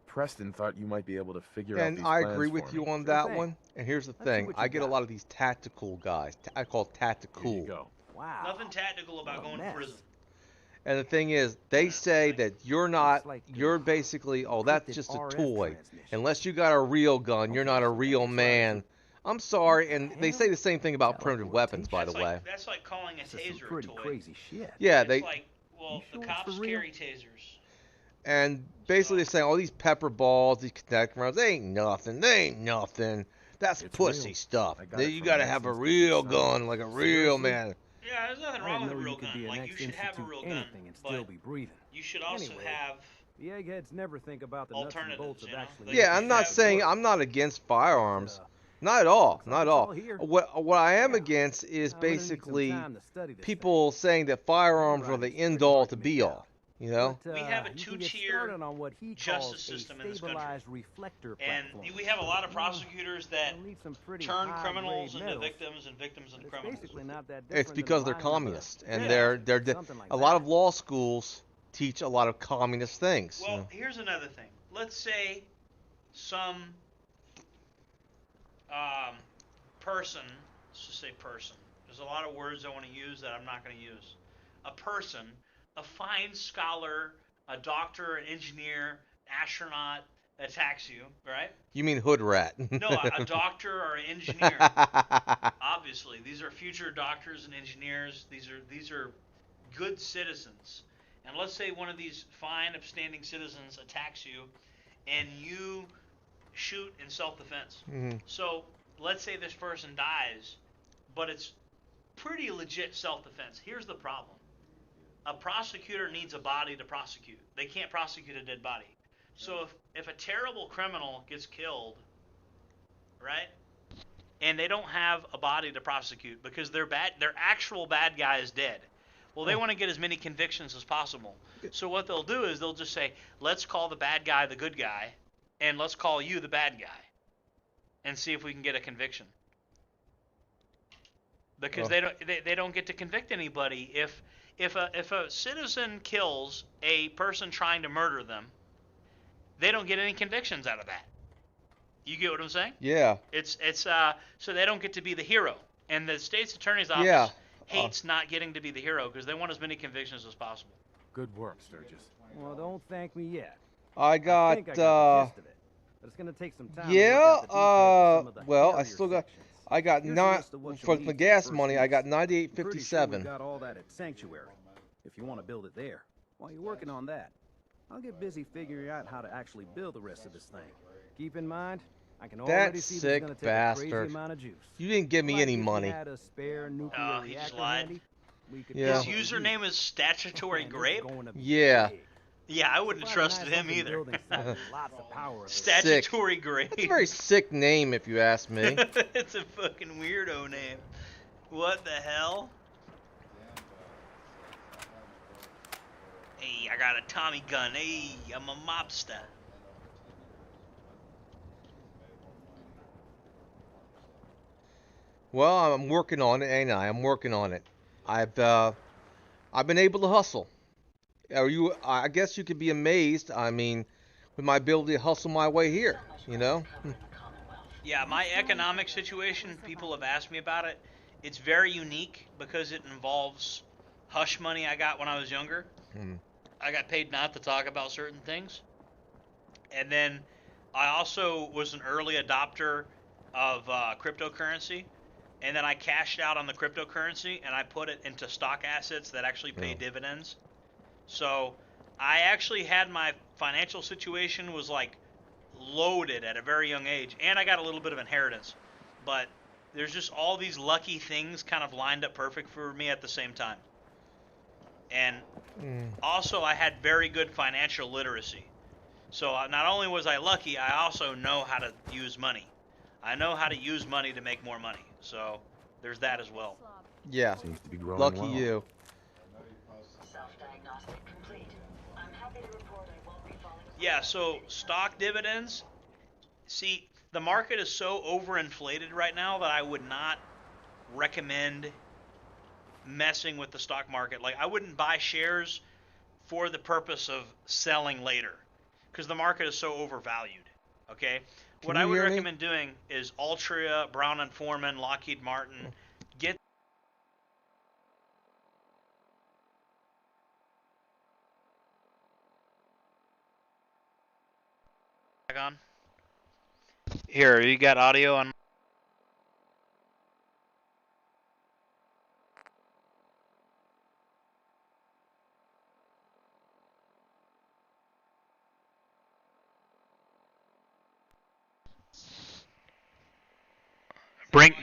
Preston thought you might be able to figure out And these I plans agree for with you me. on Sure that thing. one. And here's the Let's see thing. what you I get a got. lot of these tactical guys. I call Here tactical. you go. Wow. Nothing tactical about What a going to mess. prison. And the thing is, they say that you're not, like you're basically, oh, that's encrypted just a RF toy. transmission. Unless you got a real gun, you're Okay, not a so real that's right. man. I'm sorry, What and the they say hell? the same thing about Sound like primitive you were weapons, teaching. by the way. That's like calling a This is some taser a pretty toy. crazy shit. Yeah, It's they, like, well, You the sure it's cops for real? carry tasers. and basically they're So- saying all these pepper balls, these kinetic rounds, they ain't nothing. They ain't nothing. That's It's pussy real. stuff. I got it You from gotta an have a ex-institute real son. gun, like a real Seriously? man. Yeah, there's nothing I wrong didn't with a know real you could gun. be an Like, you should have a real gun, anything and still but be breathing. you should also Anyway, have The eggheads never think about the nuts and alternatives, bolts of you know? actually. Like, Yeah, you I'm should not have- saying I'm not against firearms. Uh, Not at all. looks like Not at it's all. all here. What I am Yeah. against is I'm gonna need some basically time to study this people saying that firearms are the Writing's end pretty all hard to to be make all. You know? But, We have a you can get two-tier started on what he justice calls system a in this country. stabilized reflector And platform. we have a lot of prosecutors that You'll need some pretty turn high-grade criminals into metals, victims and victims but into it's criminals. basically not that different It's than because they're lining up a communists, and jet they're engine, something like a lot of that. law schools teach a lot of communist things. you Well, know? here's another thing. Let's say some person, let's just say person. There's a lot of words I want to use that I'm not going to use. A person, a fine scholar, a doctor, an engineer, astronaut attacks you, right? You mean hood rat? No, a doctor or an engineer. Obviously, these are future doctors and engineers. These are good citizens. And let's say one of these fine, upstanding citizens attacks you, and you shoot in self-defense. Mhm. So let's say this person dies, but it's pretty legit self-defense. Here's the problem. A prosecutor needs a body to prosecute. They can't prosecute a dead body. So if a terrible criminal gets killed, right, and they don't have a body to prosecute because their actual bad guy is dead, well, they want to get as many convictions as possible. So what they'll do is they'll just say, let's call the bad guy the good guy, and let's call you the bad guy, and see if we can get a conviction. Because they don't get to convict anybody if a citizen kills a person trying to murder them, they don't get any convictions out of that. You get what I'm saying? Yeah. It's so they don't get to be the hero, and the state's attorney's office Yeah. hates not getting to be the hero because they want as many convictions as possible. Good work, Sturgis. Well, don't thank me yet. I I got, think I got the gist of it, but it's gonna take some time. to yeah, work out the details of some of the well, I hairier still got, sections. I got Here's a not, list of what for you'll the need gas first money, I got use. Pretty sure 98.57. we got all that at Sanctuary. If you want to build it there, while you're working on that, I'll get busy figuring out how to actually build the rest of this thing. Keep in mind, I can already see this is sick gonna take a bastard. crazy amount of juice. You didn't give me Like any if you money. had a spare nuclear Oh, he just reactor lied. handy, we could Yeah. His probably use username it. is Statutory Man, this is Grape. going to be Yeah. big. Yeah, I wouldn't have Probably trusted nice him looking either. building site with lots of power available. Statutory Grape. It's a very sick name, if you ask me. It's a fucking weirdo name. What the hell? Hey, I got a Tommy gun. Hey, I'm a mobster. Well, I'm working on it, ain't I? I'm working on it. I've been able to hustle. I guess you could be amazed. I mean, with my ability to hustle my way here. You know. Yeah, my economic situation, people have asked me about it. It's very unique because it involves hush money I got when I was younger. Hmm. I got paid not to talk about certain things. And then I also was an early adopter of cryptocurrency. And then I cashed out on the cryptocurrency and I put it into stock assets that actually pay dividends. So I actually had my financial situation was like loaded at a very young age, and I got a little bit of inheritance. But there's just all these lucky things kind of lined up perfect for me at the same time. And also I had very good financial literacy. So not only was I lucky, I also know how to use money. I know how to use money to make more money. So there's that as well. Yeah. Seems to be growing Lucky well. you. Self-diagnostic complete. I'm happy to report I won't be falling asleep. Yeah, so stock dividends, see, the market is so overinflated right now that I would not recommend messing with the stock market. Like, I wouldn't buy shares for the purpose of selling later. because the market is so overvalued. Okay? What you I would hear me? recommend doing is Altria, Brown and Foreman, Lockheed Martin, get on. Here, you got audio on? Bring.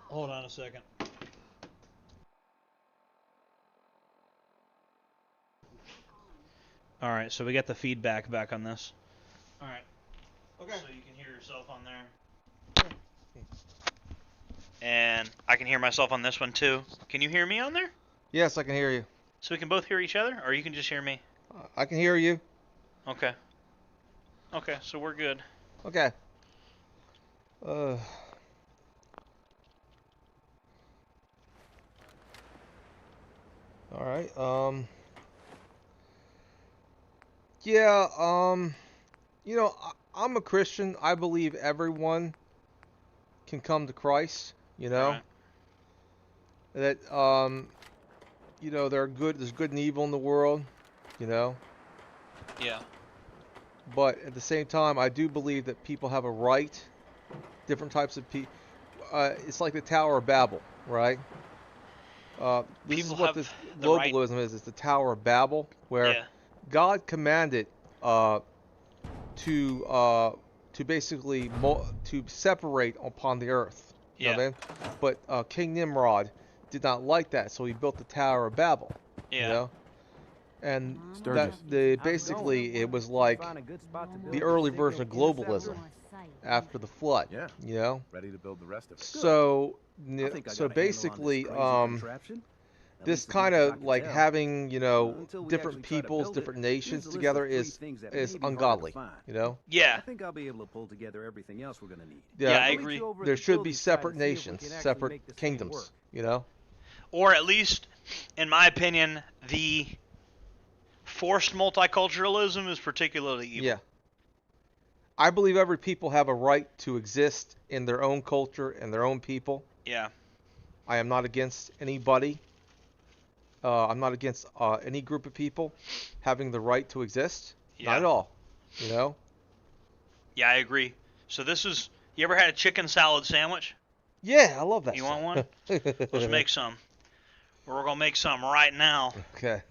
Hold on a second. All right, so we got the feedback back on this. All right. Okay. So you can hear yourself on there. And I can hear myself on this one too. Can you hear me on there? Yes, I can hear you. So we can both hear each other, or you can just hear me? I can hear you. Okay. Okay, so we're good. Okay. All right. Yeah. You know, I'm a Christian. I believe everyone can come to Christ. You know. Right. That you know, there's good and evil in the world. You know. Yeah. But at the same time, I do believe that people have a right. Different types of people. It's like the Tower of Babel, right? This People is what have this the right- globalism is. It's the Tower of Babel, where Yeah. God commanded to basically to separate upon the earth. You know what I mean? But King Nimrod did not like that, so he built the Tower of Babel. Yeah. You know? And Sturgis. basically it was like the early version of globalism after the flood. Yeah. You know? Ready to build the rest of it. So I think I so got a handle on this basically crazy contraption. At this least as kind much as I of can like tell. having, you know, Until we different actually try to peoples, build it, different here's nations a list together of 3 is things that is may be harder to ungodly. find. You know? Yeah. I think I'll be able to pull together everything else we're gonna need. Yeah, I I'll meet agree. you over at There the should be building site separate and see if we nations, can actually separate make this thing kingdoms. work. You know? Or at least, in my opinion, the forced multiculturalism is particularly evil. Yeah. I believe every people have a right to exist in their own culture and their own people. Yeah. I am not against anybody. I'm not against any group of people having the right to exist. Yeah. Not at all. You know? Yeah, I agree. So this is, you ever had a chicken salad sandwich? Yeah, I love that. You stuff. want one? Let's make some. We're going to make some right now. Okay.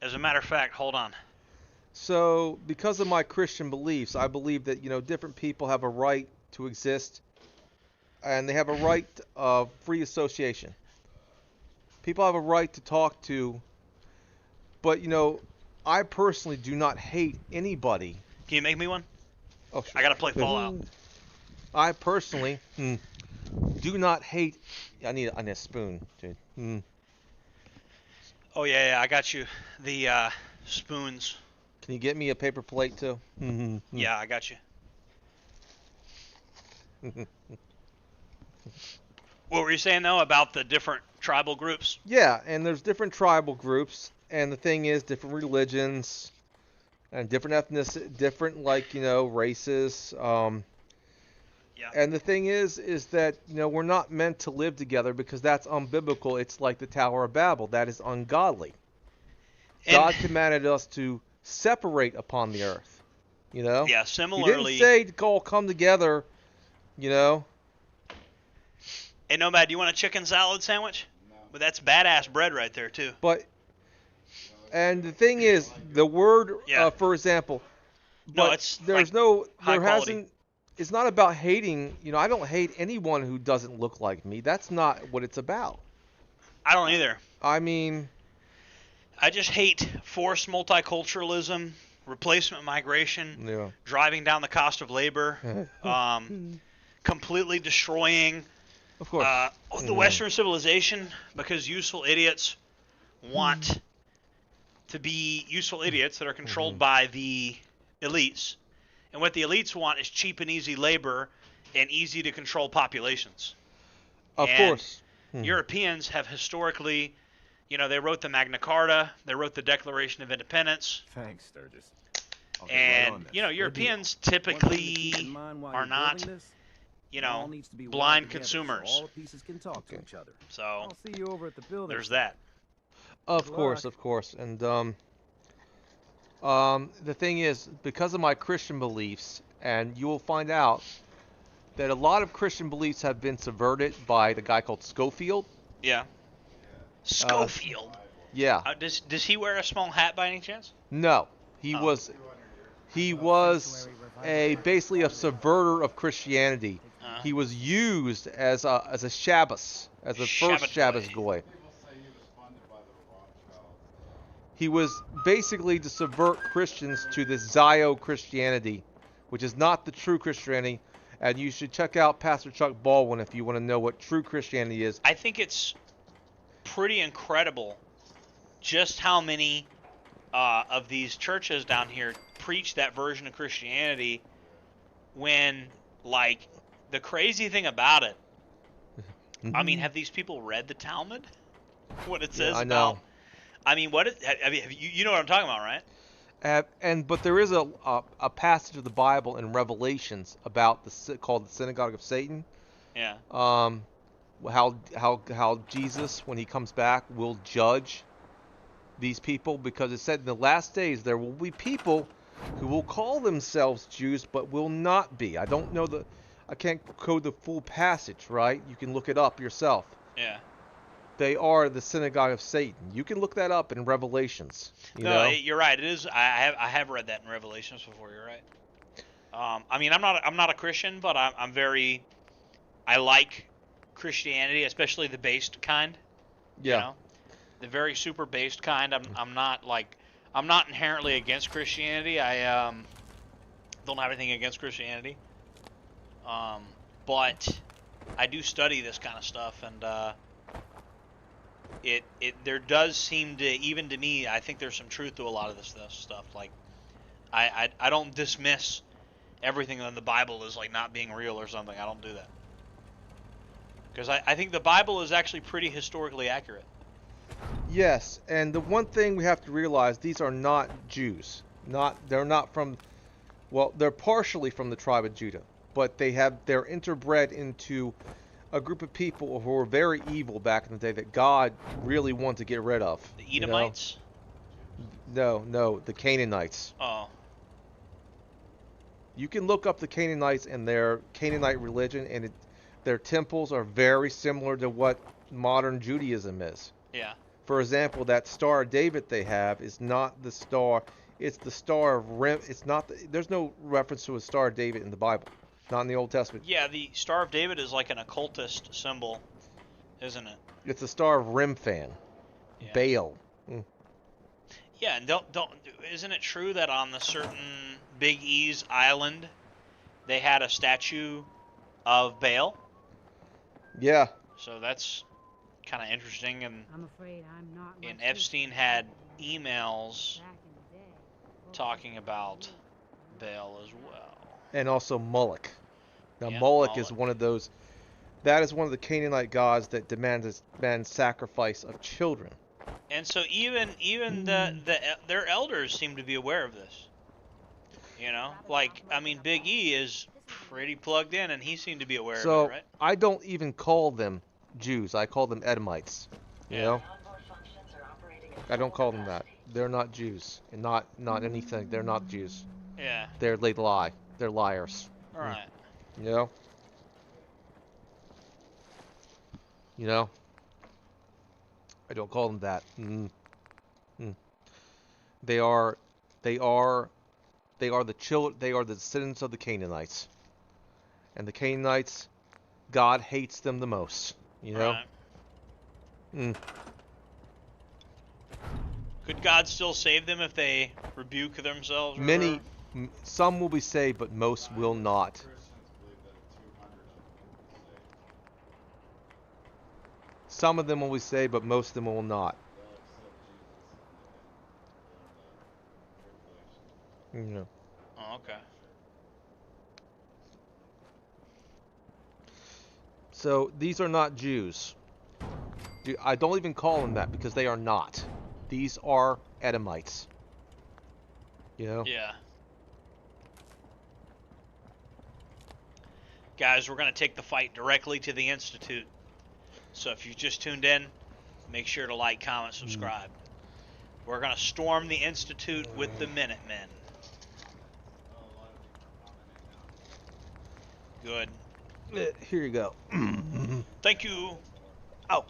As a matter of fact, hold on. So, because of my Christian beliefs, I believe that, you know, different people have a right to exist, and they have a right of free association. People have a right to talk to, but, you know, I personally do not hate anybody. Can you make me one? Oh, sure. I got to play Fallout. I personally do not hate. I need a spoon, dude. Oh, yeah, I got you. The spoons. Can you get me a paper plate too? Yeah, I got you. What were you saying, though, about the different tribal groups? Yeah, and there's different tribal groups, and the thing is, different religions, and different ethnicity, different, like, you know, races. Yeah. And the thing is that, you know, we're not meant to live together because that's unbiblical. It's like the Tower of Babel. That is ungodly. God commanded us to separate upon the earth. You know? Yeah, He similarly. didn't say to all come together, you know? Hey, Nomad, do you want a chicken salad sandwich? No. But that's badass bread right there, too. But, and the thing is, the word, Yeah. for example, No, but it's there's like no, high there quality. hasn't. It's not about hating. You know, I don't hate anyone who doesn't look like me. That's not what it's about. I don't either. I mean, I just hate forced multiculturalism, replacement migration, yeah. driving down the cost of labor, completely destroying Of course. the Western civilization because useful idiots want to be useful idiots that are controlled by the elites. And what the elites want is cheap and easy labor and easy to control populations. Of And course. Europeans have historically, they wrote the Magna Carta, they wrote the Declaration of Independence, Thanks, Sturgis. I'll get and, right on this. Europeans One thing to typically keep in mind while are you're not, building this, it all needs to be wired blind together consumers. So all the pieces can talk to each other. So I'll see you over at the building. there's that. Of Good course, luck. of course. And the thing is, because of my Christian beliefs, and you will find out that a lot of Christian beliefs have been subverted by the guy called Schofield. Yeah. Schofield. Yeah. Does he wear a small hat by any chance? No, he Oh. was basically a subverter of Christianity. He was used as a Shabbos, as the first Shabbat Shabbos goy. goy. People say he was funded by the Rothschilds. He was basically to subvert Christians to this Zio Christianity, which is not the true Christianity. And you should check out Pastor Chuck Baldwin if you want to know what true Christianity is. I think it's pretty incredible just how many of these churches down here preach that version of Christianity when, like, the crazy thing about it, I mean, have these people read the Talmud? What it says I about... know. I mean, you know what I'm talking about, right? But there is a passage of the Bible in Revelations about called the synagogue of Satan. Yeah. How Jesus, when he comes back, will judge these people, because it said in the last days there will be people who will call themselves Jews but will not be. I don't know I can't code the full passage, right? You can look it up yourself. Yeah. They are the synagogue of Satan. You can look that up in Revelations. You're right. It is. I have read that in Revelations before. You're right. I mean, I'm not a Christian, but I like Christianity, especially the based kind. Yeah. You know? The very super based kind. I'm not inherently against Christianity. I don't have anything against Christianity. But I do study this kind of stuff, and there does seem to, even to me, I think there's some truth to a lot of this stuff. Like, I don't dismiss everything in the Bible as like not being real or something. I don't do that, because I think the Bible is actually pretty historically accurate. Yes, and the one thing we have to realize, these are not Jews. They're not from, well, they're partially from the tribe of Judah, but they're interbred into a group of people who were very evil back in the day that God really wanted to get rid of. The Edomites? No, the Canaanites. Oh. You can look up the Canaanites and their Canaanite religion, and their temples are very similar to what modern Judaism is. Yeah. For example, that Star of David they have is not the star. It's the Star of Rim. It's not. There's no reference to a Star of David in the Bible. Not in the Old Testament. Yeah, the Star of David is like an occultist symbol, isn't it? It's the Star of Remphan. Yeah. Baal. Yeah, and isn't it true that on the certain Big E's island, they had a statue of Baal? Yeah. So that's kind of interesting, and I'm afraid I'm not and much Epstein use had for emails back in the day. talking about Baal as well. And also Moloch. Now Yeah, Moloch is Moloch. one of those. That is one of the Canaanite gods that demands sacrifice of children. And so even their elders seem to be aware of this. You know, like, I mean, Big E is pretty plugged in, and he seemed to be aware of it, right? I don't even call them Jews. I call them Edomites. You know? I don't call them that. They're not Jews. And not anything. They're not Jews. Yeah. They lie. They're liars. All right. You know? I don't call them that. They are They are the descendants of the Canaanites. And the Canaanites, God hates them the most. You know? Right. Mm. Could God still save them if they rebuke themselves? Or Many, some will be saved, but most will not. Christians believe that 200 of them will be saved. Some of them will be saved, but most of them will not. They'll accept Jesus in the tribulation. You know. Oh, okay. So these are not Jews. I don't even call them that because they are not. These are Edomites. You know? Yeah. Guys, we're going to take the fight directly to the Institute. So if you just tuned in, make sure to like, comment, subscribe. We're going to storm the Institute with the Minutemen. Oh, a lot of people are commenting now. Good. Here you go. Thank you. Oh.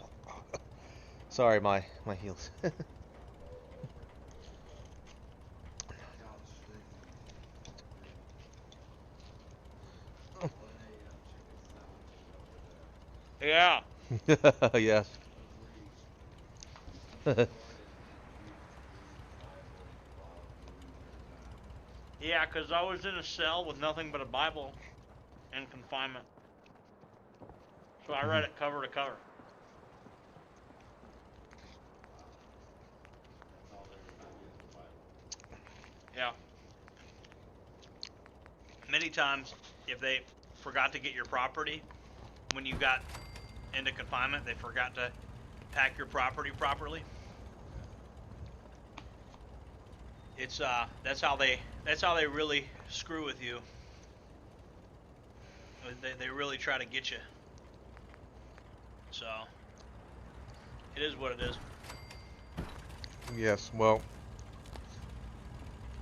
Sorry, my heels. Yeah. Yes. Yeah, because I was in a cell with nothing but a Bible in confinement. So I read it cover to cover. That's all they remind you of the Bible. Yeah. Many times, if they forgot to get your property, when you got into confinement, they forgot to pack your property properly. It's that's how they really screw with you. They really try to get you. So it is what it is. Yes. Well,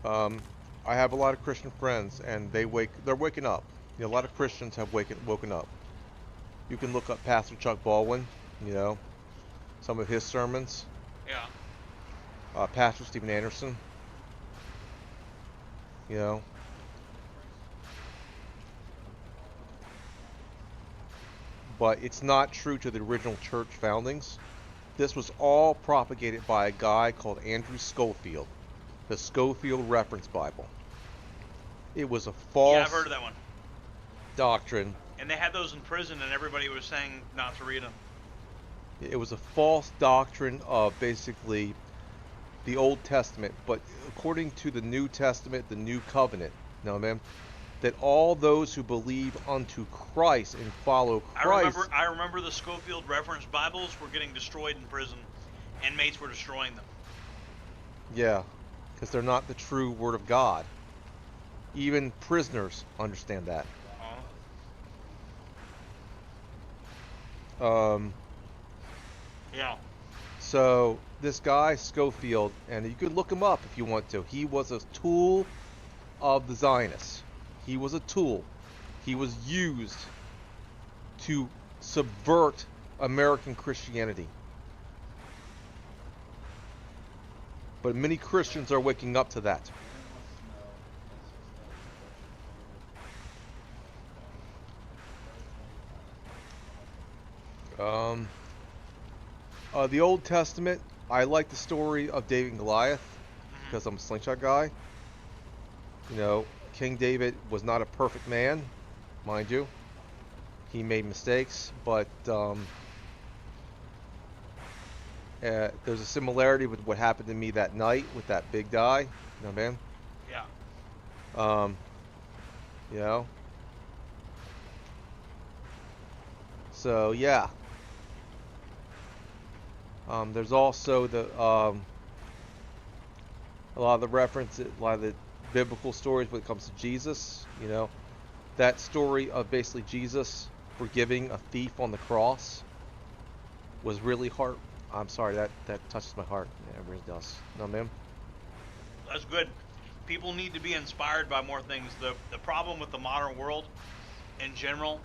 I have a lot of Christian friends, and they're waking up. You know, a lot of Christians have woken up. You can look up Pastor Chuck Baldwin. You know, some of his sermons. Yeah. Pastor Stephen Anderson. You know. But it's not true to the original church foundings. This was all propagated by a guy called Andrew Schofield, the Schofield Reference Bible. It was a false Yeah, I've heard of that one. doctrine. And they had those in prison, and everybody was saying not to read them. It was a false doctrine of basically the Old Testament, but according to the New Testament, the New Covenant, you know, man, that all those who believe unto Christ and follow Christ. I remember the Schofield Reference Bibles were getting destroyed in prison. Inmates were destroying them. Yeah, because they're not the true Word of God. Even prisoners understand that. Yeah. So this guy Schofield, and you could look him up if you want to. He was a tool of the Zionists. He was a tool. He was used to subvert American Christianity. But many Christians are waking up to that. The Old Testament, I like the story of David and Goliath because I'm a slingshot guy. You know, King David was not a perfect man, mind you. He made mistakes, but there's a similarity with what happened to me that night with that big guy. You know, man? Yeah. You know? So, yeah. There's also the a lot of the references, a lot of the biblical stories when it comes to Jesus. You know, that story of basically Jesus forgiving a thief on the cross was really hard. I'm sorry, that touches my heart. Yeah, it really does. No, ma'am. That's good. People need to be inspired by more things. The problem with the modern world in general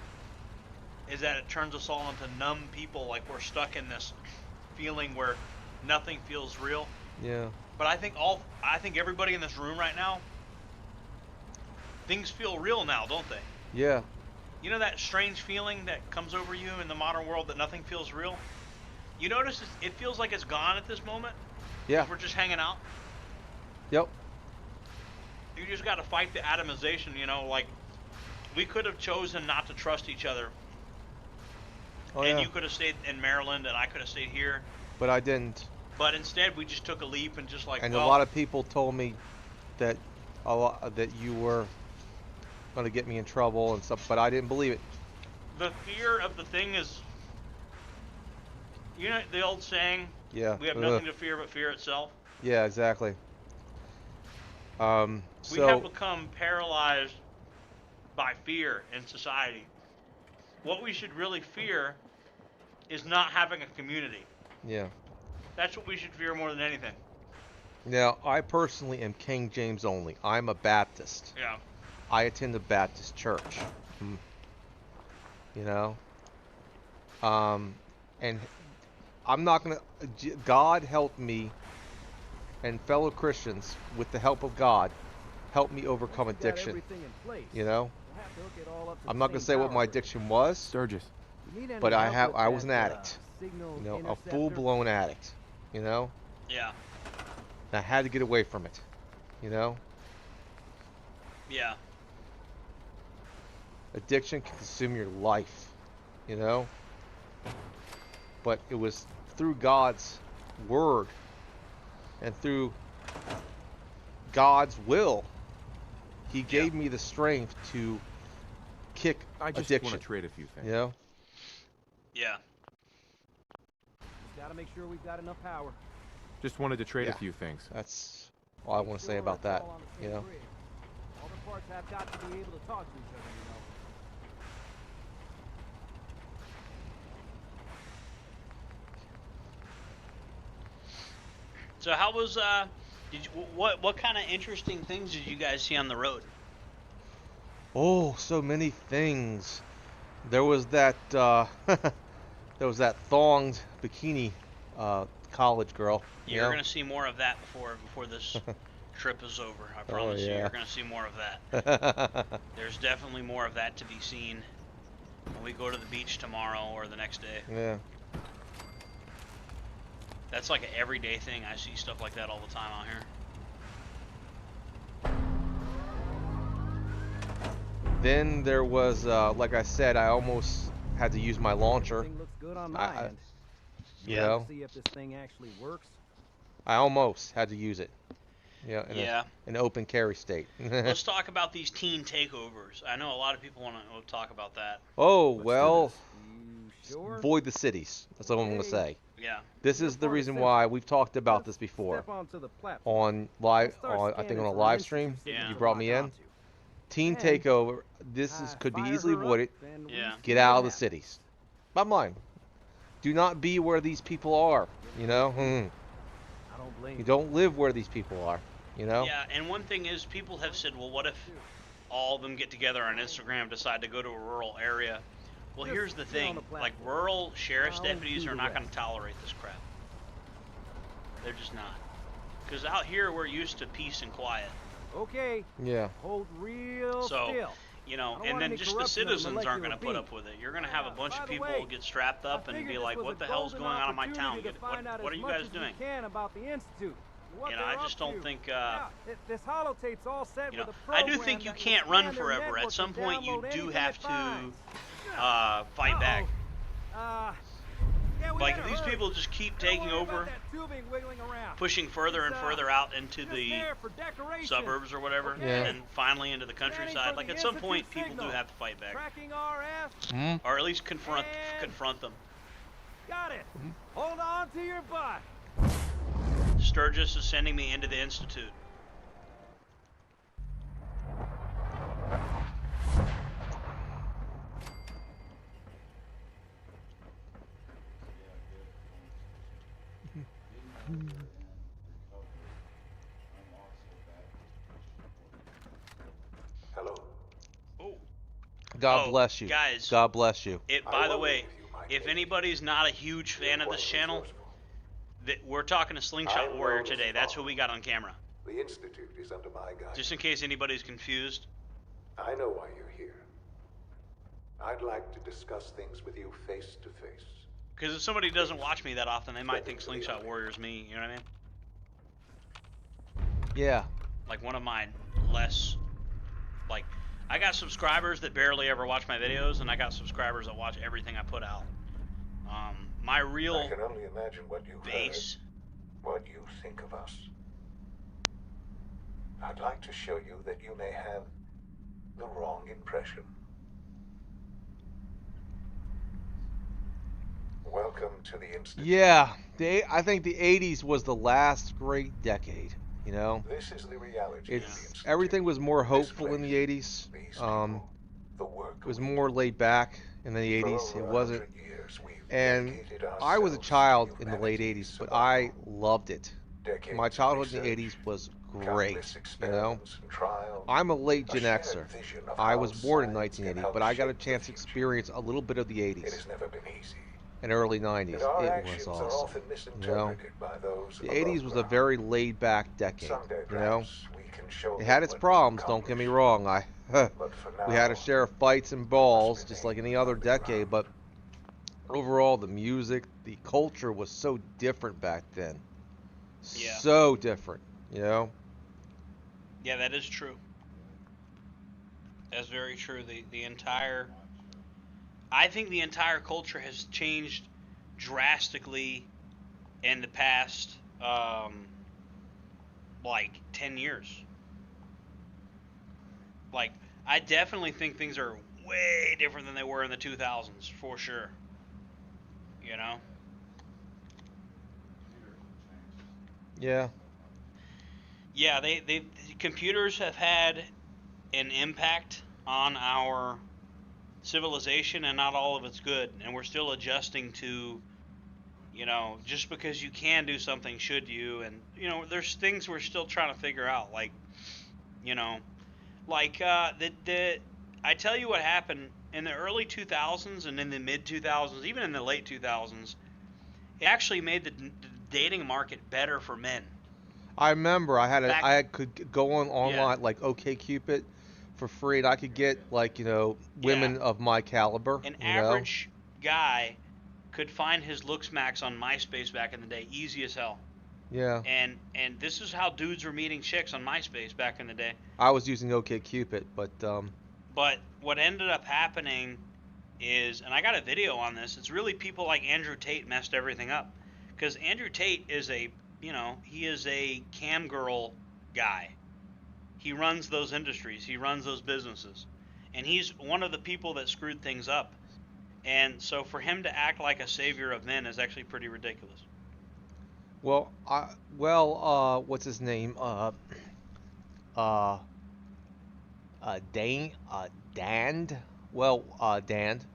is that it turns us all into numb people, like we're stuck in this feeling where nothing feels real. Yeah. But I think everybody in this room right now things feel real now, don't they? Yeah. You know that strange feeling that comes over you in the modern world that nothing feels real? You notice it feels like it's gone at this moment? Yeah. We're just hanging out. Yep. You just got to fight the atomization, you know, like we could have chosen not to trust each other. Oh, and yeah. you could have stayed in Maryland and I could have stayed here. But I didn't. But instead we just took a leap and just like, And well, a lot of people told me that that you were going to get me in trouble and stuff, but I didn't believe it. the fear of the thing is, you know the old saying, Yeah. we have nothing to fear but fear itself. Yeah, exactly. We So have become paralyzed by fear in society. What we should really fear is not having a community. yeah. That's what we should fear more than anything. Now, I personally am King James only. I'm a Baptist. Yeah. I attend a Baptist church. You know? And I'm not going to... God helped me and fellow Christians, with the help of God, help me overcome addiction. You know? I'm not going to say what my addiction was, Sturgis. but I was an addict. You know, a full-blown addict. You know? Yeah. And I had to get away from it. You know? Yeah. Addiction can consume your life, you know? But it was through God's word and through God's will, He gave me the strength to kick I just addiction. want to trade a few things. You know? Yeah. Gotta make sure we've got enough power. Just wanted to trade Yeah. a few things. That's all I want to say about that, you know? All the parts have got to be able to talk to each other, you know. So how was what kind of interesting things did you guys see on the road? Oh, so many things. There was that there was that thonged bikini college girl. you You're know? gonna see more of that before this trip is over. I promise you, yeah. you're gonna see more of that. There's definitely more of that to be seen when we go to the beach tomorrow or the next day. Yeah. That's like an everyday thing. I see stuff like that all the time out here. Then there was, like I said, I almost had to use my launcher. Everything looks good on my end. You Yeah. know, See if this thing actually works. I almost had to use it. You know, in Yeah. an open carry state. Let's talk about these teen takeovers. I know a lot of people want to talk about that. Oh, Let's do well, this. You sure? void the cities. That's all I'm going to say. Yeah. This is the reason why we've talked about this before. Step onto the platform. On live, Start on, I think scanning on a for live instances stream, that Yeah. you can brought me lock in. onto. Teen Then, takeover. This could be fire easily her up avoided. and we Yeah. see Get what out of the happens. cities. Bottom line, do not be where these people are. You know, I don't blame you don't live where these people are. You know. Yeah, and one thing is, people have said, well, what if all of them get together on Instagram, decide to go to a rural area? Well, Just here's the get on thing. the Like, platform. rural sheriff's I'll deputies do are the not going to rest. tolerate this crap. They're just not. Because out here, we're used to peace and quiet. Okay, Yeah. hold real So, still. You know, I don't and want then any just the corruption of the citizens aren't going to molecular put up with it. You're going to have a Yeah, bunch by of the people way, get strapped up I and be figured like, this what was the a hell's golden going on in my town? opportunity to find out What are as you much guys as doing? we can about the Institute. What You know, they're I just up don't to. think, Yeah, this holotape's all set you with know, a I do program think you that will can't run scan their forever. At network some and point, you download do anything have it finds. fight back. Yeah, we Like, better if these hurry. people just keep Don't taking worry about over, that tubing wiggling around. pushing further and It's, further out into just the there for decoration. suburbs or whatever, Okay. Yeah. and then finally into the Standing countryside. for Like, the at some Institute point, people do signal. have to fight back. Tracking RF. Hmm? Or at least confront And- them. Got it. Hold on to your butt. Sturgis is sending me into the Institute. Hello. Oh. God Oh, bless you. guys. God bless you. By the way, if anybody's not a huge fan of this channel, we're talking to Slingshot Warrior today. That's who we got on camera. The Institute is under my guidance. Just in case anybody's confused. I know why you're here. I'd like to discuss things with you face to face. Because if somebody doesn't watch me that often, they might think Slingshot Warrior is me. You know what I mean? Yeah. Like one of my less, like, I got subscribers that barely ever watch my videos, and I got subscribers that watch everything I put out. My real I can only imagine what you've base. heard, what you think of us. I'd like to show you that you may have the wrong impression. Welcome to the Institute. Yeah. I think the 80s was the last great decade, you know? This is the reality of the Institute. Everything was more hopeful in the 80s. These people, the work It was more laid back in the 80s. It wasn't. And I was a child in the late 80s, but I loved it. My childhood in the 80s was great, you know? I'm a late Gen Xer. I was born in 1980, but I got a chance to experience a little bit of the 80s and early 90s. It was awesome, you know? The 80s was a very laid back decade, you know? It had its problems, don't get me wrong. We had a share of fights and balls, just like any other decade, but overall, the music, the culture was so different back then. Yeah. So different, you know? Yeah, that is true. That's very true. I think the entire culture has changed drastically in the past, like 10 years. Like, I definitely think things are way different than they were in the 2000s, for sure. You know? Yeah. Yeah, computers have had an impact on our civilization, and not all of it's good. And we're still adjusting to, you know, just because you can do something, should you? And, you know, there's things we're still trying to figure out. Like, you know, like, I tell you what happened in the early 2000s and in the mid 2000s, even in the late 2000s, it actually made the dating market better for men. I remember I could go online like OkCupid for free, and I could get, like, you know, women of my caliber. An average guy could find his looks max on MySpace back in the day, easy as hell. Yeah. And this is how dudes were meeting chicks on MySpace back in the day. I was using OkCupid, but what ended up happening is, and I got a video on this, it's really people like Andrew Tate messed everything up. Because Andrew Tate is he is a cam girl guy. He runs those industries. He runs those businesses. And he's one of the people that screwed things up. And so for him to act like a savior of men is actually pretty ridiculous. Well, what's his name? Dand. Well, Dand.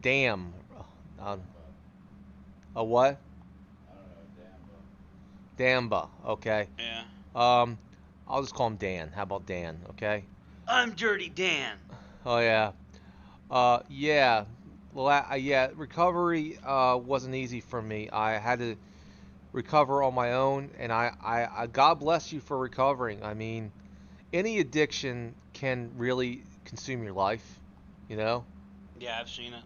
Damn. A what? Damba. Okay. Yeah. I'll just call him Dan. How about Dan? Okay. I'm Dirty Dan. Oh yeah. Yeah. Well, yeah. Recovery wasn't easy for me. I had to recover on my own, and I God bless you for recovering. I mean, any addiction can really consume your life, you know? Yeah, I've seen it.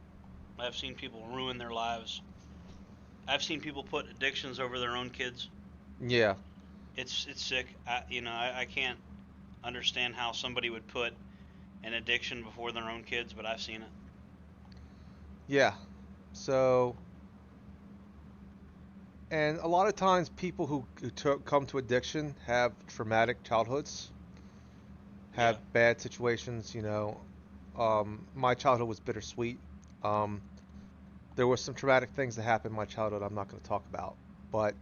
I've seen people ruin their lives. I've seen people put addictions over their own kids. Yeah. It's sick. I can't understand how somebody would put an addiction before their own kids, but I've seen it. Yeah. So, and a lot of times people who come to addiction have traumatic childhoods, have bad situations, you know. My childhood was bittersweet. There were some traumatic things that happened in my childhood I'm not going to talk about. But,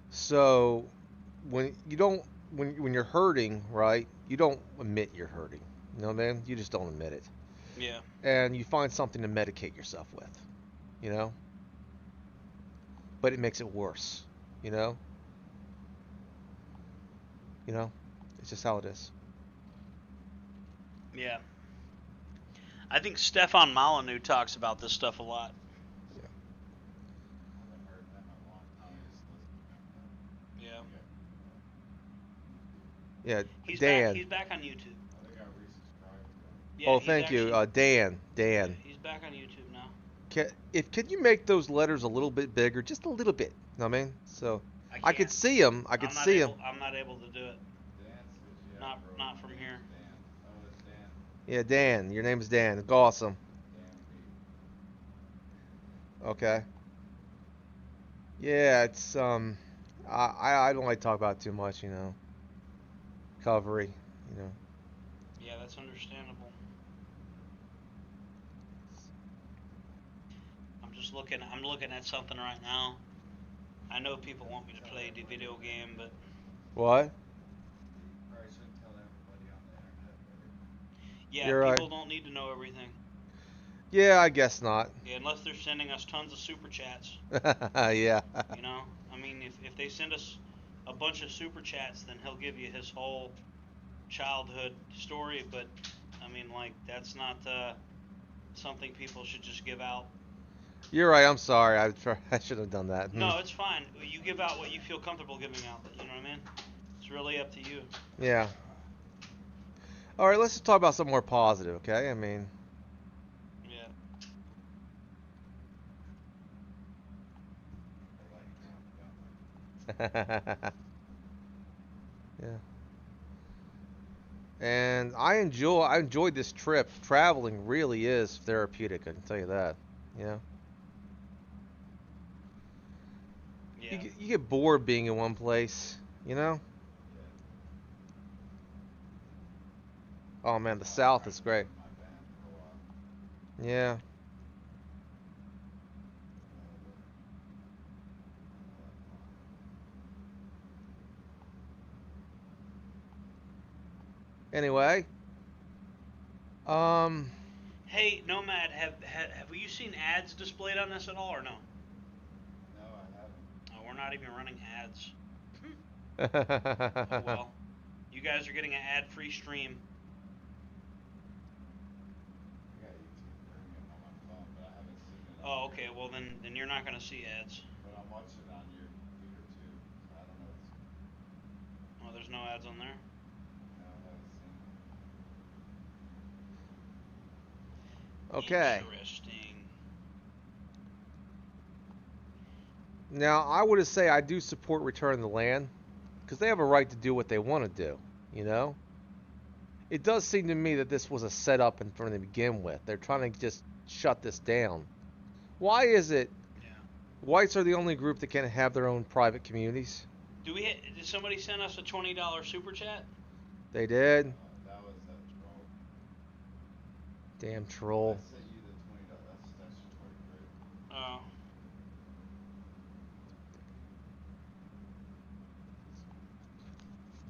so, when you're hurting, right, you don't admit you're hurting. You know what I mean? You just don't admit it. Yeah. And you find something to medicate yourself with, you know? But it makes it worse, you know? You know? It's just how it is. Yeah. I think Stefan Molyneux talks about this stuff a lot. Yeah. Yeah. Yeah, He's Dan. back. He's back on YouTube. I think I resubscribed. Yeah, Oh, he's thank you, actually, Dan. yeah, Dan. he's back on YouTube now. Can you make those letters a little bit bigger, just a little bit? Know what I mean, so I could can't. see them. I could I'm not see able. them. I'm not able to do it. Dan says, yeah, Not bro. not my from name's here. Dan. Oh, it's Dan. Yeah, Dan. Your name is Dan. Awesome. Dan B. Okay. Yeah, it's I don't like to talk about it too much, you know. Covery, you know. Yeah, that's understandable. I'm looking at something right now. I know people want me to play the video game, but What? You probably shouldn't tell everybody on the internet everything. yeah, You're right. people don't need to know everything. Yeah, I guess not. Yeah, unless they're sending us tons of super chats. Yeah. You know, I mean, if they send us a bunch of super chats, then he'll give you his whole childhood story. But I mean, like, that's not something people should just give out. You're right. I'm sorry. I should have done that. No, it's fine. You give out what you feel comfortable giving out. You know what I mean? It's really up to you. Yeah. All right, let's just talk about something more positive, okay? I mean, Yeah. I like talking about yeah. And I enjoyed this trip. Traveling really is therapeutic, I can tell you that. You know? Yeah. You get bored being in one place, you know? Oh man, the South is great. my band for a while. Yeah. Anyway, Hey, Nomad, have you seen ads displayed on this at all, or no? No, I haven't. Oh, we're not even running ads. Oh well. You guys are getting an ad-free stream. I got YouTube Premium on my phone, but I haven't seen it. Oh, okay. Well, then you're not gonna see ads. But I'm watching it on your computer too. So I don't know. Oh, there's no ads on there. No, I haven't seen it. okay. Interesting. Now, I would say I do support Return of the Land because they have a right to do what they want to do, you know? It does seem to me that this was a setup from the begin with. They're trying to just shut this down. Why is it whites are the only group that can have their own private communities? Did somebody send us a $20 super chat? They did. That was that troll. Damn troll. I sent you the $20. That's statutory rape. Oh.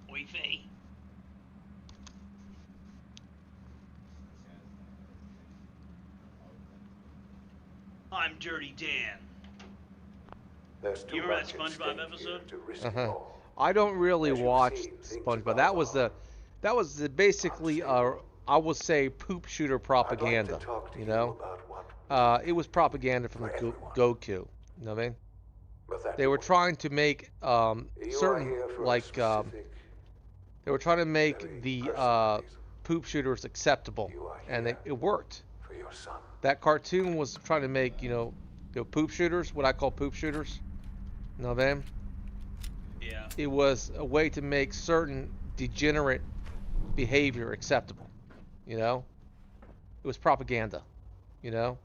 Oi, Faye. I'm Dirty Dan. There's too You remember that much at SpongeBob stake episode? here to risk it all. I don't really As you've watch seen, things SpongeBob. above That was basically I would say poop shooter propaganda. I'd like to talk to You know, about what it was propaganda from Goku. You know what I mean? but that They were point, trying to make you are certain here for a like specific, they were trying to make very the personal reason. poop shooters acceptable, You are and here it worked. for your son. That cartoon was trying to make poop shooters, what I call poop shooters. You know what I mean? Yeah. It was a way to make certain degenerate behavior acceptable. You know? It was propaganda. You know?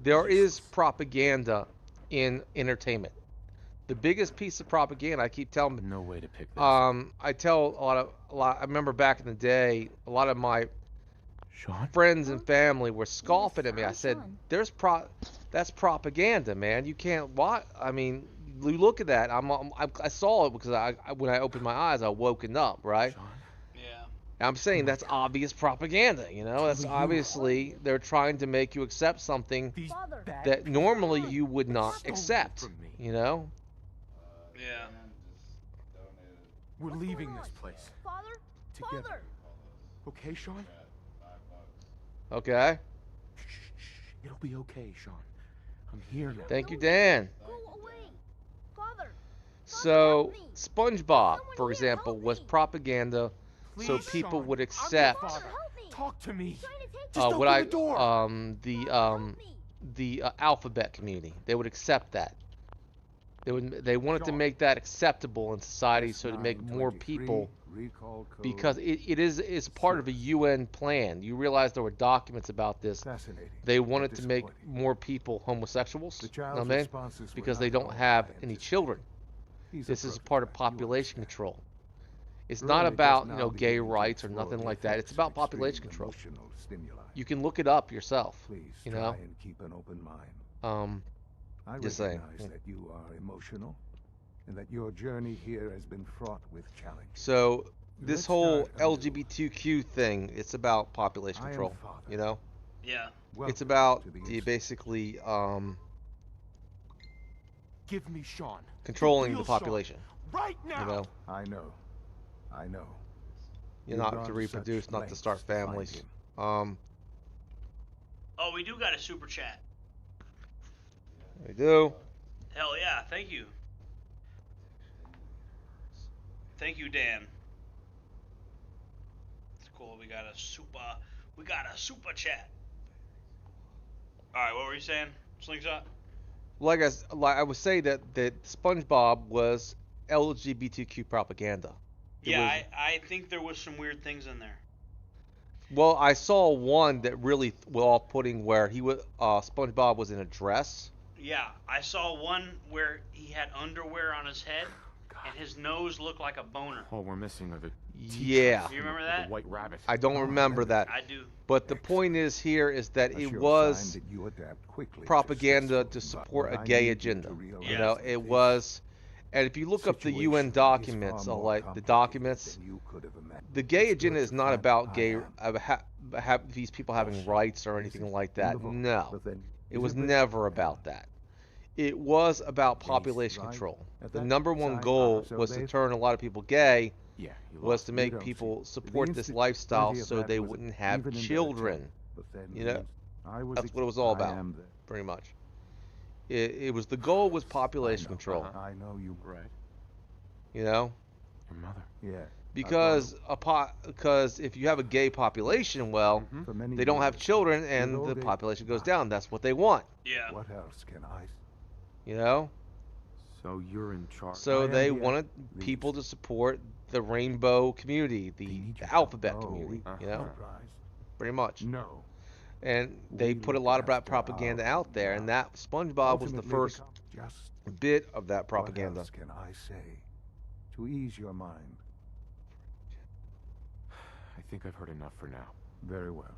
There is propaganda in entertainment. The biggest piece of propaganda, I keep telling No way to pick this. I tell a lot I remember back in the day, a lot of my Sean? friends and family were scoffing at me. I said, that's propaganda, man. You can't watch. I mean, you look at that. I saw it because when I opened my eyes, I woken up, right? Sean? Yeah. I'm saying that's obvious propaganda, you know? That's obviously they're trying to make you accept something These bad that normally you would not Stole it accept, from me. you know? Yeah. Dan just donated We're leaving this place. Father? Together. Father! Okay, Sean? $5. Okay. Shh. It'll be okay, Sean. I'm here now. Thank you, Dan. Go away! Father! So SpongeBob, for example, was propaganda, so Please, people Sean, would I'm your accept father. Talk to me. Just what open I the door. the alphabet community. They would accept that. They wanted to make that acceptable in society, so to make more people, because it is part of a UN plan. You realize there were documents about this. They wanted to make more people homosexuals, you know what I mean? Because they don't have any children. This is part of population control. It's not about, gay rights or nothing like that. It's about population control. You can look it up yourself, you know? Keep an open mind. I Just saying. recognize that you are emotional and that your journey here has been fraught with challenge. So this Let's whole start anew. LGBTQ thing, it's about population I am control, father. you know? Yeah. It's Welcome about to the the basically Give me Sean. controlling real the population, Sean. Right now. you know? I know. You're You're not to reproduce, not to start families. Oh, we do got a super chat. They do. Hell yeah, thank you. Thank you, Dan. It's cool. We got a super chat. All right, what were you saying, Slingshot? Like I would say that SpongeBob was LGBTQ propaganda. I think there was some weird things in there. Well, I saw one that really well off-putting where SpongeBob was in a dress. Yeah, I saw one where he had underwear on his head, and his nose looked like a boner. All we're missing are the Yeah. You remember the that? white rabbit. I don't remember that. I do. But the point is here is that it was propaganda to support a gay agenda. You know, it was, and if you look up the UN documents, like the documents, the gay agenda is not about these people having rights or anything like that. No, it was never about that. It was about population control. The number one goal was to turn a lot of people gay, was to make people support this lifestyle so they wouldn't have children. You know, that's what it was all about, pretty much. It was, the goal was population control. I know you right. You know? Your mother. Yeah. Because if you have a gay population, well, they don't have children and the population goes down. That's what they want. Yeah. What else can I? You know? So you're in charge. So they wanted people to support the rainbow community, the alphabet community, you know? Pretty much. No. And they put a lot of that propaganda out there, and that SpongeBob was the first bit of that propaganda. What else can I say to ease your mind? I think I've heard enough for now. Very well.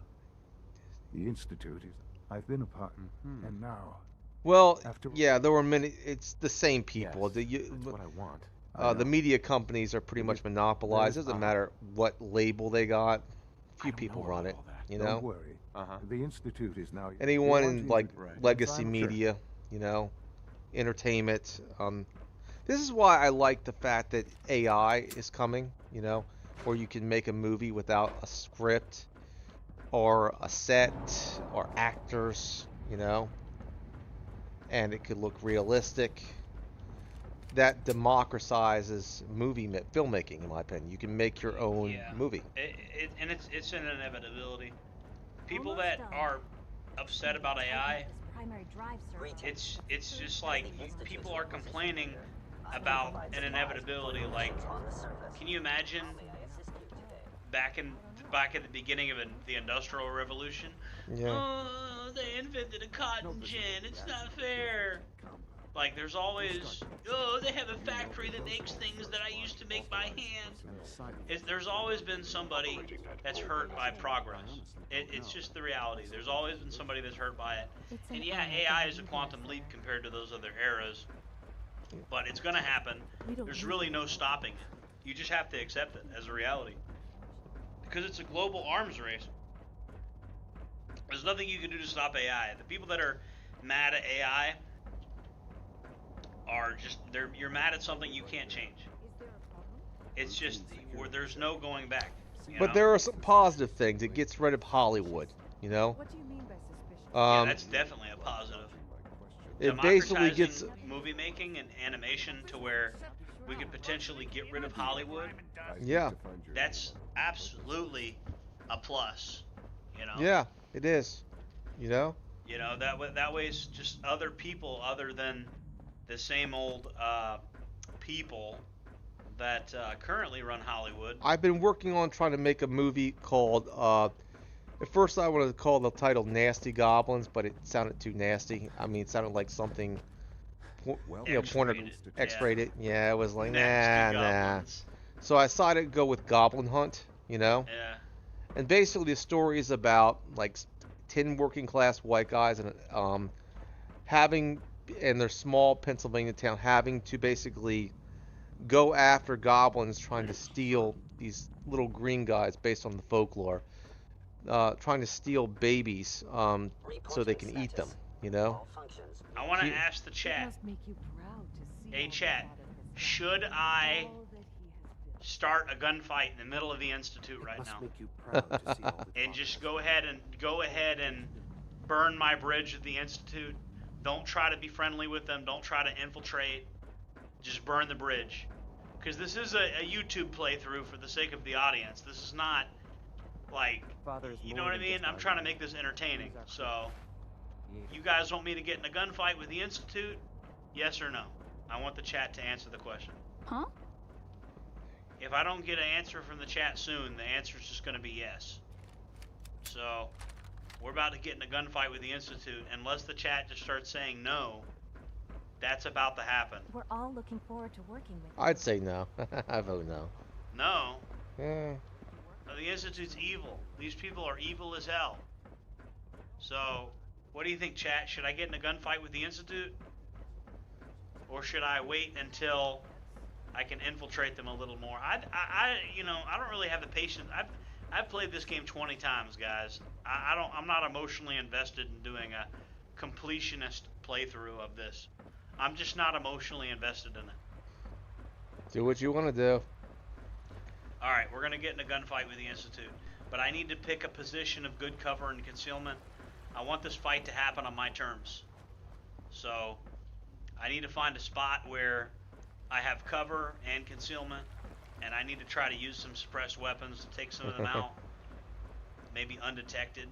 The Institute is... I've been a part, and now... Well, yeah, there were many... It's the same people. Yes, that's what I want. The media companies are pretty much monopolized. It doesn't matter what label they got. Few people run it, you know? Don't worry. The Institute is now... Anyone in, like, legacy media, you know? Entertainment. This is why I like the fact that AI is coming, you know? Where you can make a movie without a script or a set or actors, you know, and it could look realistic. That democratizes filmmaking, in my opinion. You can make your own movie. And it's an inevitability. People that are upset about AI, it's just like people are complaining about an inevitability. Like, can you imagine back at the beginning of the Industrial Revolution? Yeah. Oh, they invented a cotton gin. It's not fair. Like, there's always, they have a factory that makes things that I used to make by hand. There's always been somebody that's hurt by progress. It's just the reality. There's always been somebody that's hurt by it. And yeah, AI is a quantum leap compared to those other eras. But it's going to happen. There's really no stopping it. You just have to accept it as a reality. Because it's a global arms race. There's nothing you can do to stop AI. The people that are mad at AI are just, you're mad at something you can't change. It's just, there's no going back. But there are some positive things. It gets rid of Hollywood, you know? Yeah, that's definitely a positive. It basically democratizing gets. movie making and animation to where we could potentially get rid of Hollywood. Yeah. That's absolutely a plus. You know. Yeah, it is. You know. You know that way it's just other people other than the same old people that currently run Hollywood. I've been working on trying to make a movie called. At first, I wanted to call the title "Nasty Goblins," but it sounded too nasty. I mean, it sounded like something, X-rated. X-rated. Yeah, it was like Nasty nah. Goblins. So I decided to go with Goblin Hunt. You know. Yeah. And basically, the story is about like 10 working class white guys and having in their small Pennsylvania town having to basically go after goblins trying to steal these little green guys based on the folklore, trying to steal babies so they can eat them, you know? I want to ask the chat. Hey chat, should I start a gunfight in the middle of the Institute right now? And just go ahead and burn my bridge at the Institute. Don't try to be friendly with them. Don't try to infiltrate. Just burn the bridge. Because this is a YouTube playthrough for the sake of the audience. This is not like, you know what I mean? I'm trying to make this entertaining. So, you guys want me to get in a gunfight with the Institute? Yes or no? I want the chat to answer the question. Huh? If I don't get an answer from the chat soon, the answer is just going to be yes. So, we're about to get in a gunfight with the Institute. Unless the chat just starts saying no, that's about to happen. We're all looking forward to working with you. I'd say no. I vote no. No? Yeah. The Institute's evil. These people are evil as hell. So, what do you think, chat? Should I get in a gunfight with the Institute? Or should I wait until I can infiltrate them a little more? I don't really have the patience. I've played this game 20 times, guys. I'm not emotionally invested in doing a completionist playthrough of this. I'm just not emotionally invested in it. Do what you want to do. All right, we're gonna get in a gunfight with the Institute, but I need to pick a position of good cover and concealment. I want this fight to happen on my terms. So, I need to find a spot where I have cover and concealment, and I need to try to use some suppressed weapons to take some of them out, maybe undetected.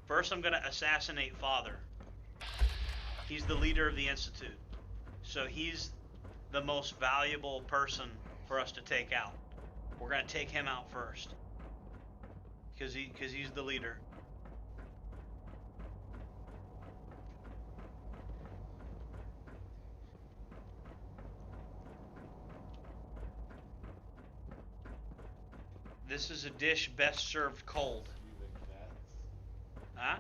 First, I'm gonna assassinate Father. He's the leader of the Institute, so he's the most valuable person for us to take out. We're gonna take him out first, because he's the leader. This is a dish best served cold. Huh?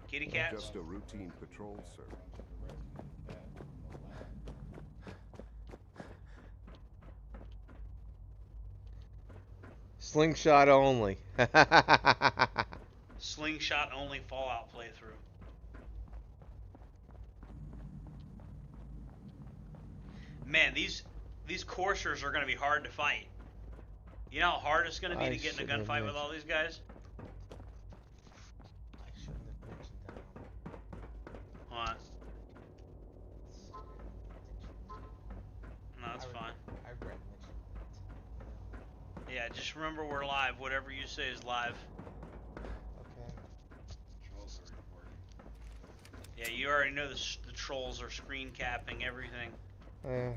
Kitty cats? Just a routine patrol, sir. Slingshot only. Slingshot only Fallout playthrough. Man, these coursers are going to be hard to fight. You know how hard it's going to be to get in a gunfight with all these guys? I shouldn't have mentioned that. What? No, that's fine. I read mention that. Yeah, just remember we're live. Whatever you say is live. Okay. Trolls are recording. Yeah, you already know the trolls are screen capping everything. Okay,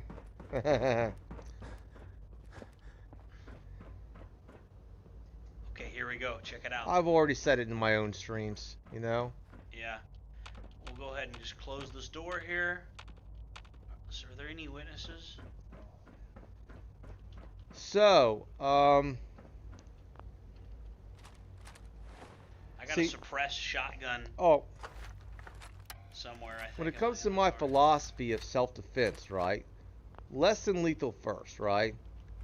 here we go. Check it out. I've already said it in my own streams, you know? Yeah. We'll go ahead and just close this door here. So, are there any witnesses? So, I got a suppressed shotgun somewhere, I think. when it comes to my philosophy of self-defense, right? Less than lethal first, right?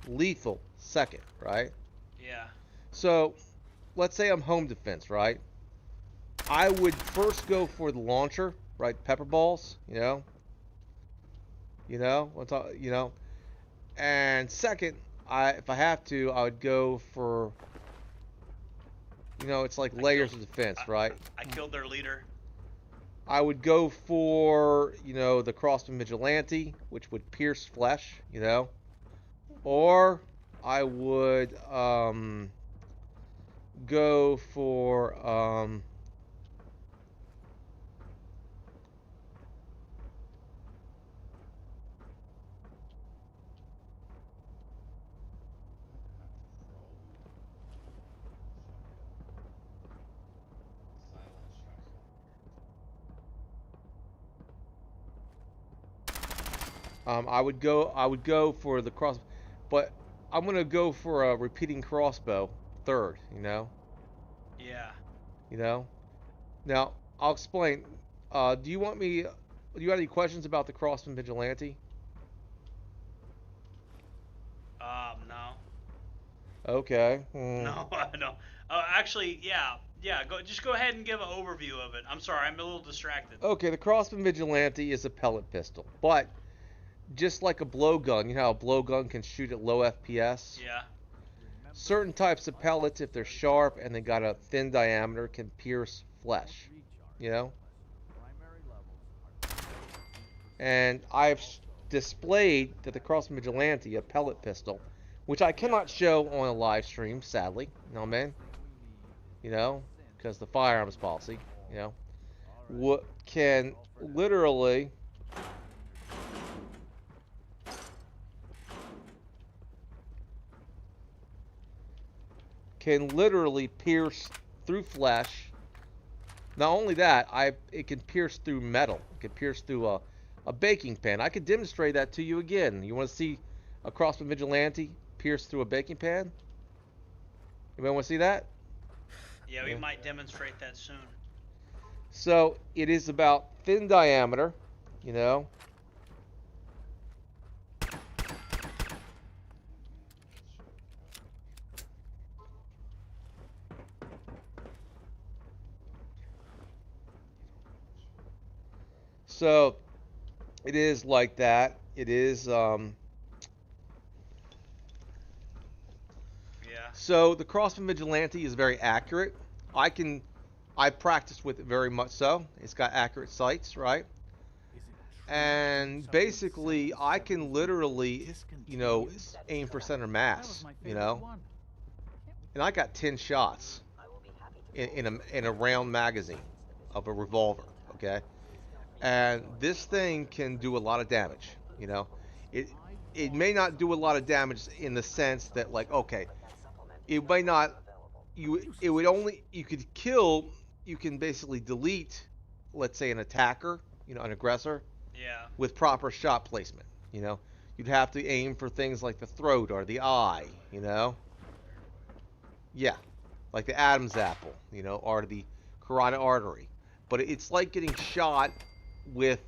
Lethal second, right? Yeah. So, let's say I'm home defense, right? I would first go for the launcher, right? Pepper balls, you know? And second, if I have to, I would go for, You know, it's like layers of defense, right? I killed their leader. I would go for, you know, the Crossman Vigilante, which would pierce flesh, you know. Or I would go for I would go for the cross, but I'm gonna go for a repeating crossbow third, you know. Yeah. You know. Now I'll explain. Do you want me? Do you have any questions about the Crossman Vigilante? No. Okay. No, no. Actually, yeah. Just go ahead and give an overview of it. I'm sorry, I'm a little distracted. Okay, the Crossman Vigilante is a pellet pistol, but just like a blowgun, you know how a blowgun can shoot at low FPS? Yeah. Certain types of pellets, if they're sharp and they got a thin diameter, can pierce flesh, you know? And I've displayed that the Crossman Vigilante, a pellet pistol, which I cannot show on a live stream, sadly, you know what I mean? You know, because the firearms policy, you know, what can literally pierce through flesh. Not only that, it can pierce through metal. It can pierce through a baking pan. I could demonstrate that to you again. You want to see a Crossman Vigilante pierce through a baking pan? Anybody want to see that? Yeah, we might demonstrate that soon. So it is about thin diameter, you know. So it is like that. It is Yeah. So the Crossman Vigilante is very accurate. I practiced with it very much so. It's got accurate sights, right? And basically I can literally, you know, aim for center mass, you know. And I got 10 shots in a round magazine of a revolver, okay? And this thing can do a lot of damage, you know. It may not do a lot of damage in the sense that, like, okay, it may not, you can basically delete, let's say, an attacker, you know, an aggressor, Yeah. with proper shot placement, you know. You'd have to aim for things like the throat or the eye, you know. Yeah, like the Adam's apple, you know, or the carotid artery. But it's like getting shot with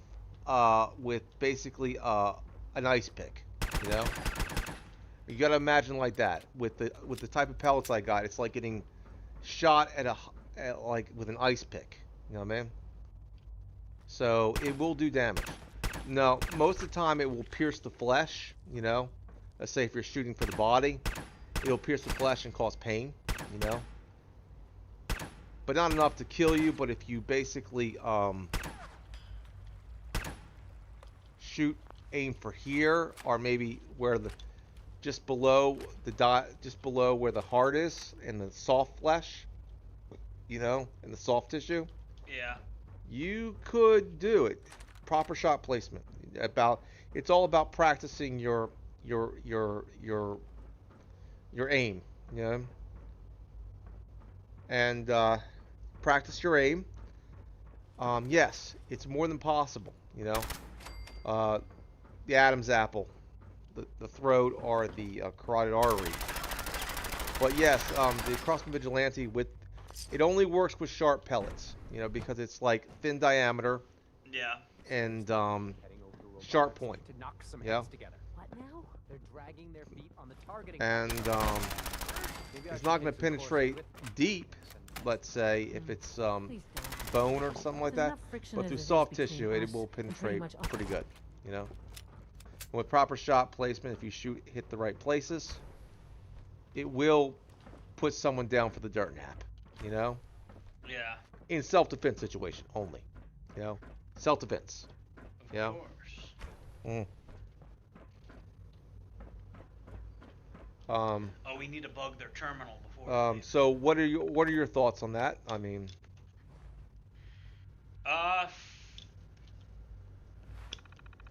basically an ice pick, you know. You gotta imagine like that with the type of pellets I got. It's like getting shot like with an ice pick, you know what I mean? So it will do damage. No, most of the time it will pierce the flesh, you know. Let's say if you're shooting for the body, it'll pierce the flesh and cause pain, you know. But not enough to kill you. But if you basically aim for here, or maybe where just below where the heart is and the soft flesh, you know, and the soft tissue. Yeah. You could do it. Proper shot placement. It's all about practicing your aim, you know. And practice your aim. Yes, it's more than possible, you know. The Adam's apple, the throat, or the carotid artery. But yes, the Crossman Vigilante it only works with sharp pellets, you know, because it's like thin diameter. Yeah. And sharp point. Yeah. What now? They're dragging their feet on the targeting. And it's not going to penetrate deep, let's say, if it's bone or something like that. But through soft tissue, it will penetrate pretty good, you know. With proper shot placement, if you hit the right places, it will put someone down for the dirt nap, you know, Yeah. in self-defense situation only, you know, self-defense. Of Yeah. course. Mm. Oh, we need to bug their terminal before. So what are your thoughts on that? I mean,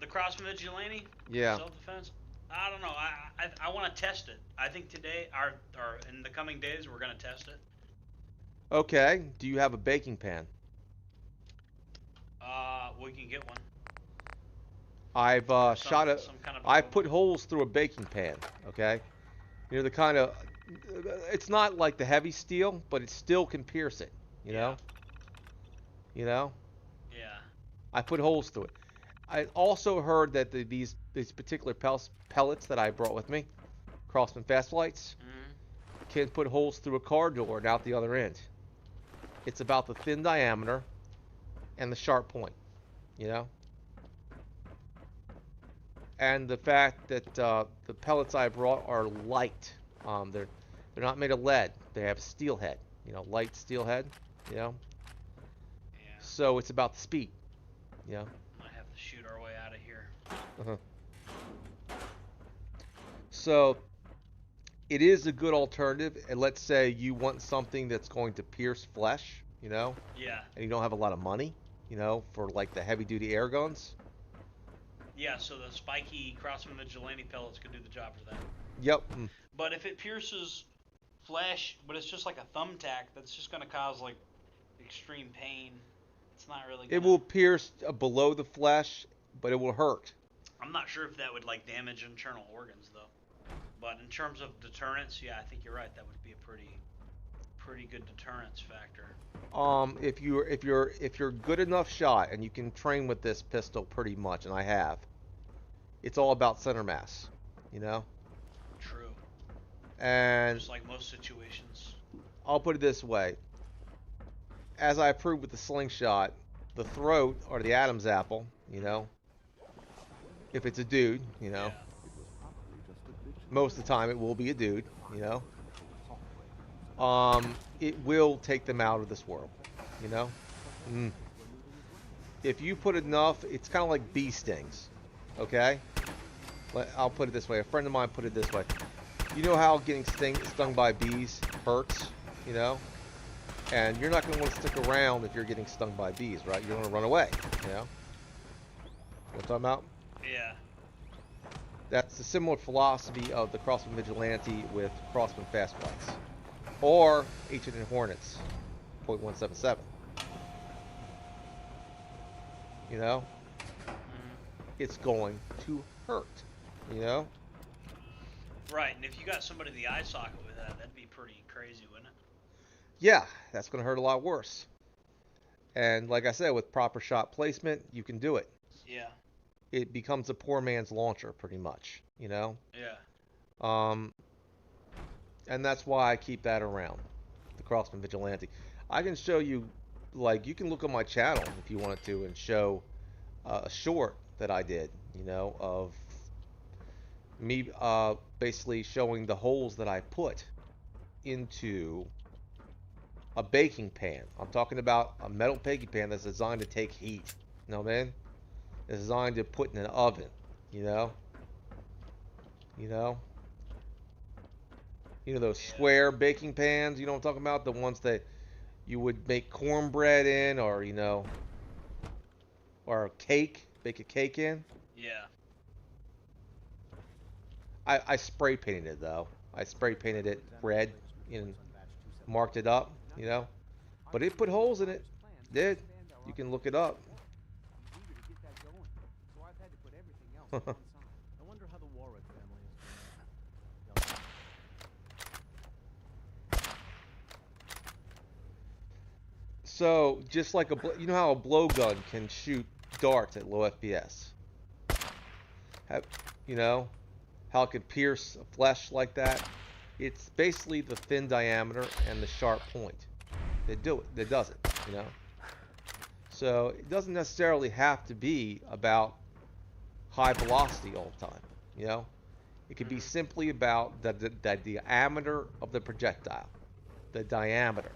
the Crossman Vigilante. yeah. Self-defense. I don't know. I want to test it. I think today, or in the coming days, we're gonna test it. Okay. Do you have a baking pan? We can get one. I've shot a. Some kind of I've put holes through a baking pan. Okay. You know the kind of. It's not like the heavy steel, but it still can pierce it. You know. You know. Yeah. I put holes through it. I also heard that these particular pellets that I brought with me, Crossman Fast Lights, can put holes through a car door and out the other end. It's about the thin diameter and the sharp point, you know. And the fact that the pellets I brought are light. They're not made of lead. They have steel head, you know, light steel head, you know. Yeah. So it's about the speed, you know. Might have to shoot our way out of here. So it is a good alternative. And let's say you want something that's going to pierce flesh, you know. Yeah. And you don't have a lot of money, you know, for like the heavy-duty air guns. Yeah, so the spiky Crossman Vigilante pellets could do the job for that. Yep. But if it pierces flesh, but it's just like a thumbtack, that's just going to cause like extreme pain. It's not really gonna... It will pierce below the flesh, but it will hurt. I'm not sure if that would like damage internal organs though. But in terms of deterrence, yeah, I think you're right. That would be a pretty good deterrence factor. If you're good enough shot and you can train with this pistol pretty much, and I have, it's all about center mass, you know. True. And just like most situations. I'll put it this way. As I proved with the slingshot, the throat or the Adam's apple, you know, if it's a dude, you know, most of the time it will be a dude, you know, it will take them out of this world, you know. If you put enough, it's kind of like bee stings, okay? I'll put it this way. A friend of mine put it this way. You know how getting stung by bees hurts, you know? And you're not going to want to stick around if you're getting stung by bees, right? You're going to run away, you know? You know what I'm talking about? Yeah. That's the similar philosophy of the Crossman Vigilante with Crossman Fast Lights. Or H&N Hornets, .177. You know? It's going to hurt, you know? Right, and if you got somebody in the eye socket with that, that'd be pretty crazy, wouldn't it? Yeah, that's going to hurt a lot worse. And like I said, with proper shot placement, you can do it. Yeah. It becomes a poor man's launcher, pretty much, you know? Yeah. And that's why I keep that around, the Crossman Vigilante. I can show you, like, you can look on my channel if you wanted to and show a short that I did, you know, of me basically showing the holes that I put into a baking pan. I'm talking about a metal baking pan that's designed to take heat. You know what I mean? It's designed to put in an oven, you know? You know? You know those square baking pans, you know what I'm talking about? The ones that you would make cornbread in, or, you know, or a cake, bake a cake in. Yeah. I spray painted it, though. I spray painted it red and marked it up, you know? But it put holes in it. It did. You can look it up. I wonder how the Warwick family is doing. So, just like you know how a blowgun can shoot darts at low FPS? You know? How it can pierce flesh like that? It's basically the thin diameter and the sharp point that does it, you know? So, it doesn't necessarily have to be about high velocity all the time, you know? It could be simply about the diameter of the projectile. The diameter.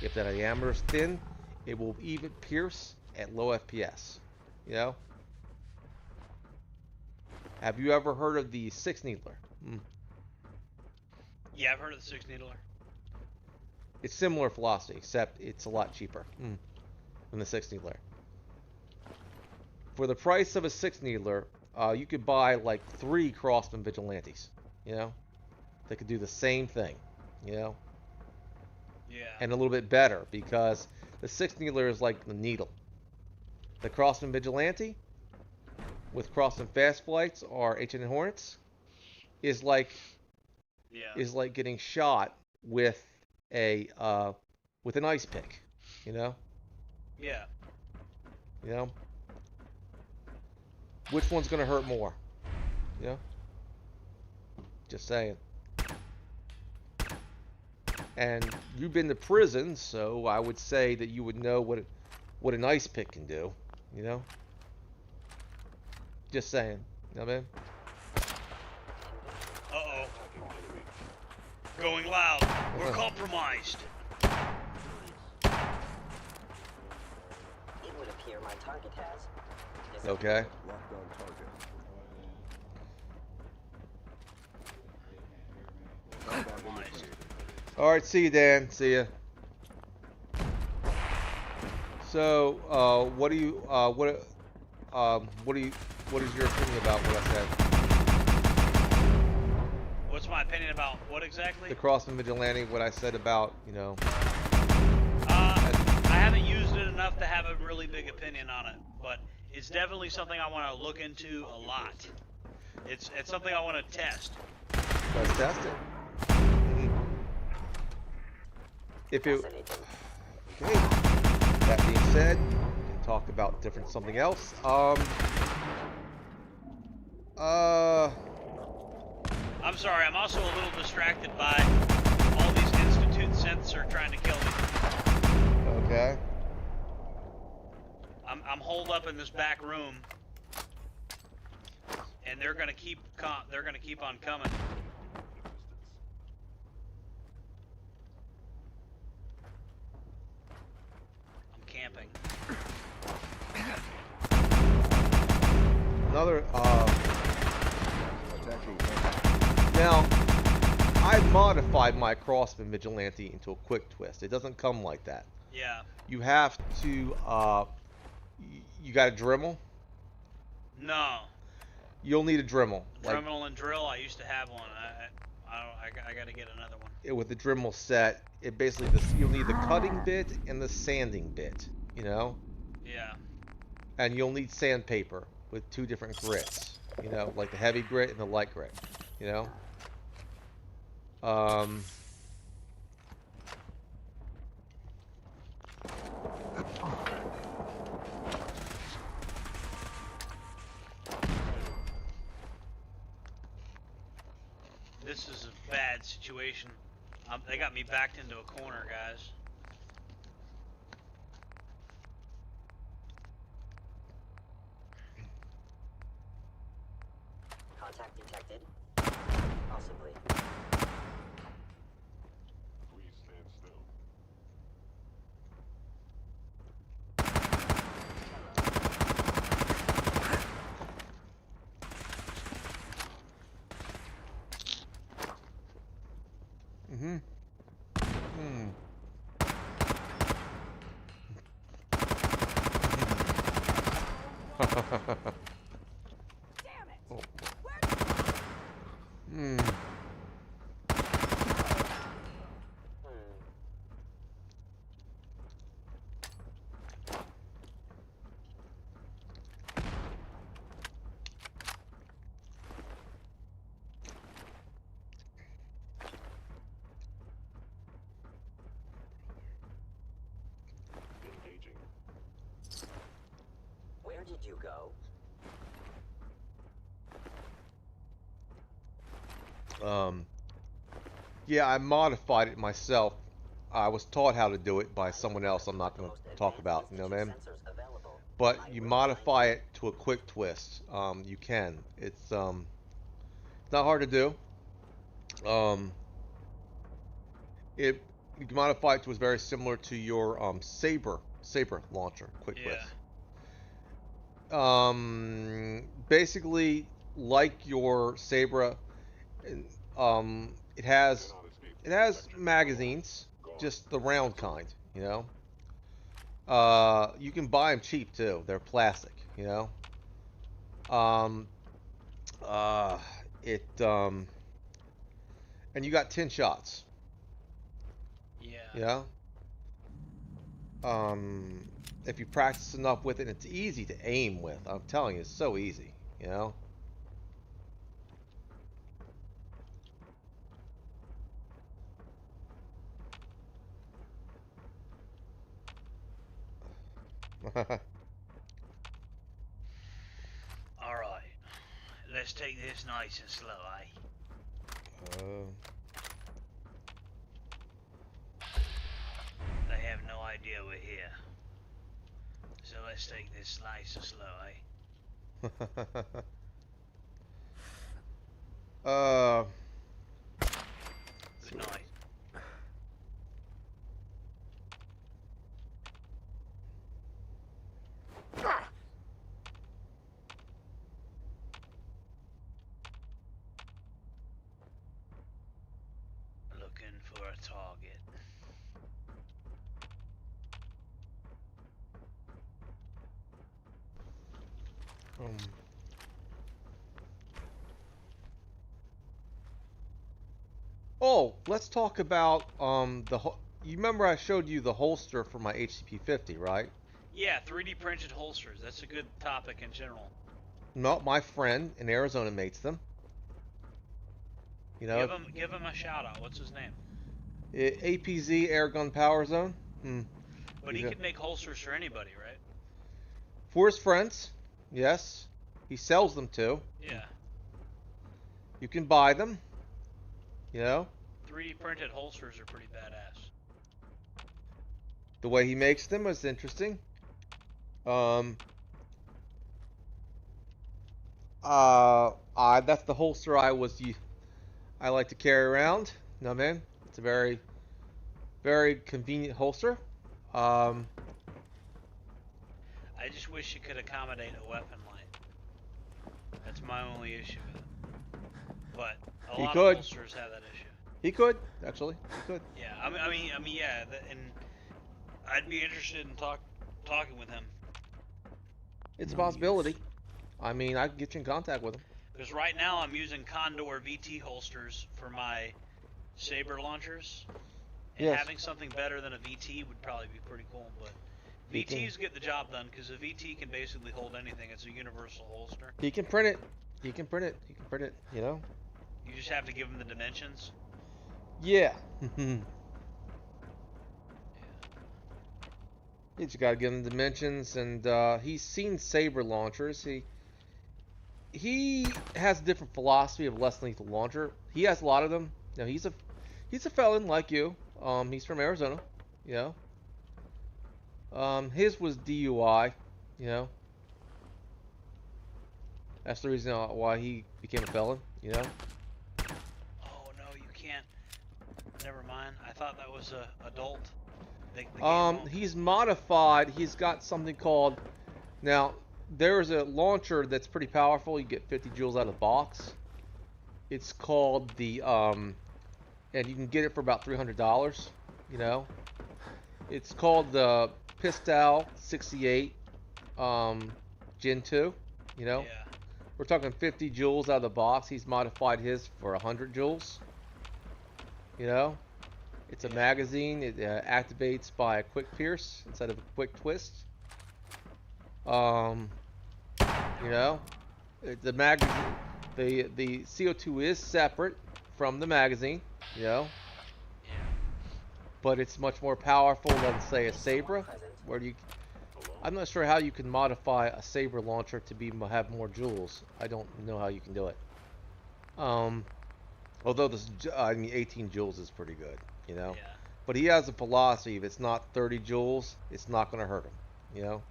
If that diameter is thin, it will even pierce at low FPS. You know? Have you ever heard of the 6-needler? Yeah, I've heard of the 6-needler. It's similar velocity, except it's a lot cheaper than the 6-needler. For the price of a 6-needler, you could buy like 3 Crossman Vigilantes, you know? They could do the same thing, you know? Yeah. And a little bit better, because the 6-needler is like the needle. The Crossman Vigilante, with Crossman Fast Flights or H&N Hornets, is like getting shot with an ice pick, you know? Yeah. You know? Which one's gonna hurt more? You know? Just saying. And you've been to prison, so I would say that you would know what an ice pick can do. You know? Just saying. You know what I mean? Uh-oh. Going loud. We're compromised. It would appear my target has. Okay. Locked on target. Compromised. Alright, see you, Dan. See ya. So, what is your opinion about what I said? What's my opinion about what exactly? The Crossman Vigilante, what I said about, you know... I haven't used it enough to have a really big opinion on it, but it's definitely something I want to look into a lot. It's something I want to test. Let's test it. If it... Okay. That being said, we can talk about something else. I'm sorry, I'm also a little distracted by all these Institute synths are trying to kill me. Okay. I'm holed up in this back room, and they're gonna keep on coming. I'm camping. Another, now, I modified my Crossman Vigilante into a quick twist. It doesn't come like that. Yeah. You have to, you got a Dremel? No. You'll need a Dremel. Dremel and drill, I used to have one. I gotta get another one. With the Dremel set, it basically, you'll need the cutting bit and the sanding bit, you know? Yeah. And you'll need sandpaper with 2 different grits, you know, like the heavy grit and the light grit, you know? This is a bad situation. They got me backed into a corner, guys. Contact detected. Possibly. Please stand still. Damn it! Oh. Engaging. Where did you go? Yeah, I modified it myself. I was taught how to do it by someone else I'm not going to talk about, you know, man? But you modify it to a quick twist. You can. It's not hard to do. you can modify it to was very similar to your saber launcher, quick twist. Basically like your saber, it has magazines, just the round kind, you know. You can buy them cheap too. They're plastic, you know. And you got 10 shots. Yeah. Yeah. If you practice enough with it, it's easy to aim with. I'm telling you, it's so easy, you know. All right. Let's take this nice and slow, eh? They have no idea we're here. So let's take this nice and slow, eh? Good night. Looking for a target. Oh, let's talk about you remember I showed you the holster for my HCP-50, right? Yeah, 3D printed holsters. That's a good topic in general. No, my friend in Arizona makes them. You know, give him a shout out. What's his name? APZ Airgun Power Zone. But he could make holsters for anybody, right? For his friends, yes. He sells them too. Yeah. You can buy them. You know. 3D printed holsters are pretty badass. The way he makes them is interesting. That's the holster I like to carry around. You know what I mean? It's a very, very convenient holster. I just wish it could accommodate a weapon light. That's my only issue with it. But a lot of holsters have that issue. He could, actually. He could. Yeah, I mean, yeah, and I'd be interested in talking with him. It's a possibility. I mean, I can get you in contact with him. Because right now I'm using Condor VT holsters for my saber launchers. And having something better than a VT would probably be pretty cool, but VTs get the job done because a VT can basically hold anything. It's a universal holster. He can print it. He can print it. You know. You just have to give him the dimensions. Yeah. You just gotta give him dimensions, and he's seen saber launchers. He has a different philosophy of less lethal launcher. He has a lot of them. You know, he's a felon like you. He's from Arizona. You know. His was DUI. You know. That's the reason why he became a felon. You know. Oh no, you can't. Never mind. I thought that was a adult. He's modified. He's got something called. Now, there's a launcher that's pretty powerful. You get 50 joules out of the box. It's called the and you can get it for about $300. You know. It's called the Pistol 68 Gen 2. You know. Yeah. We're talking 50 joules out of the box. He's modified his for 100 joules. You know. It's a magazine. It activates by a quick pierce instead of a quick twist. You know, the magazine, the CO2 is separate from the magazine. You know, but it's much more powerful than say a saber. I'm not sure how you can modify a saber launcher to have more joules. I don't know how you can do it. Although 18 joules is pretty good. You know, but he has a philosophy: if it's not 30 joules, it's not going to hurt him. You know.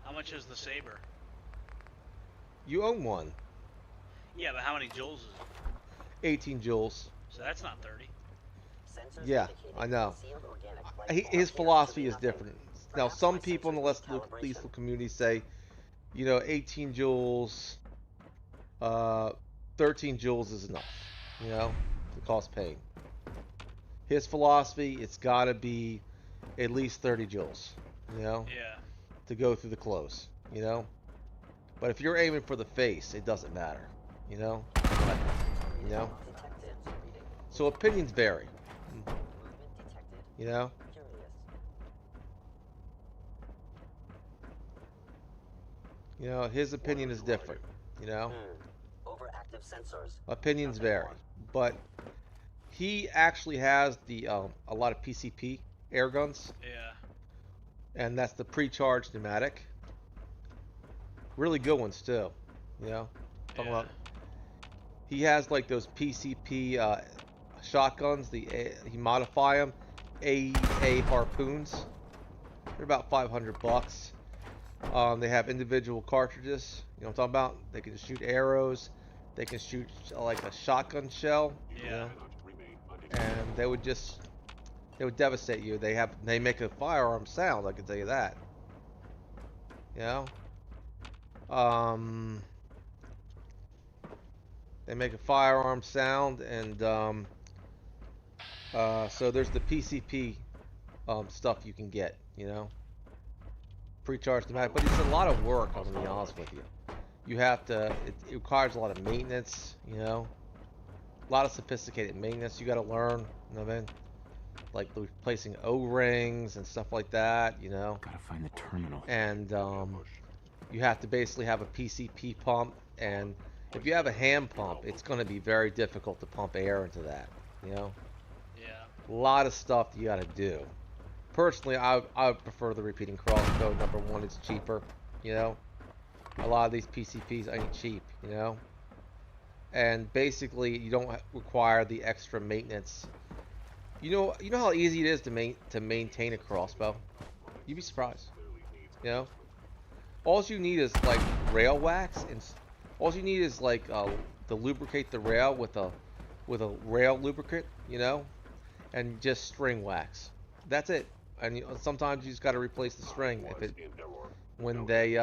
How much is the saber? You own one. Yeah, but how many joules is it? 18 joules. So that's not 30. Sensors Yeah, indicating I know. concealed organic life His form appears to philosophy be is nothing. different. Now, Perhaps some my people in the sensors less need calibration. lethal community say, you know, 18 joules, 13 joules is enough, you know, to cause pain. His philosophy, it's got to be at least 30 joules, you know, Yeah. to go through the close, you know. But if you're aiming for the face, it doesn't matter, you know. But, you know. Detected. Reading. So opinions vary, Movement detected. you know. Curious. You know, his opinion is different, you know. Overactive sensors. Opinions Nothing vary, more. but he actually has the a lot of PCP air guns, Yeah. and that's the pre-charged pneumatic. Really good ones too, you know. Talking about, he has like those PCP shotguns. He modify them, AA harpoons. They're about $500. They have individual cartridges. You know what I'm talking about? They can shoot arrows. They can shoot like a shotgun shell. Yeah. You know? And they would devastate you. They make a firearm sound. I can tell you that. You know. They make a firearm sound, and so there's the PCP stuff you can get. You know. Pre-charged pneumatic, but it's a lot of work. I'm gonna be honest with you. You have to. It requires a lot of maintenance. You know, a lot of sophisticated maintenance you got to learn. You know what I mean? Like replacing O-rings and stuff like that. You know. Gotta find the terminal. And you have to basically have a PCP pump, and if you have a hand pump, it's going to be very difficult to pump air into that. You know. Yeah. A lot of stuff you got to do. Personally, I would prefer the repeating crossbow. Number one, it's cheaper, you know. A lot of these PCPs ain't cheap, you know. And basically, you don't require the extra maintenance. You know how easy it is to maintain a crossbow. You'd be surprised, you know. All you need is like rail wax, and all you need is like to lubricate the rail with a rail lubricant, you know, and just string wax. That's it. And sometimes you just got to replace the string when they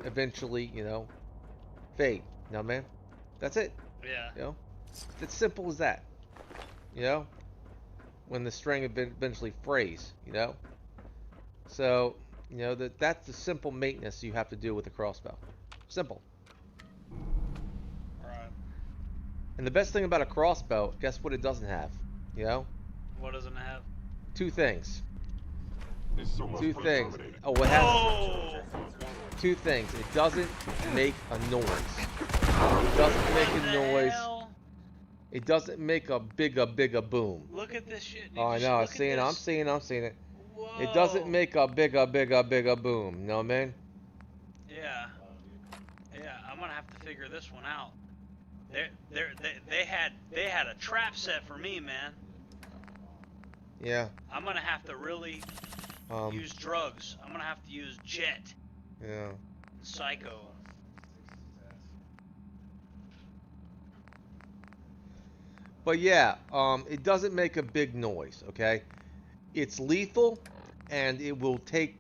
eventually, you know, fade. You know, man? That's it. Yeah. You know? It's simple as that. You know? When the string eventually frays, you know? So, you know, that's the simple maintenance you have to do with a crossbow. Simple. Right. And the best thing about a crossbow, guess what it doesn't have? You know? What doesn't it have? Two things. So two things. Oh, what has two things. It doesn't make a noise. It doesn't make a noise. It doesn't make a bigger boom. Look at this shit. Oh, I know. I'm seeing it. Whoa. It doesn't make a bigger boom. You know what I mean? Yeah. Yeah, I'm gonna have to figure this one out. They had a trap set for me, man. Yeah. I'm gonna have to really use drugs. I'm gonna have to use Jet. Yeah. Psycho. But yeah, it doesn't make a big noise, okay? It's lethal, and it will take,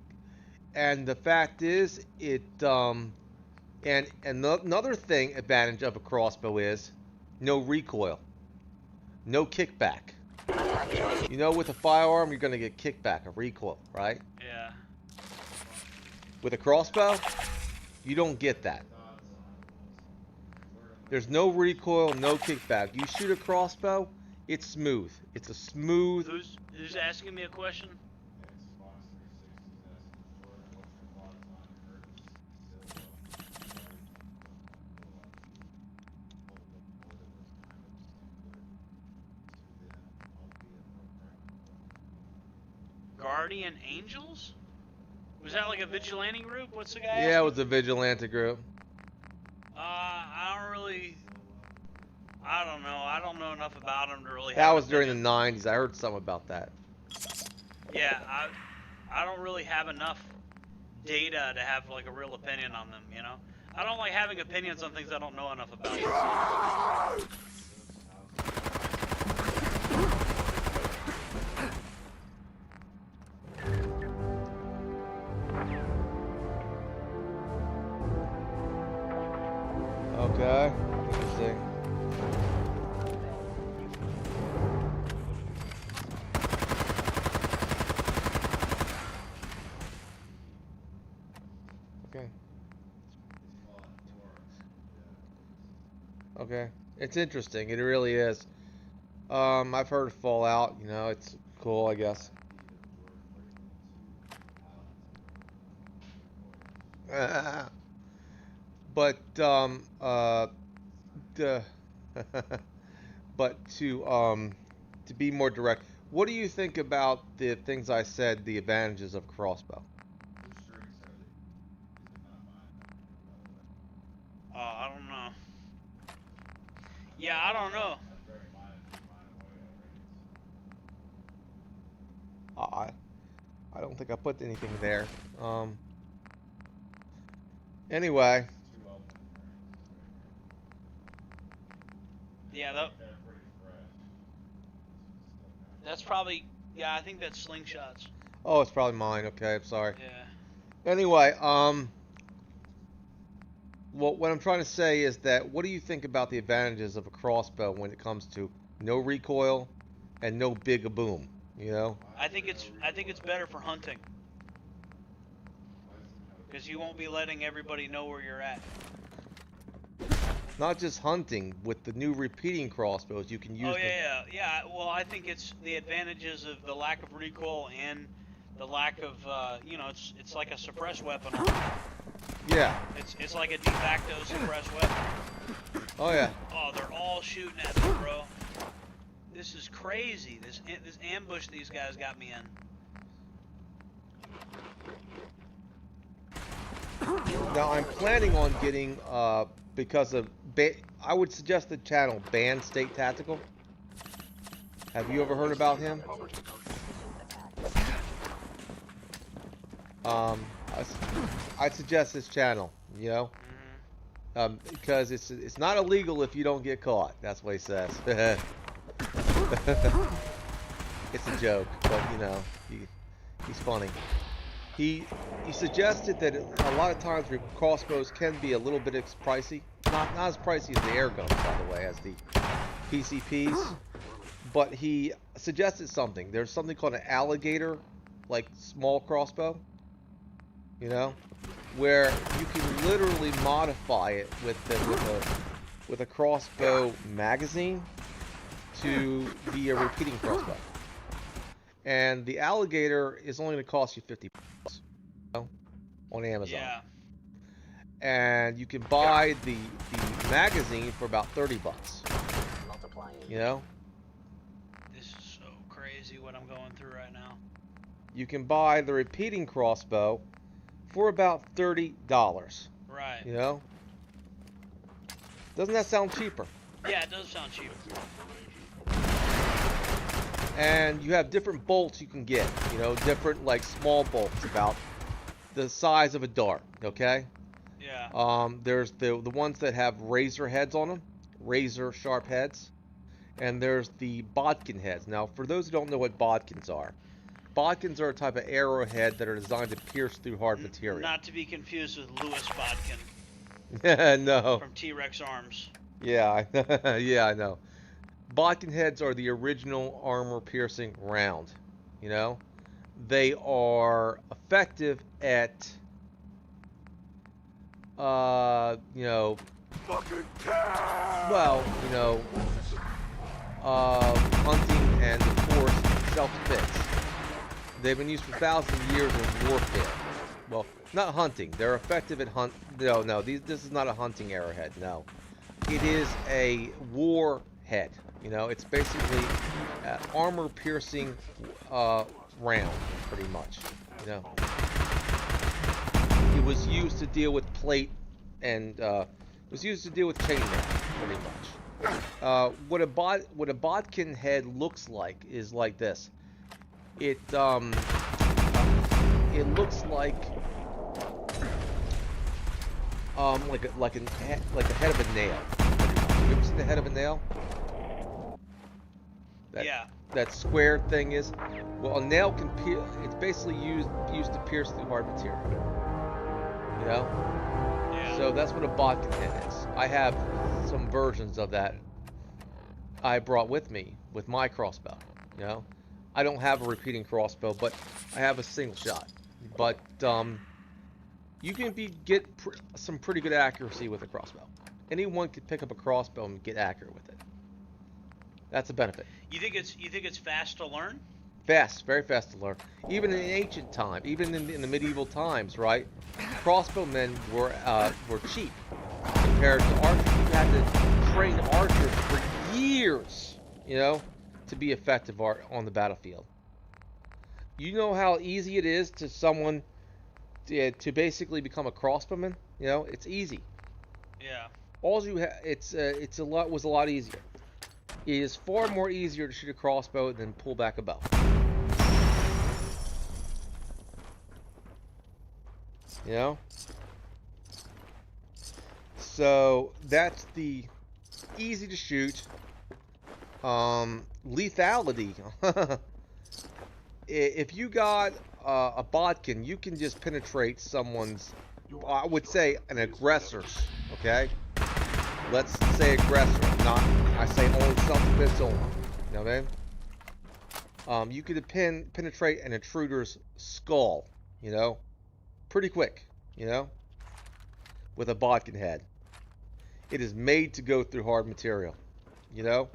and the fact is, and another advantage of a crossbow is no recoil, no kickback. You know, with a firearm, you're gonna get kickback, a recoil, right? Yeah. With a crossbow, you don't get that. There's no recoil, no kickback. You shoot a crossbow, it's smooth. It's a smooth. Who's asking me a question? Guardian Angels? Was that like a vigilante group? What's the guy? Yeah, it was a vigilante group. I don't know. I don't know enough about them to really. That was during the 90s. I heard something about that. Yeah, I don't really have enough data to have like a real opinion on them. You know, I don't like having opinions on things I don't know enough about. Okay. Interesting. Okay. Okay. It's interesting. It really is. I've heard of Fallout. You know, it's cool, I guess. But the but to be more direct, what do you think about the things I said, the advantages of crossbow? I don't know. Yeah, I don't know. I don't think I put anything there. Anyway. Yeah, that's probably, yeah, I think that's Slingshots. Oh, it's probably mine. Okay, I'm sorry. Yeah. Anyway, well, what I'm trying to say is that what do you think about the advantages of a crossbow when it comes to no recoil and no big boom? You know? I think it's better for hunting. Because you won't be letting everybody know where you're at. Not just hunting, with the new repeating crossbows, you can use Yeah. Well, I think it's the advantages of the lack of recoil and the lack of, it's like a suppressed weapon. Yeah. It's like a de facto suppressed weapon. Oh yeah. Oh, they're all shooting at me, bro. This is crazy. This ambush these guys got me in. Now I'm planning on getting because of I would suggest the channel Band State Tactical. Have you ever heard about him? I'd suggest this channel, you know, because it's not illegal if you don't get caught. That's what he says. It's a joke, but you know, he's funny. He suggested that a lot of times crossbows can be a little bit pricey. Not as pricey as the air guns, by the way, as the PCPs. But he suggested something. There's something called an alligator, like small crossbow. You know, where you can literally modify it with a crossbow magazine to be a repeating crossbow. And the alligator is only going to cost you $50, you know, on Amazon. Yeah. And you can buy the magazine for about $30. You know? This is so crazy what I'm going through right now. You can buy the repeating crossbow for about $30. Right. You know? Doesn't that sound cheaper? Yeah, it does sound cheaper. And you have different bolts you can get, you know, different like small bolts about the size of a dart, okay? Yeah. There's the ones that have razor heads on them, razor sharp heads, and there's the bodkin heads. Now, for those who don't know what bodkins are a type of arrowhead that are designed to pierce through hard material. Not to be confused with Lewis Bodkin. No. From T-Rex Arms. Yeah, yeah, I know. Bodkin heads are the original armor-piercing round. You know, they are effective at, you know, well, you know, hunting and, of course, self-defense. They've been used for thousands of years in warfare. Well, not hunting. They're effective at hunt. No, this is not a hunting arrowhead. No, it is a war head. You know, it's basically armor-piercing round, pretty much. You know, it was used to deal with plate and it was used to deal with chainmail, pretty much. What a bodkin head looks like is like this. It looks like like a head of a nail. You ever seen the head of a nail? Yeah. That square thing is. Well, a nail can pierce. It's basically used to pierce through hard material. You know. Yeah. Yeah. So that's what a bodkin head is. I have some versions of that I brought with me with my crossbow. You know, I don't have a repeating crossbow, but I have a single shot. But you can get some pretty good accuracy with a crossbow. Anyone could pick up a crossbow and get accurate with it. That's a benefit. You think it's fast to learn? Fast, very fast to learn. Even in ancient time, even in the medieval times, right? Crossbowmen were cheap compared to archers. You had to train archers for years, you know, to be effective on the battlefield. You know how easy it is to someone to basically become a crossbowman. You know, it's easy. Yeah. All you was a lot easier. It is far more easier to shoot a crossbow than pull back a bow. You know? So that's the easy to shoot. Lethality. If you got a bodkin, you can just penetrate someone's, I would say, an aggressor's. Okay? Let's say aggressor, not, I say only self-defense only. You know what I mean? You could penetrate an intruder's skull, you know? Pretty quick, you know? With a bodkin head. It is made to go through hard material, you know?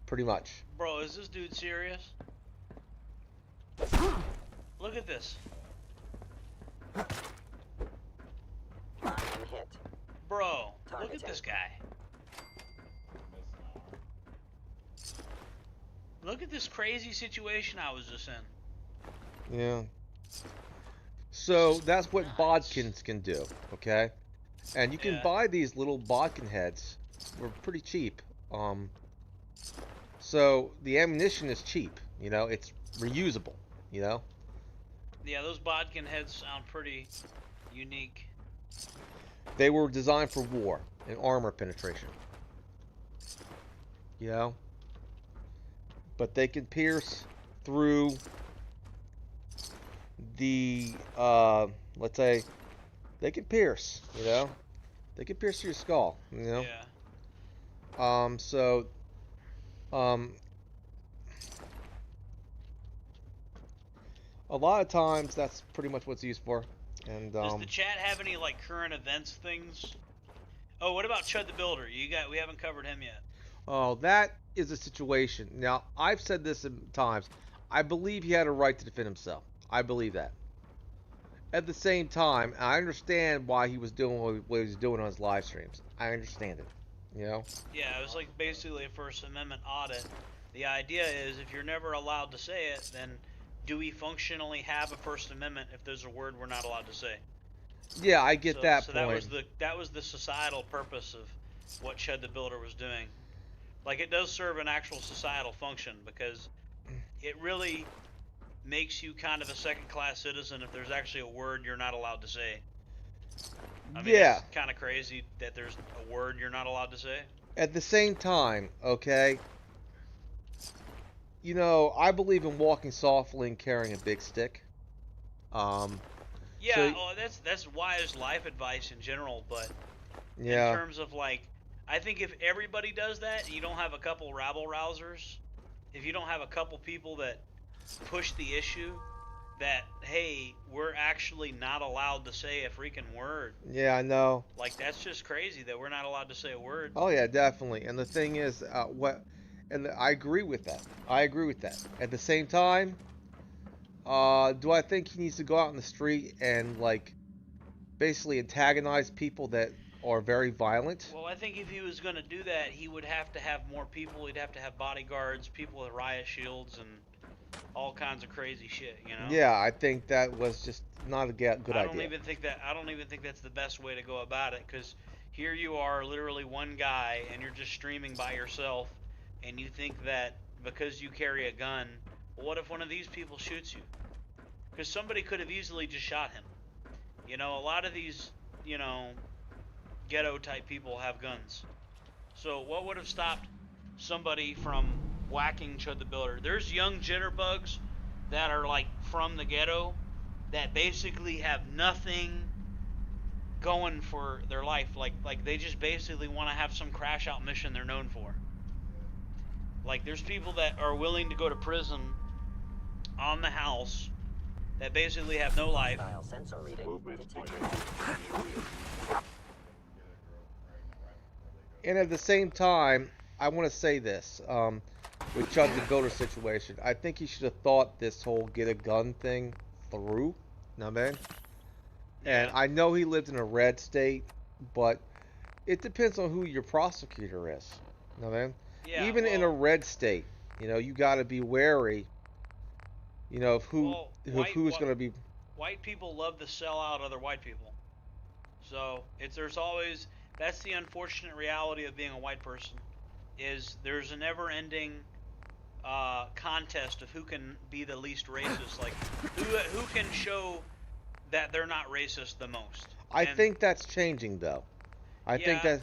Pretty much. Bro, is this dude serious? Look at this. I'm hit. Bro, Target look at this hit. guy. Look at this crazy situation I was just in. Yeah. So that's what bodkins can do, okay? And you can buy these little bodkin heads for pretty cheap. So the ammunition is cheap, you know, it's reusable, you know? Yeah, those bodkin heads sound pretty unique. They were designed for war and armor penetration. You know? But they can pierce through the, let's say, they can pierce, you know? They can pierce through your skull, you know? Yeah. A lot of times that's pretty much what it's used for. And does the chat have any like current events things? Oh, what about Chud the Builder? We haven't covered him yet. Oh, that is a situation. Now, I've said this in times. I believe he had a right to defend himself. I believe that. At the same time, I understand why he was doing what he was doing on his live streams. I understand it. You know? Yeah, it was like basically a First Amendment audit. The idea is if you're never allowed to say it, then do we functionally have a First Amendment if there's a word we're not allowed to say? Yeah, I get that so point. that was the societal purpose of what Chud the Builder was doing. Like, it does serve an actual societal function because it really makes you kind of a second-class citizen if there's actually a word you're not allowed to say. I mean, yeah. It's kind of crazy that there's a word you're not allowed to say. At the same time, okay, you know, I believe in walking softly and carrying a big stick. Yeah, that's wise life advice in general, but yeah. in terms of like, I think if everybody does that, you don't have a couple rabble-rousers, if you don't have a couple people that push the issue that, hey, we're actually not allowed to say a freaking word. Yeah, I know. Like, that's just crazy that we're not allowed to say a word. Oh, yeah, definitely. And the thing is, I agree with that. I agree with that. At the same time, do I think he needs to go out in the street and, like, basically antagonize people that are very violent? Well, I think if he was going to do that, he would have to have more people. He'd have to have bodyguards, people with riot shields, and all kinds of crazy shit, you know? Yeah, I think that was just not a good idea. I don't even think that's the best way to go about it, because here you are, literally one guy, and you're just streaming by yourself, and you think that because you carry a gun, well, what if one of these people shoots you? Because somebody could have easily just shot him. You know, a lot of these, you know, ghetto-type people have guns. So what would have stopped somebody from whacking Chud the Builder? There's young jitterbugs that are, like, from the ghetto that basically have nothing going for their life. Like they just basically want to have some crash out mission they're known for. Like there's people that are willing to go to prison on the house that basically have no life. Sensor reading. And at the same time, I want to say this, with Chud the Builder situation, I think he should have thought this whole get a gun thing through. Know what I mean? And I know he lived in a red state, but it depends on who your prosecutor is. Know what I mean? Yeah, Even in a red state, you know, you got to be wary, you know, of who's going to be. White people love to sell out other white people. So that's the unfortunate reality of being a white person, is there's a never-ending contest of who can be the least racist. Like who can show that they're not racist the most. I think that's changing though. I think that.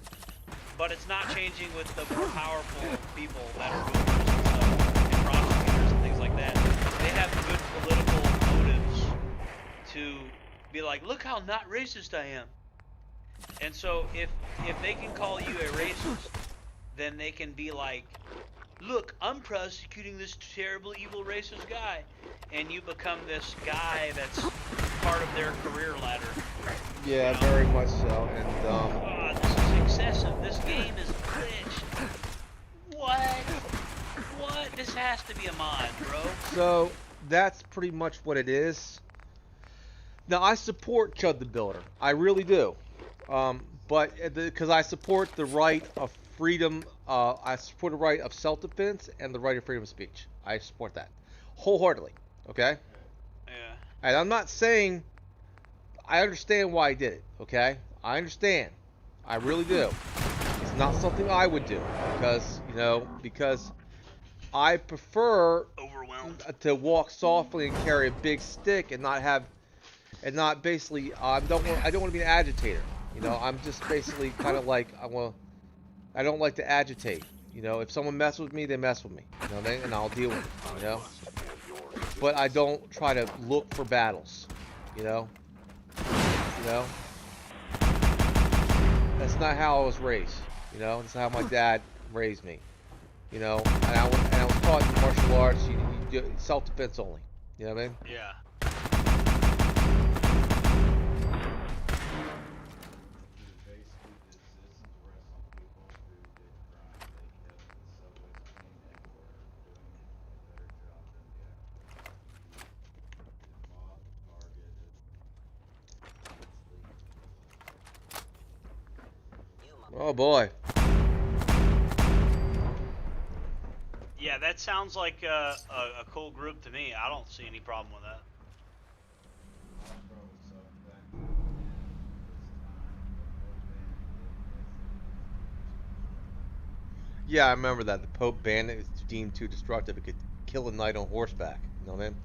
But it's not changing with the more powerful people that are boomers and stuff, and prosecutors and things like that. They have good political motives to be like, look how not racist I am. And so if they can call you a racist, then they can be like, look, I'm prosecuting this terrible, evil, racist guy. And you become this guy that's part of their career ladder. Yeah, you know? Very much so. And this is excessive. This game is glitched. What? This has to be a mod, bro. So that's pretty much what it is. Now I support Chud the Builder. I really do. But because I support the right of freedom, I support the right of self-defense and the right of freedom of speech. I support that wholeheartedly. Okay. Yeah. And I'm not saying I understand why I did it. Okay. I understand. I really do. It's not something I would do because I prefer to walk softly and carry a big stick and not basically. I don't want to be an agitator. You know, I'm just basically kind of like I don't like to agitate. You know, if someone messes with me, they mess with me. You know, and I'll deal with it. You know, but I don't try to look for battles. You know, that's not how I was raised. You know, that's how my dad raised me. You know, and I was taught in martial arts. You do self-defense only. You know what I mean? Yeah. Oh boy. Yeah, that sounds like a cool group to me. I don't see any problem with that. Yeah, I remember that. The Pope bandit is deemed too destructive. It could kill a knight on horseback. You know what I mean?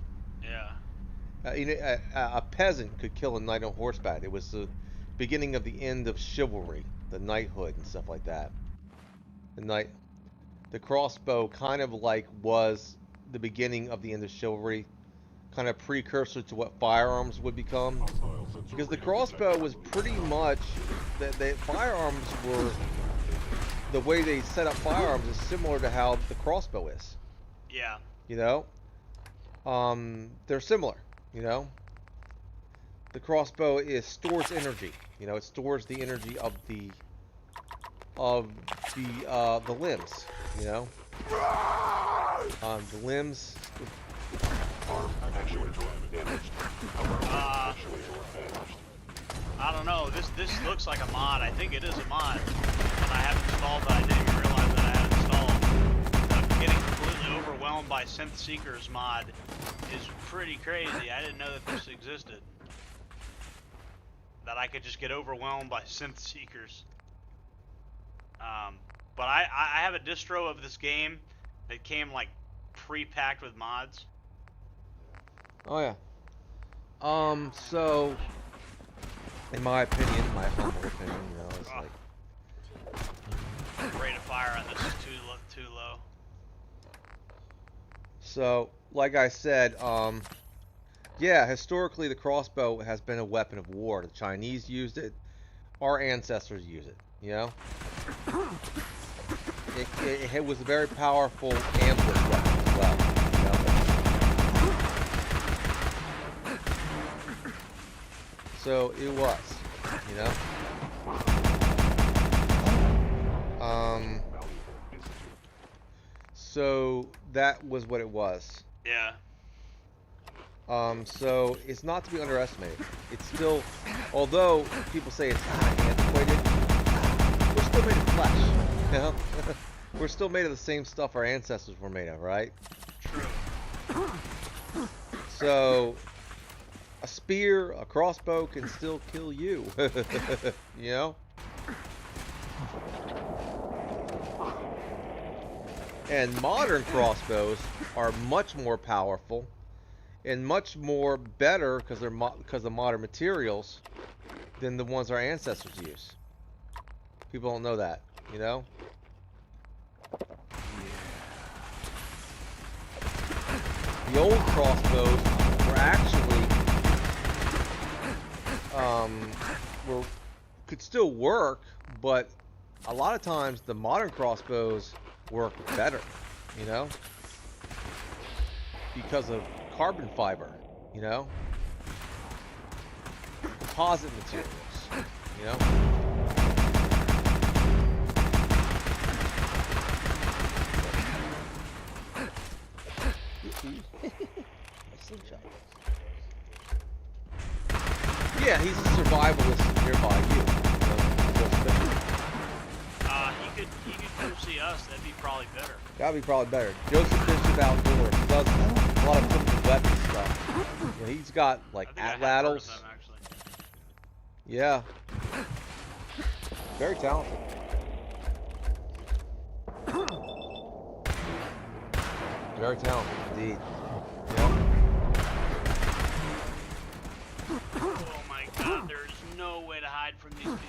Yeah. A peasant could kill a knight on horseback. It was the beginning of the end of chivalry, the knighthood and stuff like that. The crossbow kind of like was the beginning of the end of chivalry, kind of precursor to what firearms would become. Because the crossbow was pretty much the firearms were. The way they set up firearms is similar to how the crossbow is. Yeah. You know? They're similar, you know? The crossbow stores energy. You know, it stores the energy of the limbs, you know? The limbs. I don't know. This looks like a mod. I think it is a mod. And I have installed, but I didn't even realize that I had installed. Getting completely overwhelmed by Synth Seekers mod is pretty crazy. I didn't know that this existed. That I could just get overwhelmed by Synth Seekers. But I have a distro of this game that came like pre-packed with mods. Oh yeah. So in my opinion, my humble opinion, you know, it's like rate of fire on this is too low. So, like I said, yeah, historically the crossbow has been a weapon of war. The Chinese used it. our ancestors use it. You know, it was a very powerful ambush weapon as well. You know? So it was, you know. So that was what it was. Yeah. So it's not to be underestimated. It's still, although people say it's kind of antiquated, we're still made of flesh. You know? We're still made of the same stuff our ancestors were made of, right? True. So a spear, a crossbow can still kill you. You know? And modern crossbows are much more powerful and much more better because they're because of modern materials than the ones our ancestors use. People don't know that, you know? The old crossbows were actually could still work, but a lot of times the modern crossbows work better, you know, because of carbon fiber, you know, composite materials, you know. Slingshot. Yeah, he's a survivalist nearby you. He could come see us. That'd be probably better. That'd be probably better. Joseph Bishop Outdoor. He does a lot of primitive weapon stuff. You know, he's got like atlatls. Yeah. Very talented. Very talented indeed. Yeah. Oh my God! There's no way to hide from these people.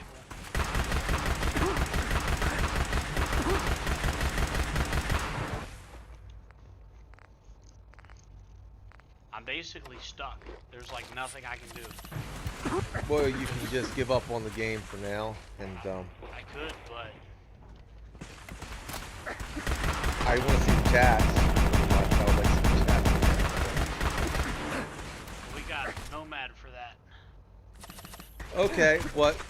I'm basically stuck. There's like nothing I can do. Well, you can just give up on the game for now, and I could, but I want to see the chats. I would like to see the chats. we got Nomad for that. Okay, what? Is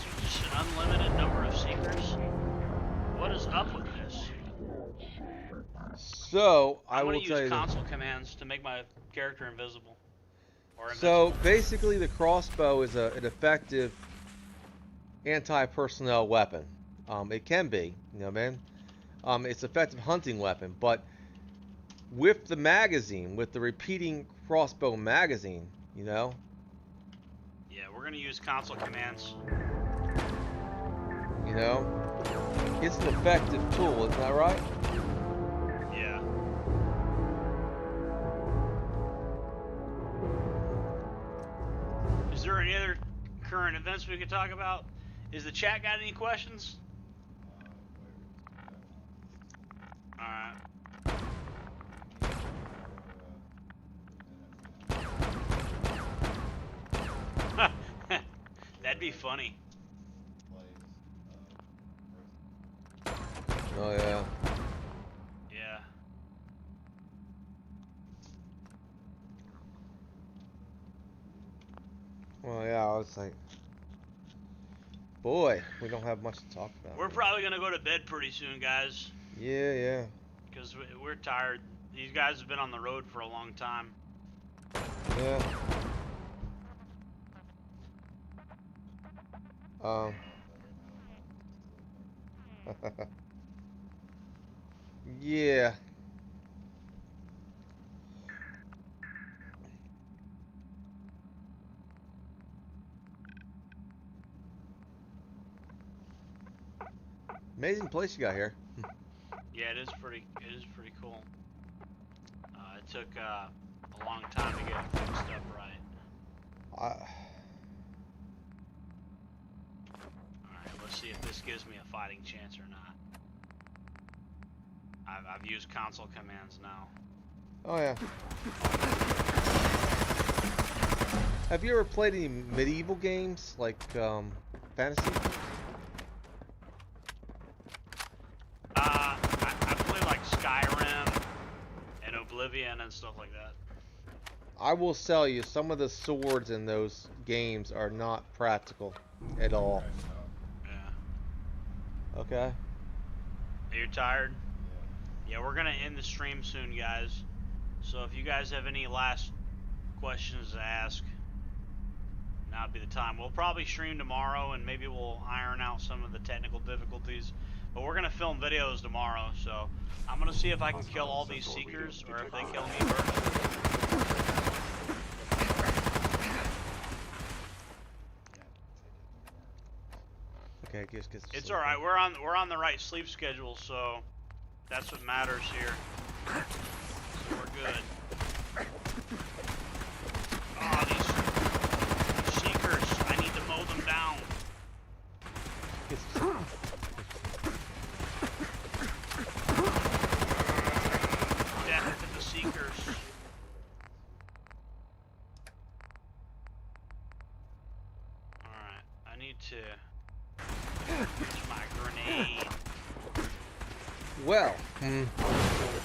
there just an unlimited number of seekers? What is up with this? So I I'm will gonna tell you. use console commands to make my character invisible. Or So invincible. basically, the crossbow is an effective anti-personnel weapon. It can be, you know, man. It's an effective hunting weapon, but with the magazine, with the repeating crossbow magazine, you know. Yeah, we're gonna use console commands. You know, it's an effective tool, isn't that right? Yeah. Is there any other current events we could talk about? Is the chat got any questions? Alright. That'd be funny. Oh yeah. Yeah. Well, yeah, I was like, boy, we don't have much to talk about. We're probably gonna go to bed pretty soon, guys. Yeah, yeah. Because we're tired. These guys have been on the road for a long time. Yeah. Yeah. Amazing place you got here. Yeah, it is pretty cool. It took a long time to get it fixed up right. Alright, let's see if this gives me a fighting chance or not. I've used console commands now. Oh yeah. Have you ever played any medieval games like fantasy? I play like Skyrim and Oblivion and stuff like that. I will tell you, some of the swords in those games are not practical at all. Yeah. Okay. Are you tired? Yeah, we're gonna end the stream soon, guys. So if you guys have any last questions to ask, now'd be the time. We'll probably stream tomorrow, and maybe we'll iron out some of the technical difficulties. But we're gonna film videos tomorrow, so I'm gonna see if I can kill all these seekers, or if they kill me first. Okay, I guess It's all right. We're on the right sleep schedule, so that's what matters here. So we're good. Oh, these seekers! I need to mow them down. Death to the seekers. All right, I need to. Use my grenade. Well, we're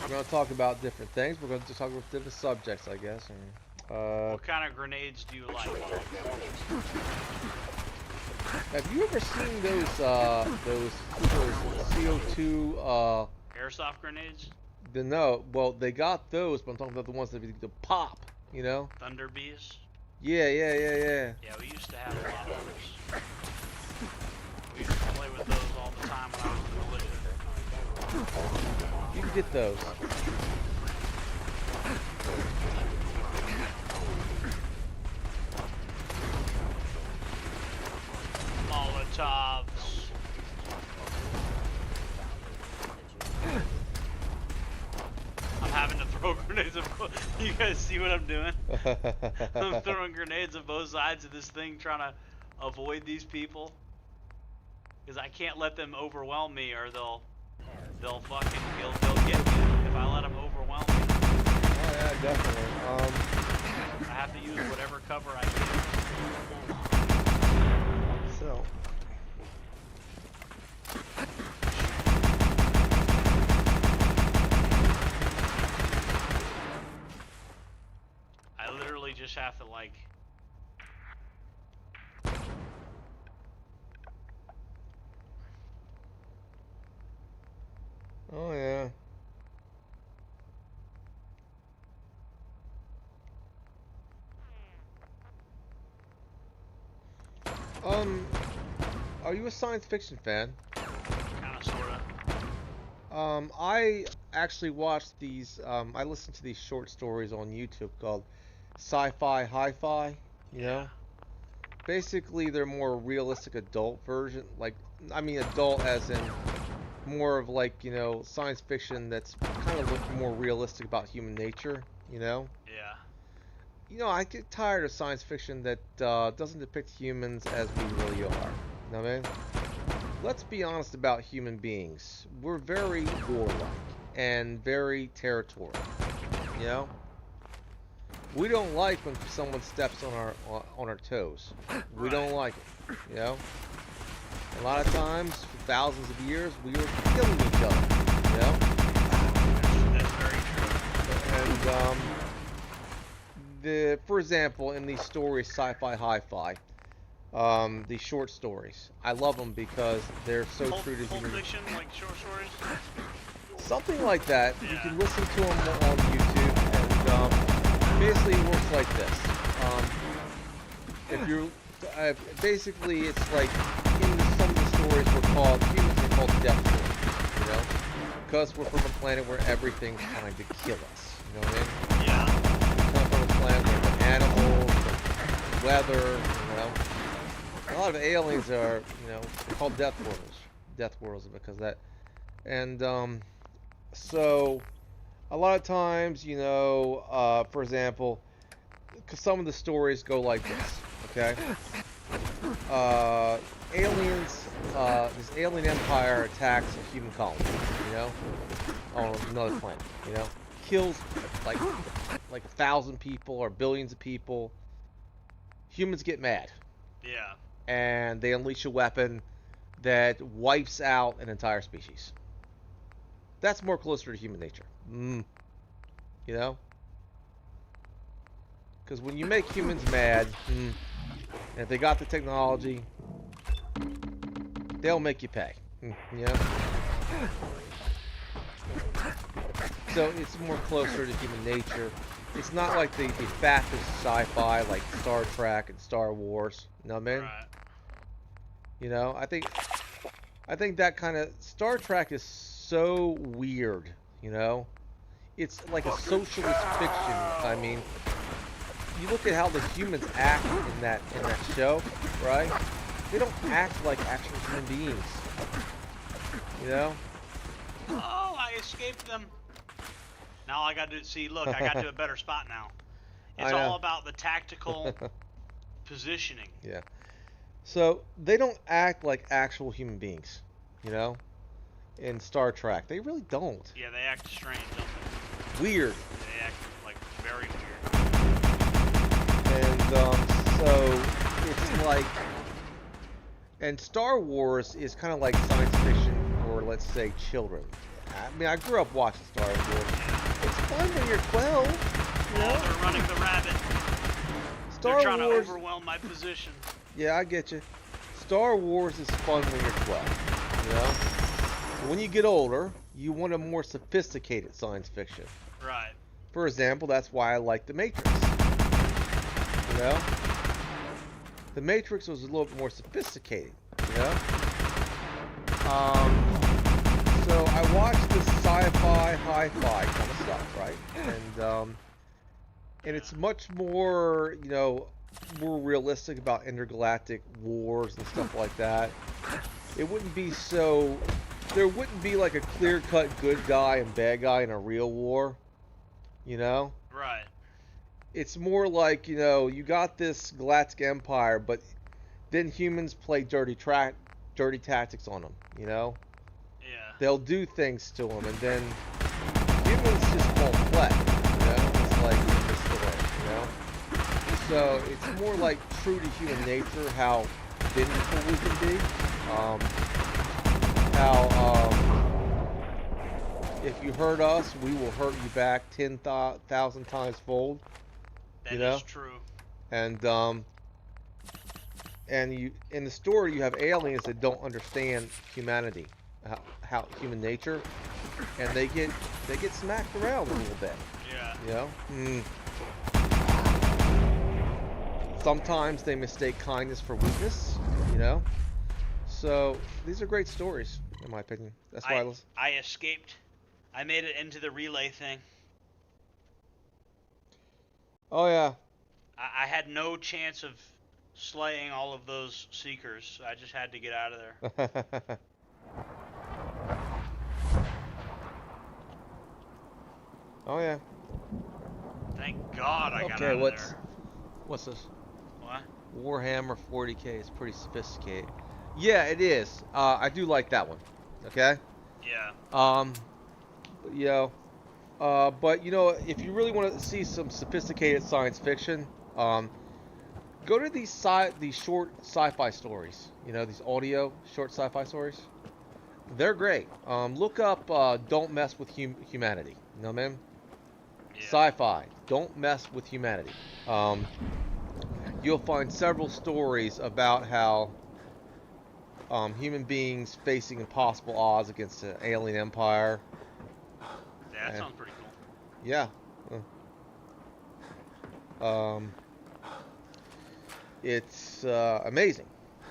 going to talk about different things. We're going to talk about different subjects, I guess. What kind of grenades do you like? Have you ever seen those CO2 airsoft grenades? No, well they got those, but I'm talking about the ones that pop, you know? Thunder bees? Yeah. Yeah, we used to have a lot of those. We used to play with those all the time when I was in the militia. You can get those. Molotovs. I'm having to throw grenades at both. You guys see what I'm doing? I'm throwing grenades at both sides of this thing, trying to avoid these people. Because I can't let them overwhelm me, or they'll fucking they'll get me if I let them overwhelm me. Oh yeah, definitely. I have to use whatever cover I can. So. I literally just have to like. Oh yeah. Are you a science fiction fan? Kinda, sorta. I actually watched these, I listened to these short stories on YouTube called Sci-Fi Hi-Fi, you know? Basically, they're more realistic adult version, like, I mean adult as in more of like, you know, science fiction that's kind of look more realistic about human nature, you know? Yeah. You know, I get tired of science fiction that doesn't depict humans as we really are. You know what I mean? Let's be honest about human beings. We're very warlike and very territorial. You know? We don't like when someone steps on our toes. We don't like it. You know? A lot of times, for thousands of years, we were killing each other. You know? That's very true. And for example, in these stories, Sci-Fi Hi-Fi, these short stories, I love them because they're so true to human. Fiction, like short stories. Something like that. Yeah. You can listen to them on YouTube, and basically it works like this. If you're basically, it's like some of the stories humans are called death stories, you know, because we're from a planet where everything's trying to kill us. You know what I mean? Yeah. We come from a planet where the animals, the weather, you know. A lot of aliens are, you know, they're called death worlds. Death worlds because of that. And so a lot of times, you know, for example, some of the stories go like this. Okay. Aliens, this alien empire attacks a human colony, you know, on another planet, you know, kills like 1,000 people or billions of people, humans get mad. Yeah. And they unleash a weapon that wipes out an entire species. That's more closer to human nature. You know? Because when you make humans mad, and if they got the technology, they'll make you pay. You know? So it's more closer to human nature. It's not like the fascist sci-fi like Star Trek and Star Wars. You know what I mean? Right. You know, I think that kind of Star Trek is so weird, you know? It's like a socialist fiction. I mean, you look at how the humans act in that show, right? They don't act like actual human beings. You know? Oh, I escaped them. Now all I got to see, look, I got to a better spot now. It's all about the tactical positioning. Yeah. So they don't act like actual human beings, you know? In Star Trek, they really don't. Yeah, they act strange, don't they? Weird. They act like very weird. And so it's like, and Star Wars is kind of like science fiction for, let's say, children. I mean, I grew up watching Star Wars. It's fun when you're 12. You know? Oh, they're running the rabbit. Star they're trying Wars, to overwhelm my position. Yeah, I get you. Star Wars is fun when you're 12. You know? When you get older, you want a more sophisticated science fiction. Right. For example, that's why I like The Matrix. You know? The Matrix was a little bit more sophisticated, you know? So I watched this sci-fi, hi-fi kind of stuff, right? And it's much more, you know, more realistic about intergalactic wars and stuff like that. It wouldn't be so... There wouldn't be like a clear-cut good guy and bad guy in a real war, you know? Right. It's more like, you know, you got this galactic empire, but then humans play dirty tactics on them, you know? Yeah. They'll do things to them, and then humans just won't play, you know? It's like the story, you know? So it's more like true to human nature, how vengeful we can be. If you hurt us, we will hurt you back 10,000 times fold. That you know? is true. And you in the story you have aliens that don't understand humanity, how human nature, and they get smacked around a little bit. Yeah. You know. Sometimes they mistake kindness for weakness. You know. So these are great stories, in my opinion. That's why I escaped. I made it into the relay thing. Oh yeah. I had no chance of slaying all of those seekers. I just had to get out of there. Oh yeah. Thank God I got out of there. What's this? What? Warhammer 40K is pretty sophisticated. Yeah, it is. I do like that one. Okay. Yeah. You know, but you know, if you really want to see some sophisticated science fiction, go to these short sci-fi stories. You know, these audio short sci-fi stories. They're great. Look up "Don't Mess with Humanity." You know what I mean? Yeah. Sci-fi. Don't mess with humanity. You'll find several stories about how human beings facing impossible odds against an alien empire. Yeah, that sounds pretty cool. Yeah. It's amazing.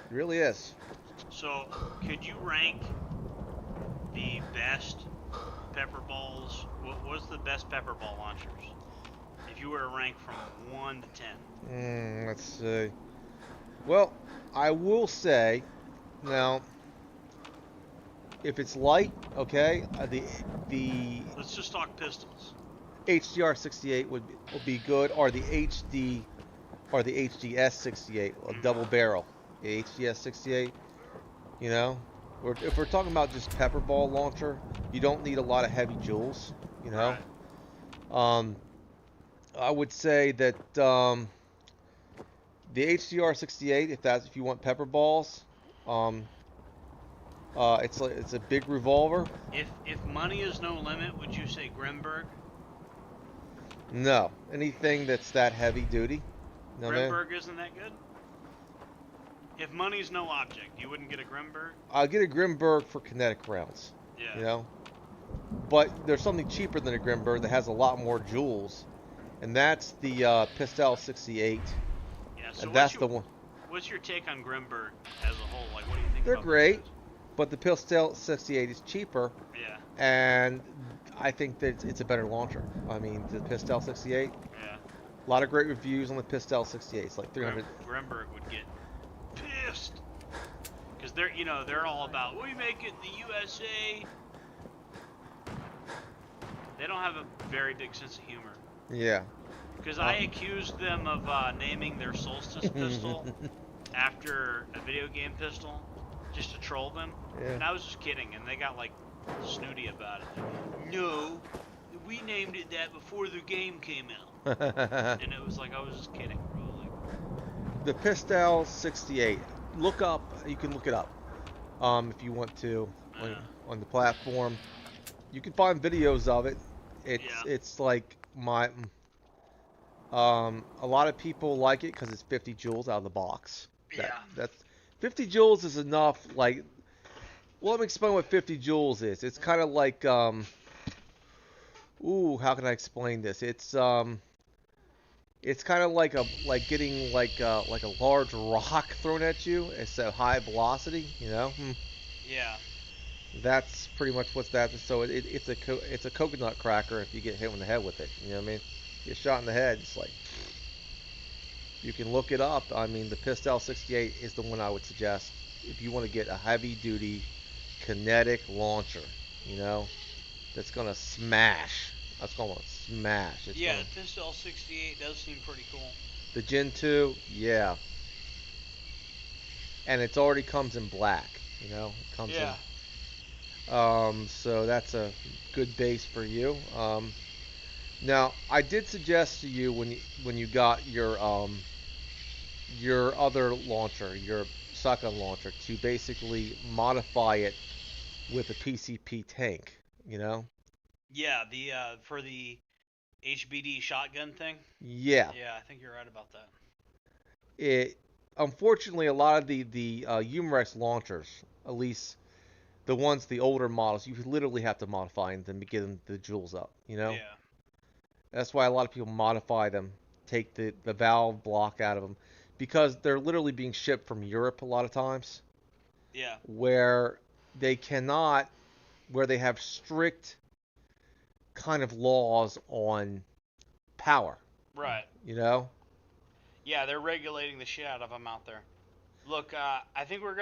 It really is. So, could you rank the best pepper balls? What's the best pepper ball launchers? If you were to rank from 1 to 10. Let's see. Well, I will say, now, if it's light, okay, the Let's just talk pistols. HDR 68 would be good, or the HDS 68, a double barrel, the HDS 68. You know, if we're talking about just pepper ball launcher, you don't need a lot of heavy joules. You know, right. I would say that The HCR 68, if you want pepper balls, it's a big revolver. If money is no limit, would you say Grimberg? No, anything that's that heavy duty. No, man. Grimberg isn't that good? If money's no object, you wouldn't get a Grimberg? I'll get a Grimberg for kinetic rounds. Yeah. You know? But there's something cheaper than a Grimberg that has a lot more joules. And that's the Pistol 68. Yeah, so and that's the one. What's your take on Grimberg as a whole? Like, what do you think They're about great, those? but the Pistol 68 is cheaper. Yeah. And I think that it's a better launcher. I mean, the Pistol 68. Yeah. A lot of great reviews on the Pistol 68. It's like 300. Grimberg would get pissed because they're all about we make it in the USA. They don't have a very big sense of humor. Yeah. Because I accused them of naming their Solstice pistol after a video game pistol, just to troll them. Yeah. And I was just kidding, and they got like snooty about it. No, we named it that before the game came out. And it was like, I was just kidding, bro. Like, the Pistol 68. You can look it up if you want to on the platform. You can find videos of it. It's like a lot of people like it because it's 50 joules out of the box. That's 50 joules is enough. Like, well, let me explain what 50 joules is. It's kind of like how can I explain this? It's kind of like getting like a large rock thrown at you. It's a high velocity, you know. Yeah. That's pretty much what's that. So it's a coconut cracker if you get hit in the head with it. You know what I mean? Get shot in the head. It's like, you can look it up. I mean, the Pistol 68 is the one I would suggest if you want to get a heavy duty kinetic launcher. You know, that's gonna smash. That's gonna smash. the Pistol 68 does seem pretty cool. The Gen 2, yeah. And it already comes in black. You know, it comes in. So that's a good base for you. Now, I did suggest to you when you got your other launcher, your shotgun launcher, to basically modify it with a PCP tank. You know? Yeah, the for the HBD shotgun thing. Yeah. Yeah, I think you're right about that. Unfortunately, a lot of the Humrex launchers, at least the older models, you literally have to modify them to get them the joules up, you know? Yeah. That's why a lot of people modify them, take the valve block out of them, because they're literally being shipped from Europe a lot of times. Yeah. Where they have strict kind of laws on power. Right. You know? Yeah, they're regulating the shit out of them out there. Look, I think we're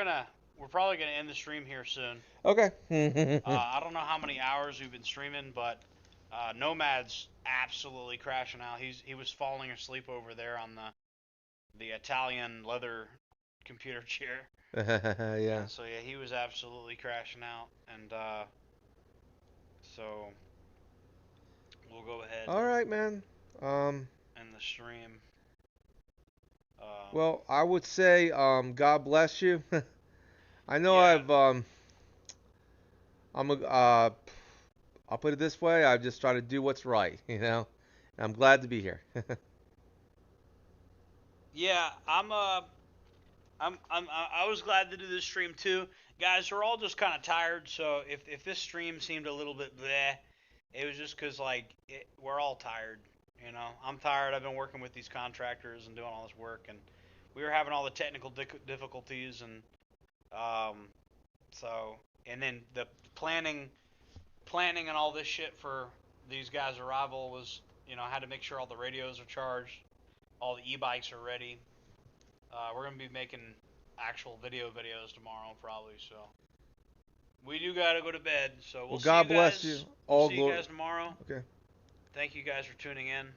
probably gonna end the stream here soon. Okay. I don't know how many hours we've been streaming, but Nomad's absolutely crashing out. He was falling asleep over there on the Italian leather computer chair. Yeah. So yeah, he was absolutely crashing out, and so we'll go ahead. All right, man. End the stream. Well, I would say, God bless you. I know I'll put it this way. I just try to do what's right, you know. And I'm glad to be here. Yeah, I was glad to do this stream too, guys. We're all just kind of tired, so if this stream seemed a little bit bleh, it was just because we're all tired. You know, I'm tired. I've been working with these contractors and doing all this work, and we were having all the technical difficulties, and and then the planning and all this shit for these guys' arrival was, I had to make sure all the radios are charged, all the e-bikes are ready. We're gonna be making actual videos tomorrow probably, so we do gotta go to bed. So we'll see God you bless guys. you. We'll see you guys tomorrow. Okay. Thank you guys for tuning in.